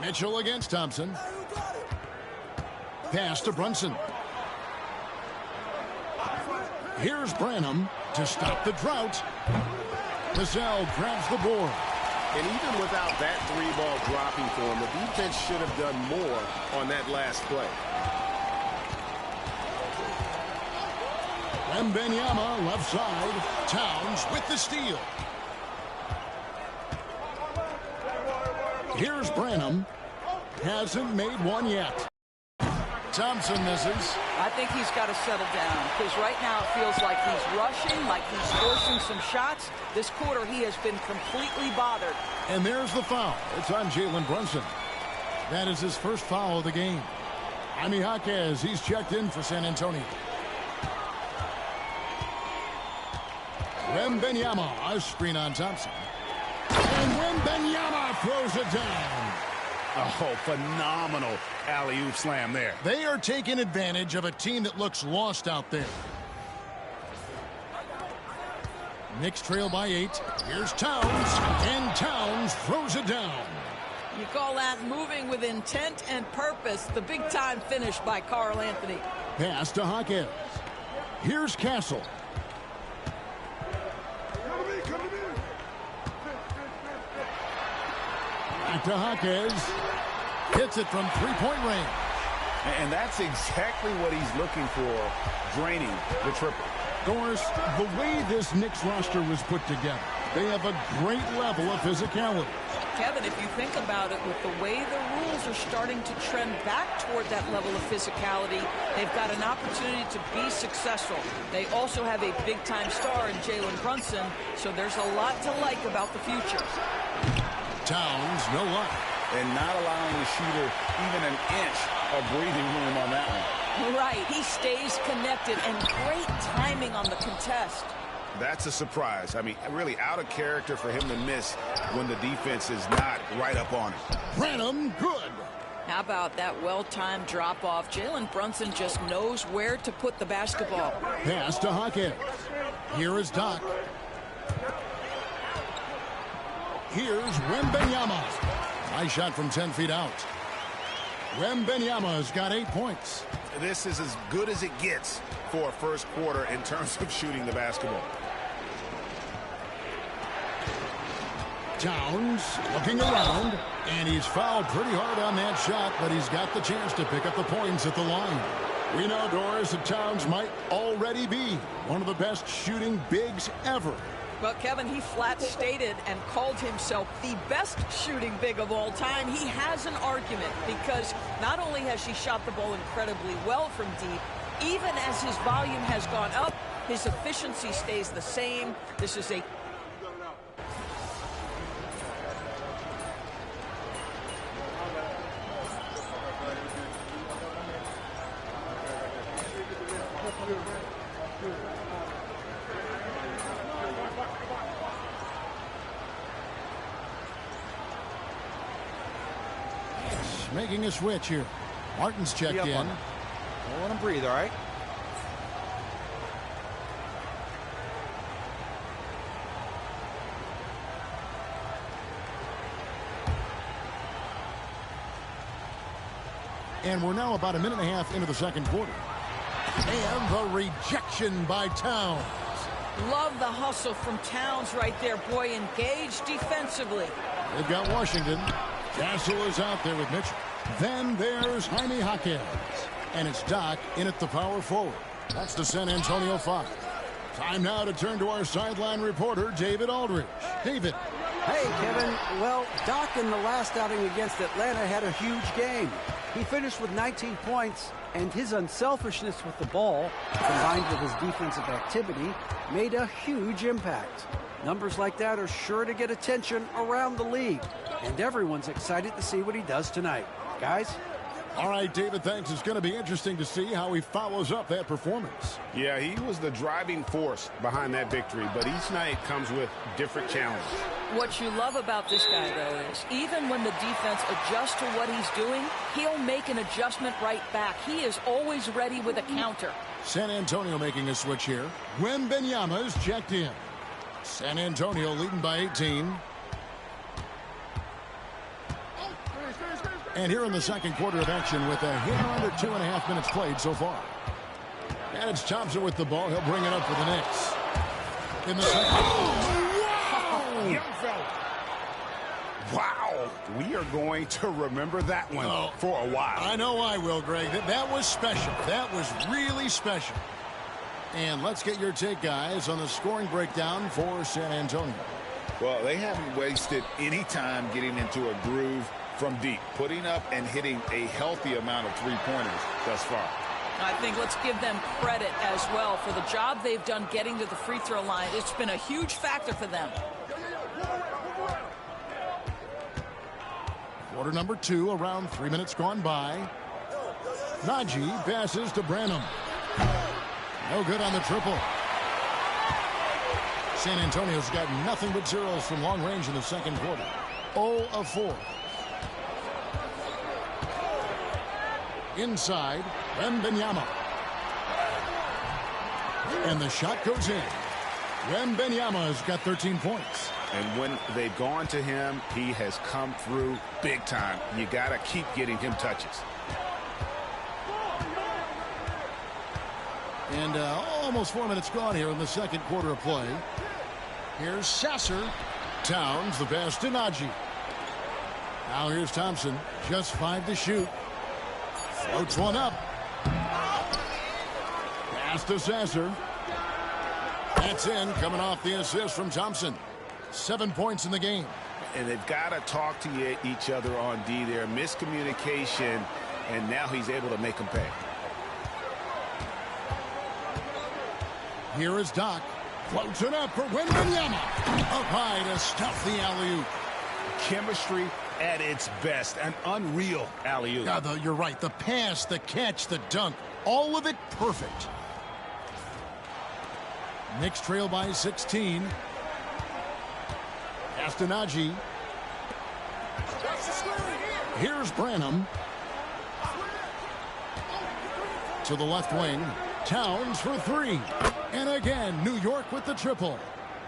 Speaker 11: Mitchell against Thompson. Pass to Brunson. Here's Branham to stop the drought. Vassell grabs the board.
Speaker 15: And even without that 3-ball dropping for him, the defense should have done more on that last play.
Speaker 11: Wembanyama left side. Towns with the steal. Here's Branham. Hasn't made one yet. Thompson misses.
Speaker 17: I think he's got to settle down, because right now it feels like he's rushing, like he's forcing some shots. This quarter he has been completely bothered.
Speaker 11: And there's the foul. It's on Jalen Brunson. That is his first foul of the game. Jaime Jaquez, he's checked in for San Antonio. Wembanyama, a screen on Thompson. And Wembanyama throws it down.
Speaker 12: Oh, phenomenal alley-oop slam there.
Speaker 11: They are taking advantage of a team that looks lost out there. Knicks trail by 8. Here's Towns, and Towns throws it down.
Speaker 17: You call that moving with intent and purpose. The big-time finish by Karl Anthony.
Speaker 11: Pass to Jaquez. Here's Castle. Back to Jaquez. Hits it from 3-point range.
Speaker 12: And that's exactly what he's looking for, draining the triple.
Speaker 11: Doris, the way this Knicks roster was put together, they have a great level of physicality.
Speaker 17: Kevin, if you think about it, with the way the rules are starting to trend back toward that level of physicality, they've got an opportunity to be successful. They also have a big-time star in Jalen Brunson, so there's a lot to like about the future.
Speaker 11: Towns, no luck.
Speaker 12: And not allowing the shooter even an inch of breathing room on that one.
Speaker 17: Right, he stays connected, and great timing on the contest.
Speaker 12: That's a surprise. I mean, really out of character for him to miss when the defense is not right up on him.
Speaker 11: Branham, good.
Speaker 17: How about that well-timed drop-off? Jalen Brunson just knows where to put the basketball.
Speaker 11: Pass to Jaquez. Here is Doc. Here's Wembanyama. Nice shot from 10 feet out. Wembanyama's got 8 points.
Speaker 12: This is as good as it gets for a first quarter in terms of shooting the basketball.
Speaker 11: Towns looking around, and he's fouled pretty hard on that shot, but he's got the chance to pick up the points at the line. We know, Doris, that Towns might already be one of the best shooting bigs ever.
Speaker 17: Well, Kevin, he flat stated and called himself the best shooting big of all time. He has an argument, because not only has he shot the ball incredibly well from deep, even as his volume has gone up, his efficiency stays the same. This is a
Speaker 11: making a switch here. Martin's checked in.
Speaker 18: Don't let him breathe, all right?
Speaker 11: And we're now about a minute and a half into the second quarter. And the rejection by Towns.
Speaker 17: Love the hustle from Towns right there. Boy, engaged defensively.
Speaker 11: They've got Washington. Castle is out there with Mitchell. Then there's Jaime Jaquez. And it's Doc in at the power forward. That's the San Antonio 5. Time now to turn to our sideline reporter, David Aldridge. David.
Speaker 14: Hey, Kevin. Well, Doc in the last outing against Atlanta had a huge game. He finished with 19 points, and his unselfishness with the ball, combined with his defensive activity, made a huge impact. Numbers like that are sure to get attention around the league, and everyone's excited to see what he does tonight. Guys?
Speaker 11: All right, David, thanks. It's going to be interesting to see how he follows up that performance.
Speaker 12: Yeah, he was the driving force behind that victory, but each night comes with different challenges.
Speaker 17: What you love about this guy, though, is even when the defense adjusts to what he's doing, he'll make an adjustment right back. He is always ready with a counter.
Speaker 11: San Antonio making a switch here. Wembanyama is checked in. San Antonio leading by 18. And here in the second quarter of action with a hit under 2.5 minutes played so far. And it's Thompson with the ball. He'll bring it up for the Knicks. In the second.
Speaker 12: Wow. We are going to remember that one for a while.
Speaker 11: I know I will, Greg. That was special. That was really special. And let's get your take, guys, on the scoring breakdown for San Antonio.
Speaker 12: Well, they haven't wasted any time getting into a groove from deep, putting up and hitting a healthy amount of three-pointers thus far.
Speaker 17: I think let's give them credit as well for the job they've done getting to the free throw line. It's been a huge factor for them.
Speaker 11: Quarter number 2, around 3 minutes gone by. Najee passes to Branham. No good on the triple. San Antonio's got nothing but zeros from long range in the second quarter. 0 of 4. Inside, Wembanyama. And the shot goes in. Wembanyama has got 13 points.
Speaker 12: And when they've gone to him, he has come through big time. You got to keep getting him touches.
Speaker 11: And almost 4 minutes gone here in the second quarter of play. Here's Sasser. Towns, the pass to Najee. Now here's Thompson. Just 5 to shoot. Floats one up. Pass to Sasser. That's in, coming off the assist from Thompson. 7 points in the game.
Speaker 12: And they've got to talk to each other on D there. Miscommunication, and now he's able to make them pay.
Speaker 11: Here is Doc. Floats it up for Wembanyama. Up high to stuff the alley-oop.
Speaker 12: Chemistry at its best. An unreal alley-oop.
Speaker 11: Yeah, you're right. The pass, the catch, the dunk. All of it perfect. Knicks trail by 16. Pass to Najee. Here's Branham. To the left wing. Towns for 3. And again, New York with the triple.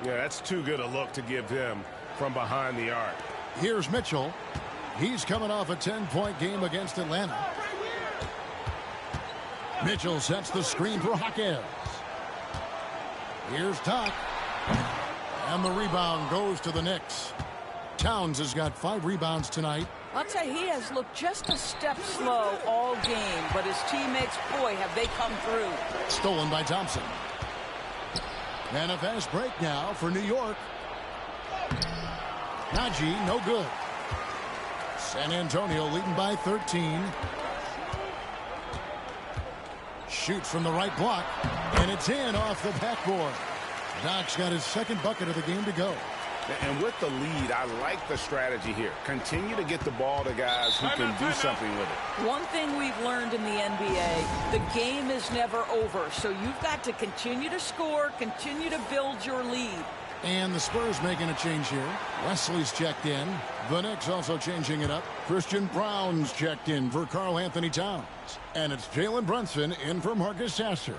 Speaker 15: Yeah, that's too good a look to give him from behind the arc.
Speaker 11: Here's Mitchell. He's coming off a 10-point game against Atlanta. Mitchell sets the screen for Jaquez. Here's Doc. And the rebound goes to the Knicks. Towns has got 5 rebounds tonight.
Speaker 17: I'll tell you, he has looked just a step slow all game, but his teammates, boy, have they come through.
Speaker 11: Stolen by Thompson. And a fast break now for New York. Najee, no good. San Antonio leading by 13. Shoots from the right block, and it's in off the backboard. Doc's got his second bucket of the game to go.
Speaker 12: And with the lead, I like the strategy here. Continue to get the ball to guys who can do something with it.
Speaker 17: One thing we've learned in the NBA, the game is never over. So you've got to continue to score, continue to build your lead.
Speaker 11: And the Spurs making a change here. Wesley's checked in. The Knicks also changing it up. Christian Brown's checked in for Karl Anthony Towns. And it's Jalen Brunson in for Marcus Sasser.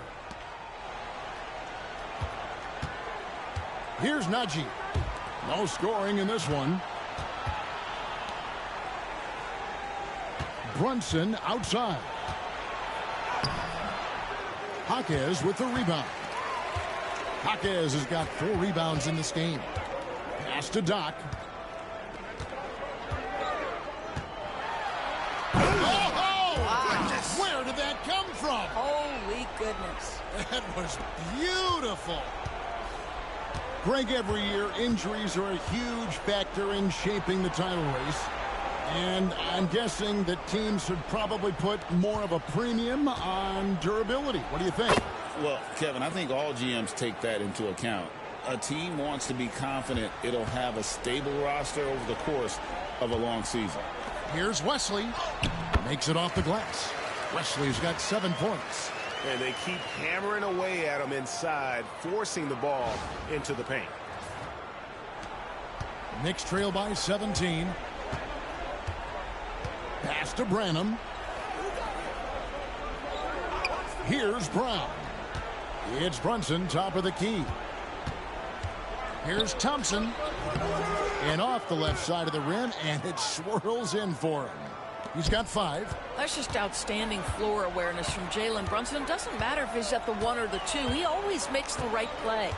Speaker 11: Here's Najee. No scoring in this one. Brunson outside. Jaquez with the rebound. Jaquez has got 4 rebounds in this game. Pass to Doc.
Speaker 17: Wow.
Speaker 11: Where did that come from?
Speaker 17: Holy goodness.
Speaker 11: That was beautiful. Greg, every year injuries are a huge factor in shaping the title race. And I'm guessing that teams should probably put more of a premium on durability. What do you think?
Speaker 12: Well, Kevin, I think all GMs take that into account. A team wants to be confident it'll have a stable roster over the course of a long season.
Speaker 11: Here's Wesley. Makes it off the glass. Wesley's got 7 points.
Speaker 15: And they keep hammering away at him inside, forcing the ball into the paint.
Speaker 11: Knicks trail by 17. Pass to Branham. Here's Brown. It's Brunson, top of the key. Here's Thompson. And off the left side of the rim, and it swirls in for him. He's got 5.
Speaker 17: That's just outstanding floor awareness from Jalen Brunson. It doesn't matter if he's at the 1 or the 2. He always makes the right play.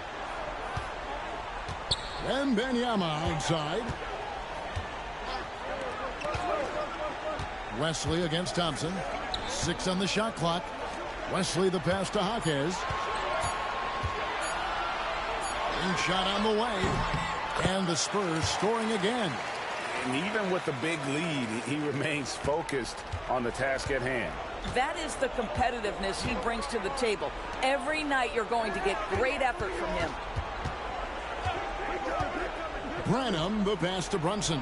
Speaker 11: Wembanyama outside. Wesley against Thompson. 6 on the shot clock. Wesley the pass to Jaquez. Shot on the way. And the Spurs scoring again.
Speaker 12: And even with the big lead, he remains focused on the task at hand.
Speaker 17: That is the competitiveness he brings to the table. Every night you're going to get great effort from him.
Speaker 11: Branham the pass to Brunson.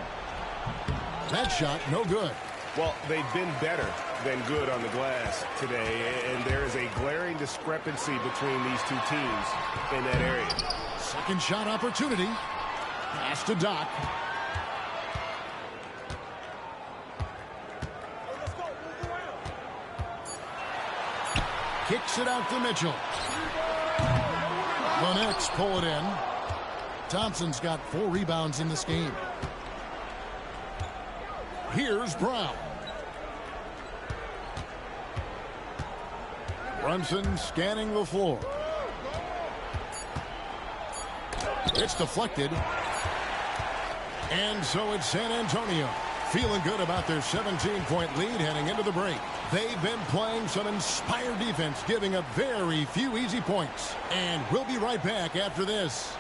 Speaker 11: That shot no good.
Speaker 15: Well, they've been better than good on the glass today, and there is a glaring discrepancy between these two teams in that area.
Speaker 11: Second shot opportunity. Pass to Doc. Kicks it out to Mitchell. The Knicks pull it in. Thompson's got 4 rebounds in this game. Here's Brown. Brunson scanning the floor. It's deflected. And so it's San Antonio feeling good about their 17-point lead heading into the break. They've been playing some inspired defense, giving up very few easy points. And we'll be right back after this.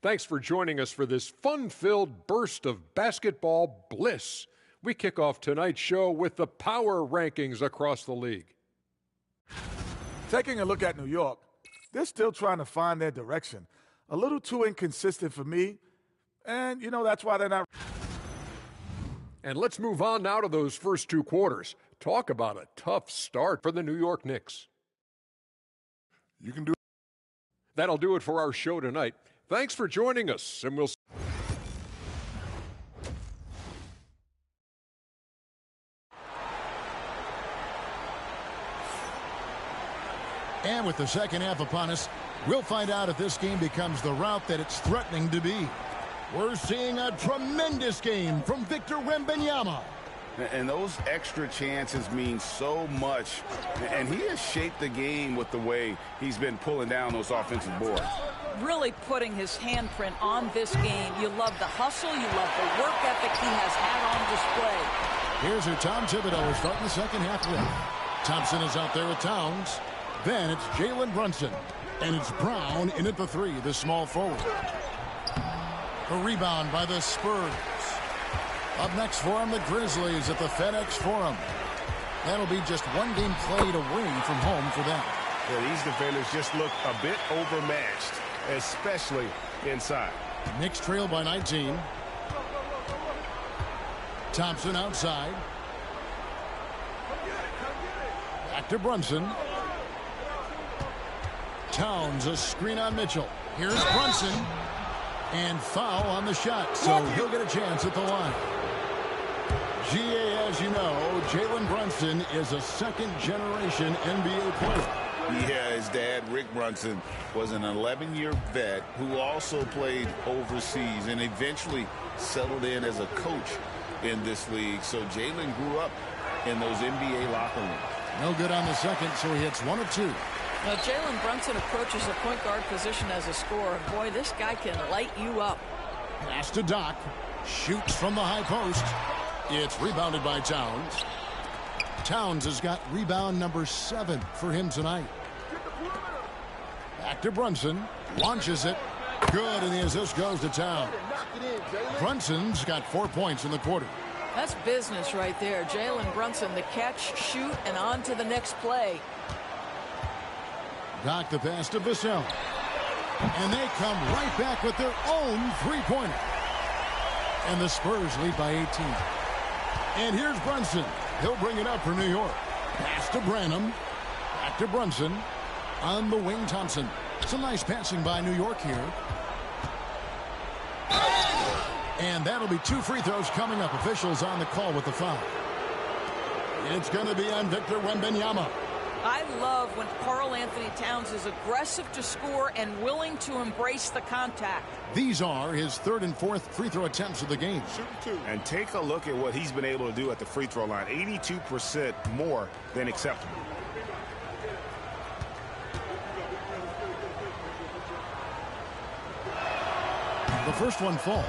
Speaker 8: Thanks for joining us for this fun-filled burst of basketball bliss. We kick off tonight's show with the power rankings across the league.
Speaker 9: Taking a look at New York, they're still trying to find their direction. A little too inconsistent for me, and, that's why they're not.
Speaker 8: And let's move on now to those first 2 quarters. Talk about a tough start for the New York Knicks.
Speaker 1: You can do.
Speaker 8: That'll do it for our show tonight. Thanks for joining us, and we'll see.
Speaker 11: And with the second half upon us, we'll find out if this game becomes the route that it's threatening to be. We're seeing a tremendous game from Victor Wembanyama.
Speaker 12: And those extra chances mean so much. And he has shaped the game with the way he's been pulling down those offensive boards.
Speaker 17: Really putting his handprint on this game. You love the hustle. You love the work ethic he has had on display.
Speaker 11: Here's who Tom Thibodeau is starting the second half with. Thompson is out there with Towns. Then it's Jalen Brunson. And it's Brown in at the 3, the small forward. A rebound by the Spurs. Up next for them, the Grizzlies at the FedEx Forum. That'll be just 1 game played away from home for them.
Speaker 15: Yeah, these defenders just look a bit overmatched, especially inside.
Speaker 11: Knicks trail by 19. Thompson outside. Back to Brunson. Towns, a screen on Mitchell. Here's Brunson. And foul on the shot, so he'll get a chance at the line. GA, as you know, Jalen Brunson is a second-generation NBA player.
Speaker 12: Yeah, his dad, Rick Brunson, was an 11-year vet who also played overseas and eventually settled in as a coach in this league. So Jalen grew up in those NBA locker rooms.
Speaker 11: No good on the second, so he hits 1 of 2.
Speaker 17: Now, Jalen Brunson approaches the point guard position as a scorer. Boy, this guy can light you up.
Speaker 11: Pass to Doc. Shoots from the high post. It's rebounded by Towns. Towns has got rebound number 7 for him tonight. Back to Brunson. Launches it. Good, and the assist goes to Towns. Brunson's got 4 points in the quarter.
Speaker 17: That's business right there. Jalen Brunson, the catch, shoot, and on to the next play.
Speaker 11: Doc the pass to Vassell. And they come right back with their own three-pointer. And the Spurs lead by 18. And here's Brunson. He'll bring it up for New York. Pass to Branham. Back to Brunson. On the wing, Thompson. Some nice passing by New York here. And that'll be 2 free throws coming up. Officials on the call with the foul. It's going to be on Victor Wembanyama.
Speaker 17: I love when Karl-Anthony Towns is aggressive to score and willing to embrace the contact.
Speaker 11: These are his 3rd and 4th free throw attempts of the game.
Speaker 12: And take a look at what he's been able to do at the free throw line. 82% more than acceptable.
Speaker 11: The first one falls.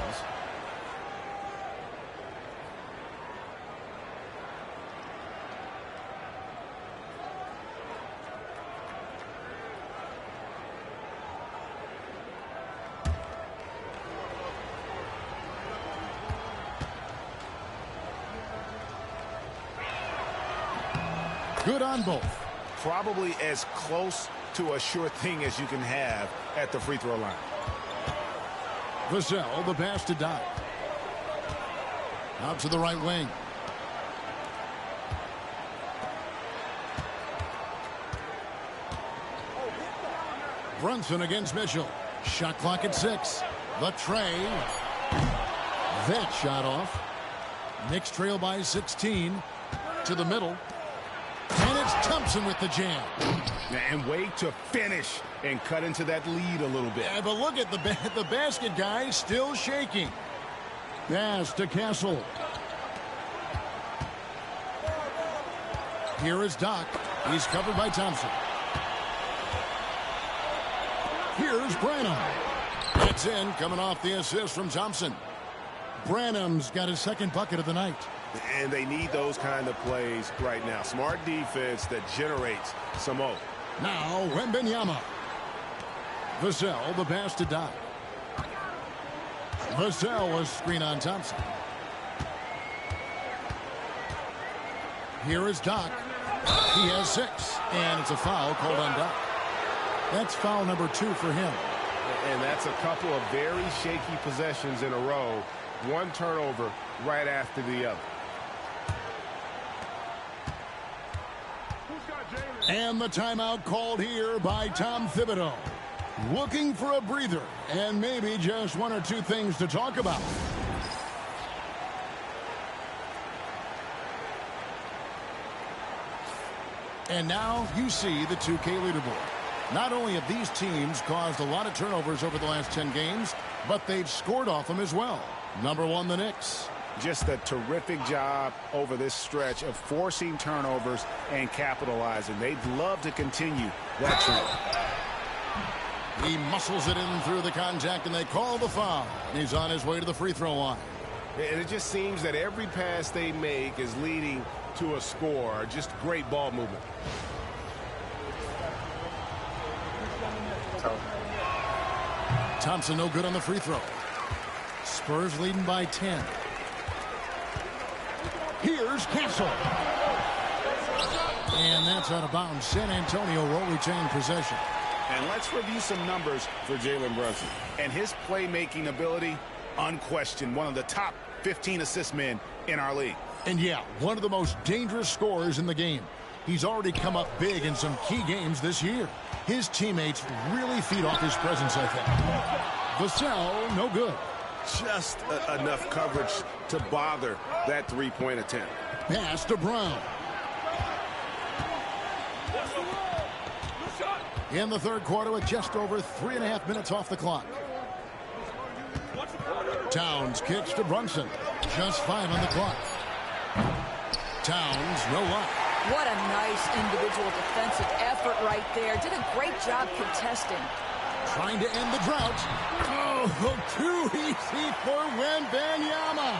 Speaker 11: Good on both.
Speaker 12: Probably as close to a sure thing as you can have at the free throw line.
Speaker 11: Vassell, the pass to Doc. Out to the right wing. Brunson against Mitchell. Shot clock at 6. The tray. That shot off. Knicks trail by 16. To the middle. And it's Thompson with the jam.
Speaker 12: And way to finish and cut into that lead a little bit.
Speaker 11: Yeah, but look at the basket guy still shaking. Pass to Castle. Here is Doc. He's covered by Thompson. Here's Branham. It's in, coming off the assist from Thompson. Branham's got his 2nd bucket of the night.
Speaker 12: And they need those kind of plays right now. Smart defense that generates some hope.
Speaker 11: Now, Wembanyama. Vassell, the pass to Doc. Vassell was screen on Thompson. Here is Doc. He has 6, and it's a foul called on Doc. That's foul number 2 for him.
Speaker 15: And that's a couple of very shaky possessions in a row. One turnover right after the other.
Speaker 11: And the timeout called here by Tom Thibodeau. Looking for a breather and maybe just 1 or 2 things to talk about. And now you see the 2K leaderboard. Not only have these teams caused a lot of turnovers over the last 10 games, but they've scored off them as well. Number 1, the Knicks.
Speaker 12: Just a terrific job over this stretch of forcing turnovers and capitalizing. They'd love to continue that trend.
Speaker 11: He muscles it in through the contact, and they call the foul. And he's on his way to the free throw line.
Speaker 15: And it just seems that every pass they make is leading to a score. Just great ball movement.
Speaker 11: Thompson no good on the free throw. Spurs leading by 10. Here's Castle. And that's out of bounds. San Antonio will retain possession.
Speaker 12: And let's review some numbers for Jalen Brunson. And his playmaking ability, unquestioned, one of the top 15 assist men in our league.
Speaker 11: And yeah, one of the most dangerous scorers in the game. He's already come up big in some key games this year. His teammates really feed off his presence, I think. Vassell, no good.
Speaker 12: Just enough coverage to bother that three-point attempt.
Speaker 11: Pass to Brown. In the third quarter with just over 3.5 minutes off the clock. Towns kicks to Brunson. Just 5 on the clock. Towns, no luck.
Speaker 17: What a nice individual defensive effort right there. Did a great job contesting.
Speaker 11: Trying to end the drought. Oh, too easy for Wembanyama.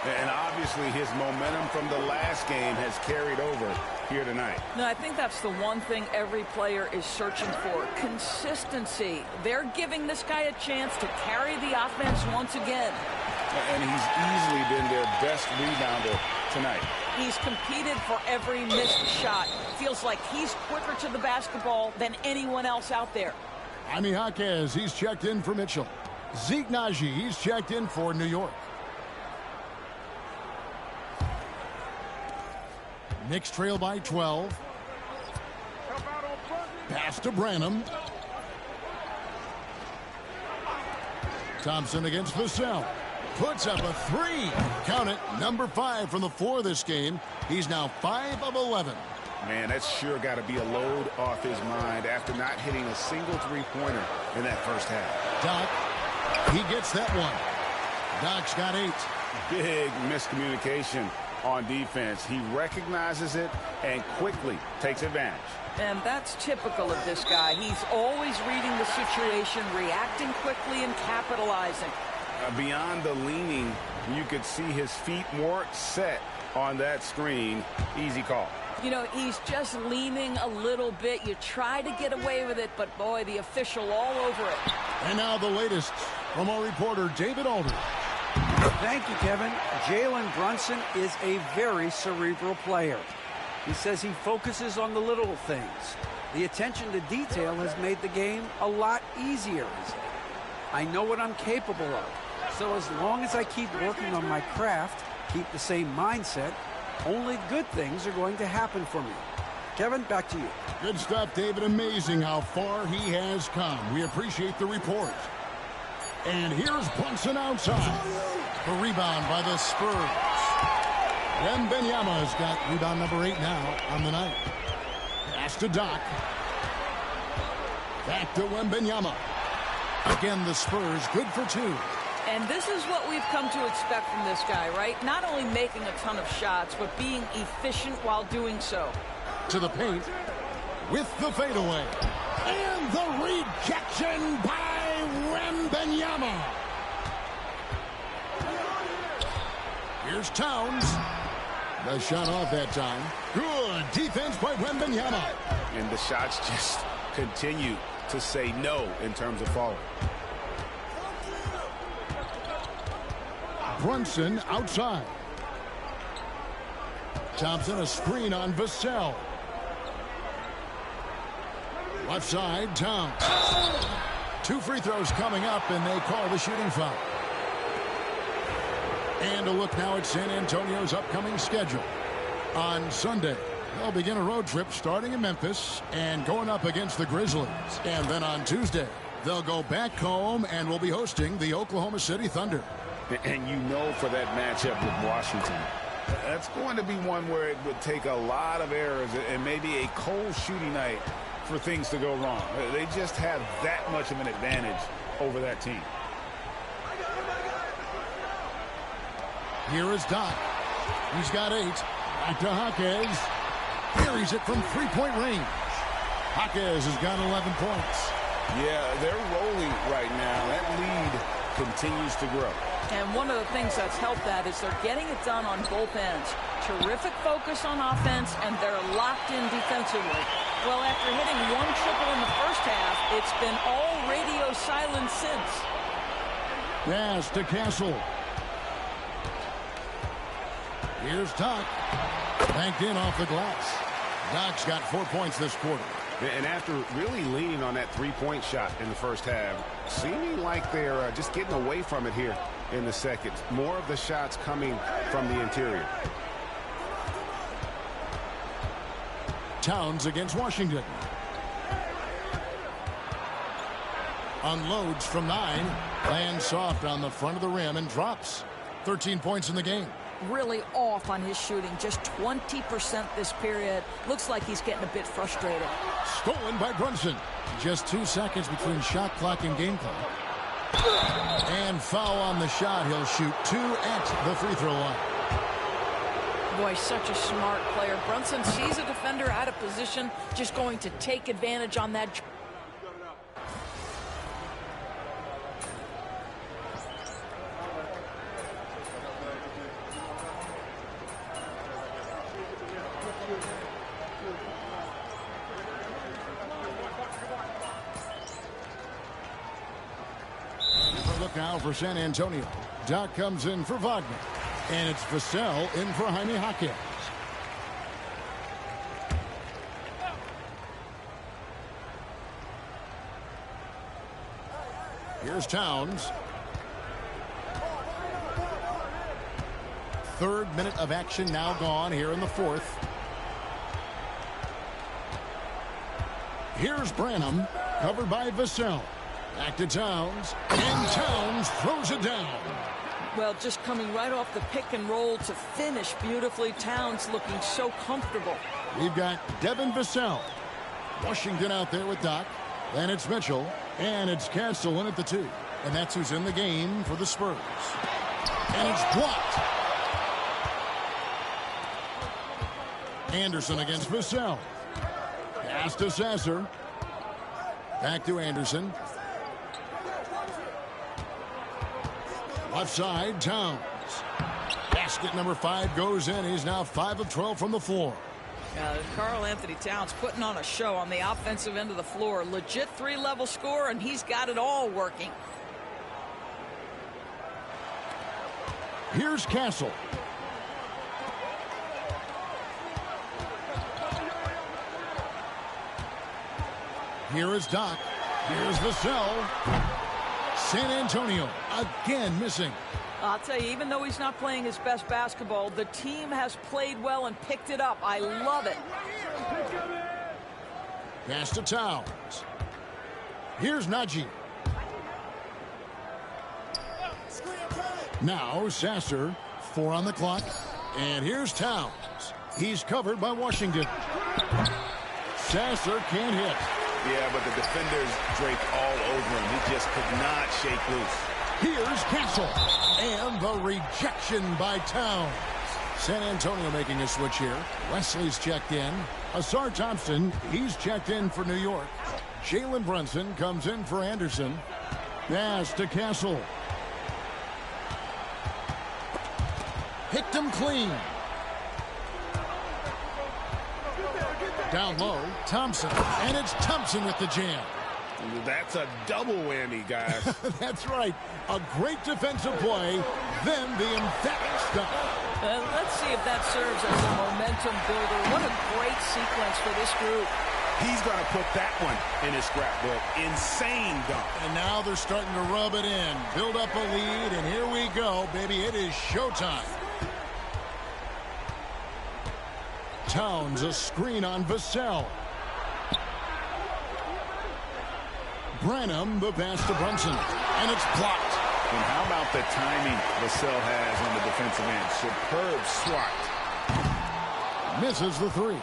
Speaker 12: And obviously his momentum from the last game has carried over here tonight.
Speaker 17: No, I think that's the one thing every player is searching for. Consistency. They're giving this guy a chance to carry the offense once again.
Speaker 12: And he's easily been their best rebounder tonight.
Speaker 17: He's competed for every missed shot. Feels like he's quicker to the basketball than anyone else out there.
Speaker 11: Jaime Jaquez, he's checked in for Mitchell. Zeke Naji, he's checked in for New York. Knicks trail by 12. Pass to Branham. Thompson against Vassell. Puts up a 3. Count it. Number 5 from the floor this game. He's now 5 of 11.
Speaker 12: Man, that's sure got to be a load off his mind after not hitting a single three-pointer in that first half.
Speaker 11: Doc, he gets that one. Doc's got 8.
Speaker 12: Big miscommunication on defense. He recognizes it and quickly takes advantage.
Speaker 17: And that's typical of this guy. He's always reading the situation, reacting quickly, and capitalizing.
Speaker 12: Beyond the leaning, you could see his feet more set on that screen. Easy call.
Speaker 17: You know, he's just leaning a little bit. You try to get away with it, but boy, the official all over it.
Speaker 11: And now the latest from our reporter, David Aldridge.
Speaker 14: Thank you, Kevin. Jalen Brunson is a very cerebral player. He says he focuses on the little things. The attention to detail has made the game a lot easier. I know what I'm capable of. So as long as I keep working on my craft, keep the same mindset, only good things are going to happen for me. Kevin, back to you.
Speaker 11: Good stuff, David. Amazing how far he has come. We appreciate the report. And here's Brunson outside. The rebound by the Spurs. Wembanyama's got rebound number 8 now on the night. Pass to Doc. Back to Wembanyama. Again, the Spurs good for 2.
Speaker 17: And this is what we've come to expect from this guy, right? Not only making a ton of shots, but being efficient while doing so.
Speaker 11: To the paint with the fadeaway. And the rejection by Wembanyama. Here's Towns. The shot off that time. Good defense by Wembanyama.
Speaker 12: And the shots just continue to say no in terms of falling.
Speaker 11: Brunson outside. Thompson a screen on Vassell. Left side, Towns. 2 free throws coming up, and they call the shooting foul. And a look now at San Antonio's upcoming schedule. On Sunday, they'll begin a road trip starting in Memphis and going up against the Grizzlies. And then on Tuesday, they'll go back home and will be hosting the Oklahoma City Thunder.
Speaker 12: And you know for that matchup with Washington, that's going to be one where it would take a lot of errors and maybe a cold shooting night for things to go wrong. They just have that much of an advantage over that team.
Speaker 11: Here is Doc. He's got 8. Back to Jaquez. Carries it from 3-point range. Jaquez has got 11 points.
Speaker 12: Yeah, they're rolling right now. That lead continues to grow.
Speaker 17: And one of the things that's helped that is they're getting it done on both ends. Terrific focus on offense, and they're locked in defensively. Well, after hitting 1 triple in the first half, it's been all radio silence since.
Speaker 11: Pass to Castle. Here's Doc. Banked in off the glass. Doc's got 4 points this quarter.
Speaker 12: And after really leaning on that three-point shot in the first half, seeming like they're just getting away from it here in the second. More of the shots coming from the interior.
Speaker 11: Towns against Washington. Unloads from 9. Lands soft on the front of the rim and drops. 13 points in the game.
Speaker 17: Really off on his shooting. Just 20% this period. Looks like he's getting a bit frustrated.
Speaker 11: Stolen by Brunson. Just 2 seconds between shot clock and game clock. And foul on the shot. He'll shoot 2 at the free throw line.
Speaker 17: Boy, such a smart player. Brunson sees a defender out of position, just going to take advantage on that.
Speaker 11: Look now for San Antonio. Doc comes in for Wagner. And it's Vassell in for Jaime Jaquez. Here's Towns. 3rd minute of action now gone here in the 4th. Here's Branham, covered by Vassell. Back to Towns, and Towns throws it down.
Speaker 17: Well, just coming right off the pick and roll to finish beautifully. Towns looking so comfortable.
Speaker 11: We've got Devin Vassell. Washington out there with Doc. Then it's Mitchell. And it's Castle in at the 2. And that's who's in the game for the Spurs. And it's blocked. Anderson against Vassell. Pass to Sasser. Back to Anderson. Left side, Towns. Basket number 5 goes in. He's now 5 of 12 from the floor.
Speaker 17: Karl Anthony Towns putting on a show on the offensive end of the floor. Legit 3-level score, and he's got it all working.
Speaker 11: Here's Castle. Here is Doc. Here's Vassell. San Antonio again missing.
Speaker 17: I'll tell you, even though he's not playing his best basketball, the team has played well and picked it up. I love it.
Speaker 11: Pass to Towns. Here's Najee. Now Sasser, 4 on the clock. And here's Towns. He's covered by Washington. Sasser can't hit.
Speaker 12: Yeah, but the defenders draped all over him. He just could not shake loose.
Speaker 11: Here's Castle. And the rejection by Towns. San Antonio making a switch here. Wesley's checked in. Asar Thompson, he's checked in for New York. Jalen Brunson comes in for Anderson. Pass to Castle. Picked him clean. Down low, Thompson. And it's Thompson with the jam.
Speaker 12: That's a double whammy, guys.
Speaker 11: That's right. A great defensive play, then the emphatic stop.
Speaker 17: Let's see if that serves as a momentum builder. What a great sequence for this group.
Speaker 12: He's going to put that one in his scrapbook. Insane dunk.
Speaker 11: And now they're starting to rub it in. Build up a lead, and here we go, baby. It is showtime. Towns, a screen on Vassell. Branham, the pass to Brunson. And it's blocked.
Speaker 12: And how about the timing Vassell has on the defensive end? Superb swat.
Speaker 11: Misses the 3.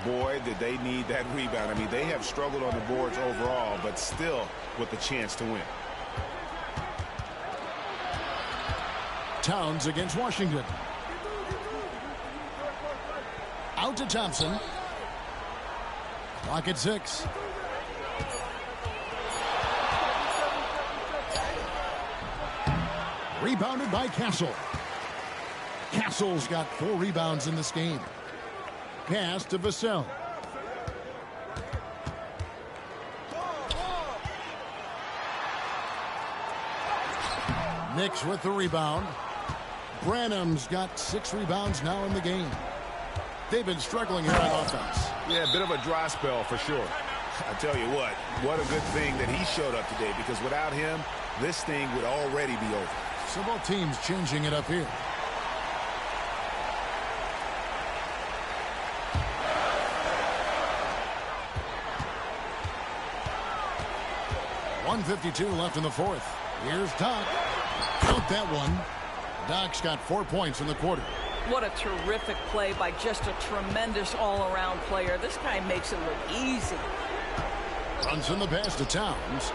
Speaker 12: Boy, did they need that rebound. I mean, they have struggled on the boards overall, but still with a chance to win.
Speaker 11: Towns against Washington. Out to Thompson. Clock at 6. Rebounded by Castle. Castle's got 4 rebounds in this game. Pass to Vassell. Knicks with the rebound. Branham's got 6 rebounds now in the game. They've been struggling here on offense.
Speaker 12: Yeah, a bit of a dry spell for sure. I tell you what a good thing that he showed up today, because without him, this thing would already be over.
Speaker 11: So both teams changing it up here. .152 left in the fourth. Here's Doc. Count that one. Doc's got 4 points in the quarter.
Speaker 17: What a terrific play by just a tremendous all-around player. This guy makes it look easy.
Speaker 11: Runs in the pass to Towns.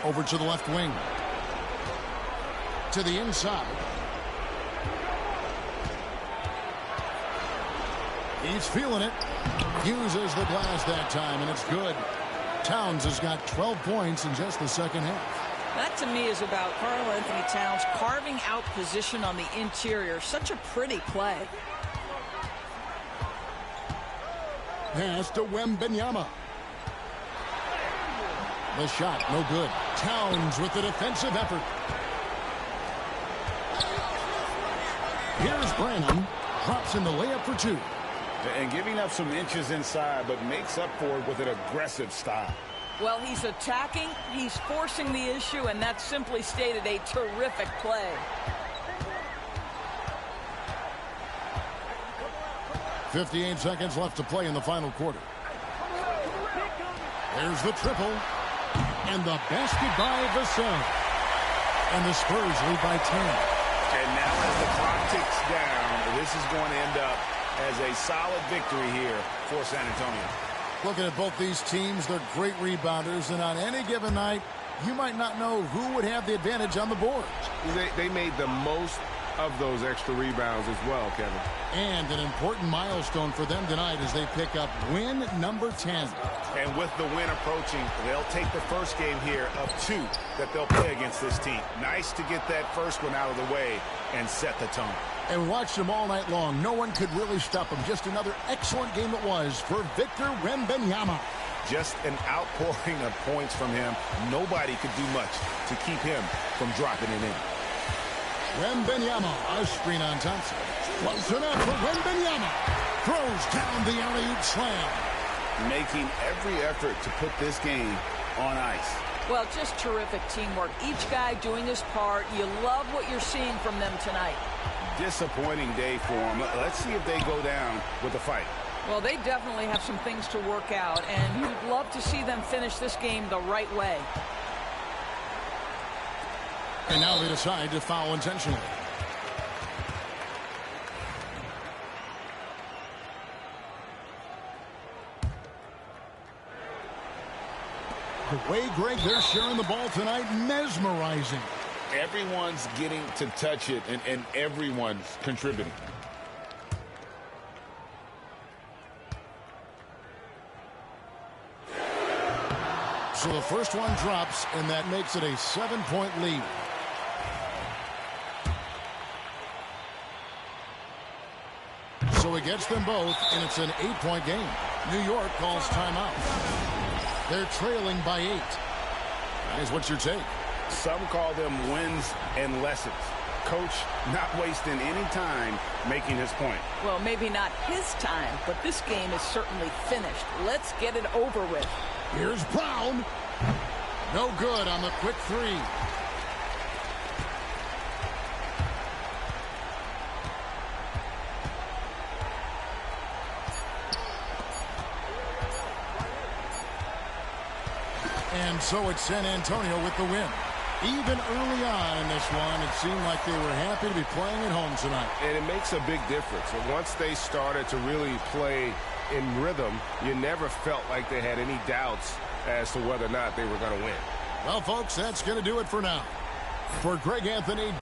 Speaker 11: Over to the left wing. To the inside. He's feeling it. Uses the glass that time, and it's good. Towns has got 12 points in just the second half.
Speaker 17: That, to me, is about Karl-Anthony Towns carving out position on the interior. Such a pretty play.
Speaker 11: Pass to Wembanyama. The shot, no good. Towns with the defensive effort. Here's Branham. Drops in the layup for two.
Speaker 12: And giving up some inches inside, but makes up for it with an aggressive style.
Speaker 17: Well, he's attacking, he's forcing the issue, and that simply stated a terrific play.
Speaker 11: 58 seconds left to play in the final quarter. There's the triple. And the basket by Vassell. And the Spurs lead by 10.
Speaker 12: And now as the clock ticks down, this is going to end up as a solid victory here for San Antonio.
Speaker 11: Looking at both these teams, they're great rebounders, and on any given night, you might not know who would have the advantage on the boards.
Speaker 15: They made the most of those extra rebounds as well, Kevin.
Speaker 11: And an important milestone for them tonight as they pick up win number 10.
Speaker 12: And with the win approaching, they'll take the first game here of 2 that they'll play against this team. Nice to get that first one out of the way and set the tone.
Speaker 11: And watched them all night long. No one could really stop them. Just another excellent game it was for Victor Wembanyama.
Speaker 12: Just an outpouring of points from him. Nobody could do much to keep him from dropping it in.
Speaker 11: Wembanyama, a screen on Thompson. Close enough for Wembanyama. Throws down the alley-oop slam.
Speaker 12: Making every effort to put this game on ice.
Speaker 17: Well, just terrific teamwork. Each guy doing his part. You love what you're seeing from them tonight.
Speaker 12: Disappointing day for them. Let's see if they go down with a fight.
Speaker 17: Well, they definitely have some things to work out, and you'd love to see them finish this game the right way.
Speaker 11: And now they decide to foul intentionally. The way, Greg, they're sharing the ball tonight, mesmerizing.
Speaker 12: Everyone's getting to touch it, and everyone's contributing.
Speaker 11: So the first one drops, and that makes it a 7-point lead. So he gets them both, and it's an 8-point game. New York calls timeout. They're trailing by 8. Guys, what's your take?
Speaker 12: Some call them wins and lessons. Coach not wasting any time making his point.
Speaker 17: Well, maybe not his time, but this game is certainly finished. Let's get it over with.
Speaker 11: Here's Brown. No good on the quick three. And so it's San Antonio with the win. Even early on in this one, it seemed like they were happy to be playing at home tonight.
Speaker 15: And it makes a big difference. And once they started to really play in rhythm, you never felt like they had any doubts as to whether or not they were going to win.
Speaker 11: Well, folks, that's going to do it for now. For Greg Anthony.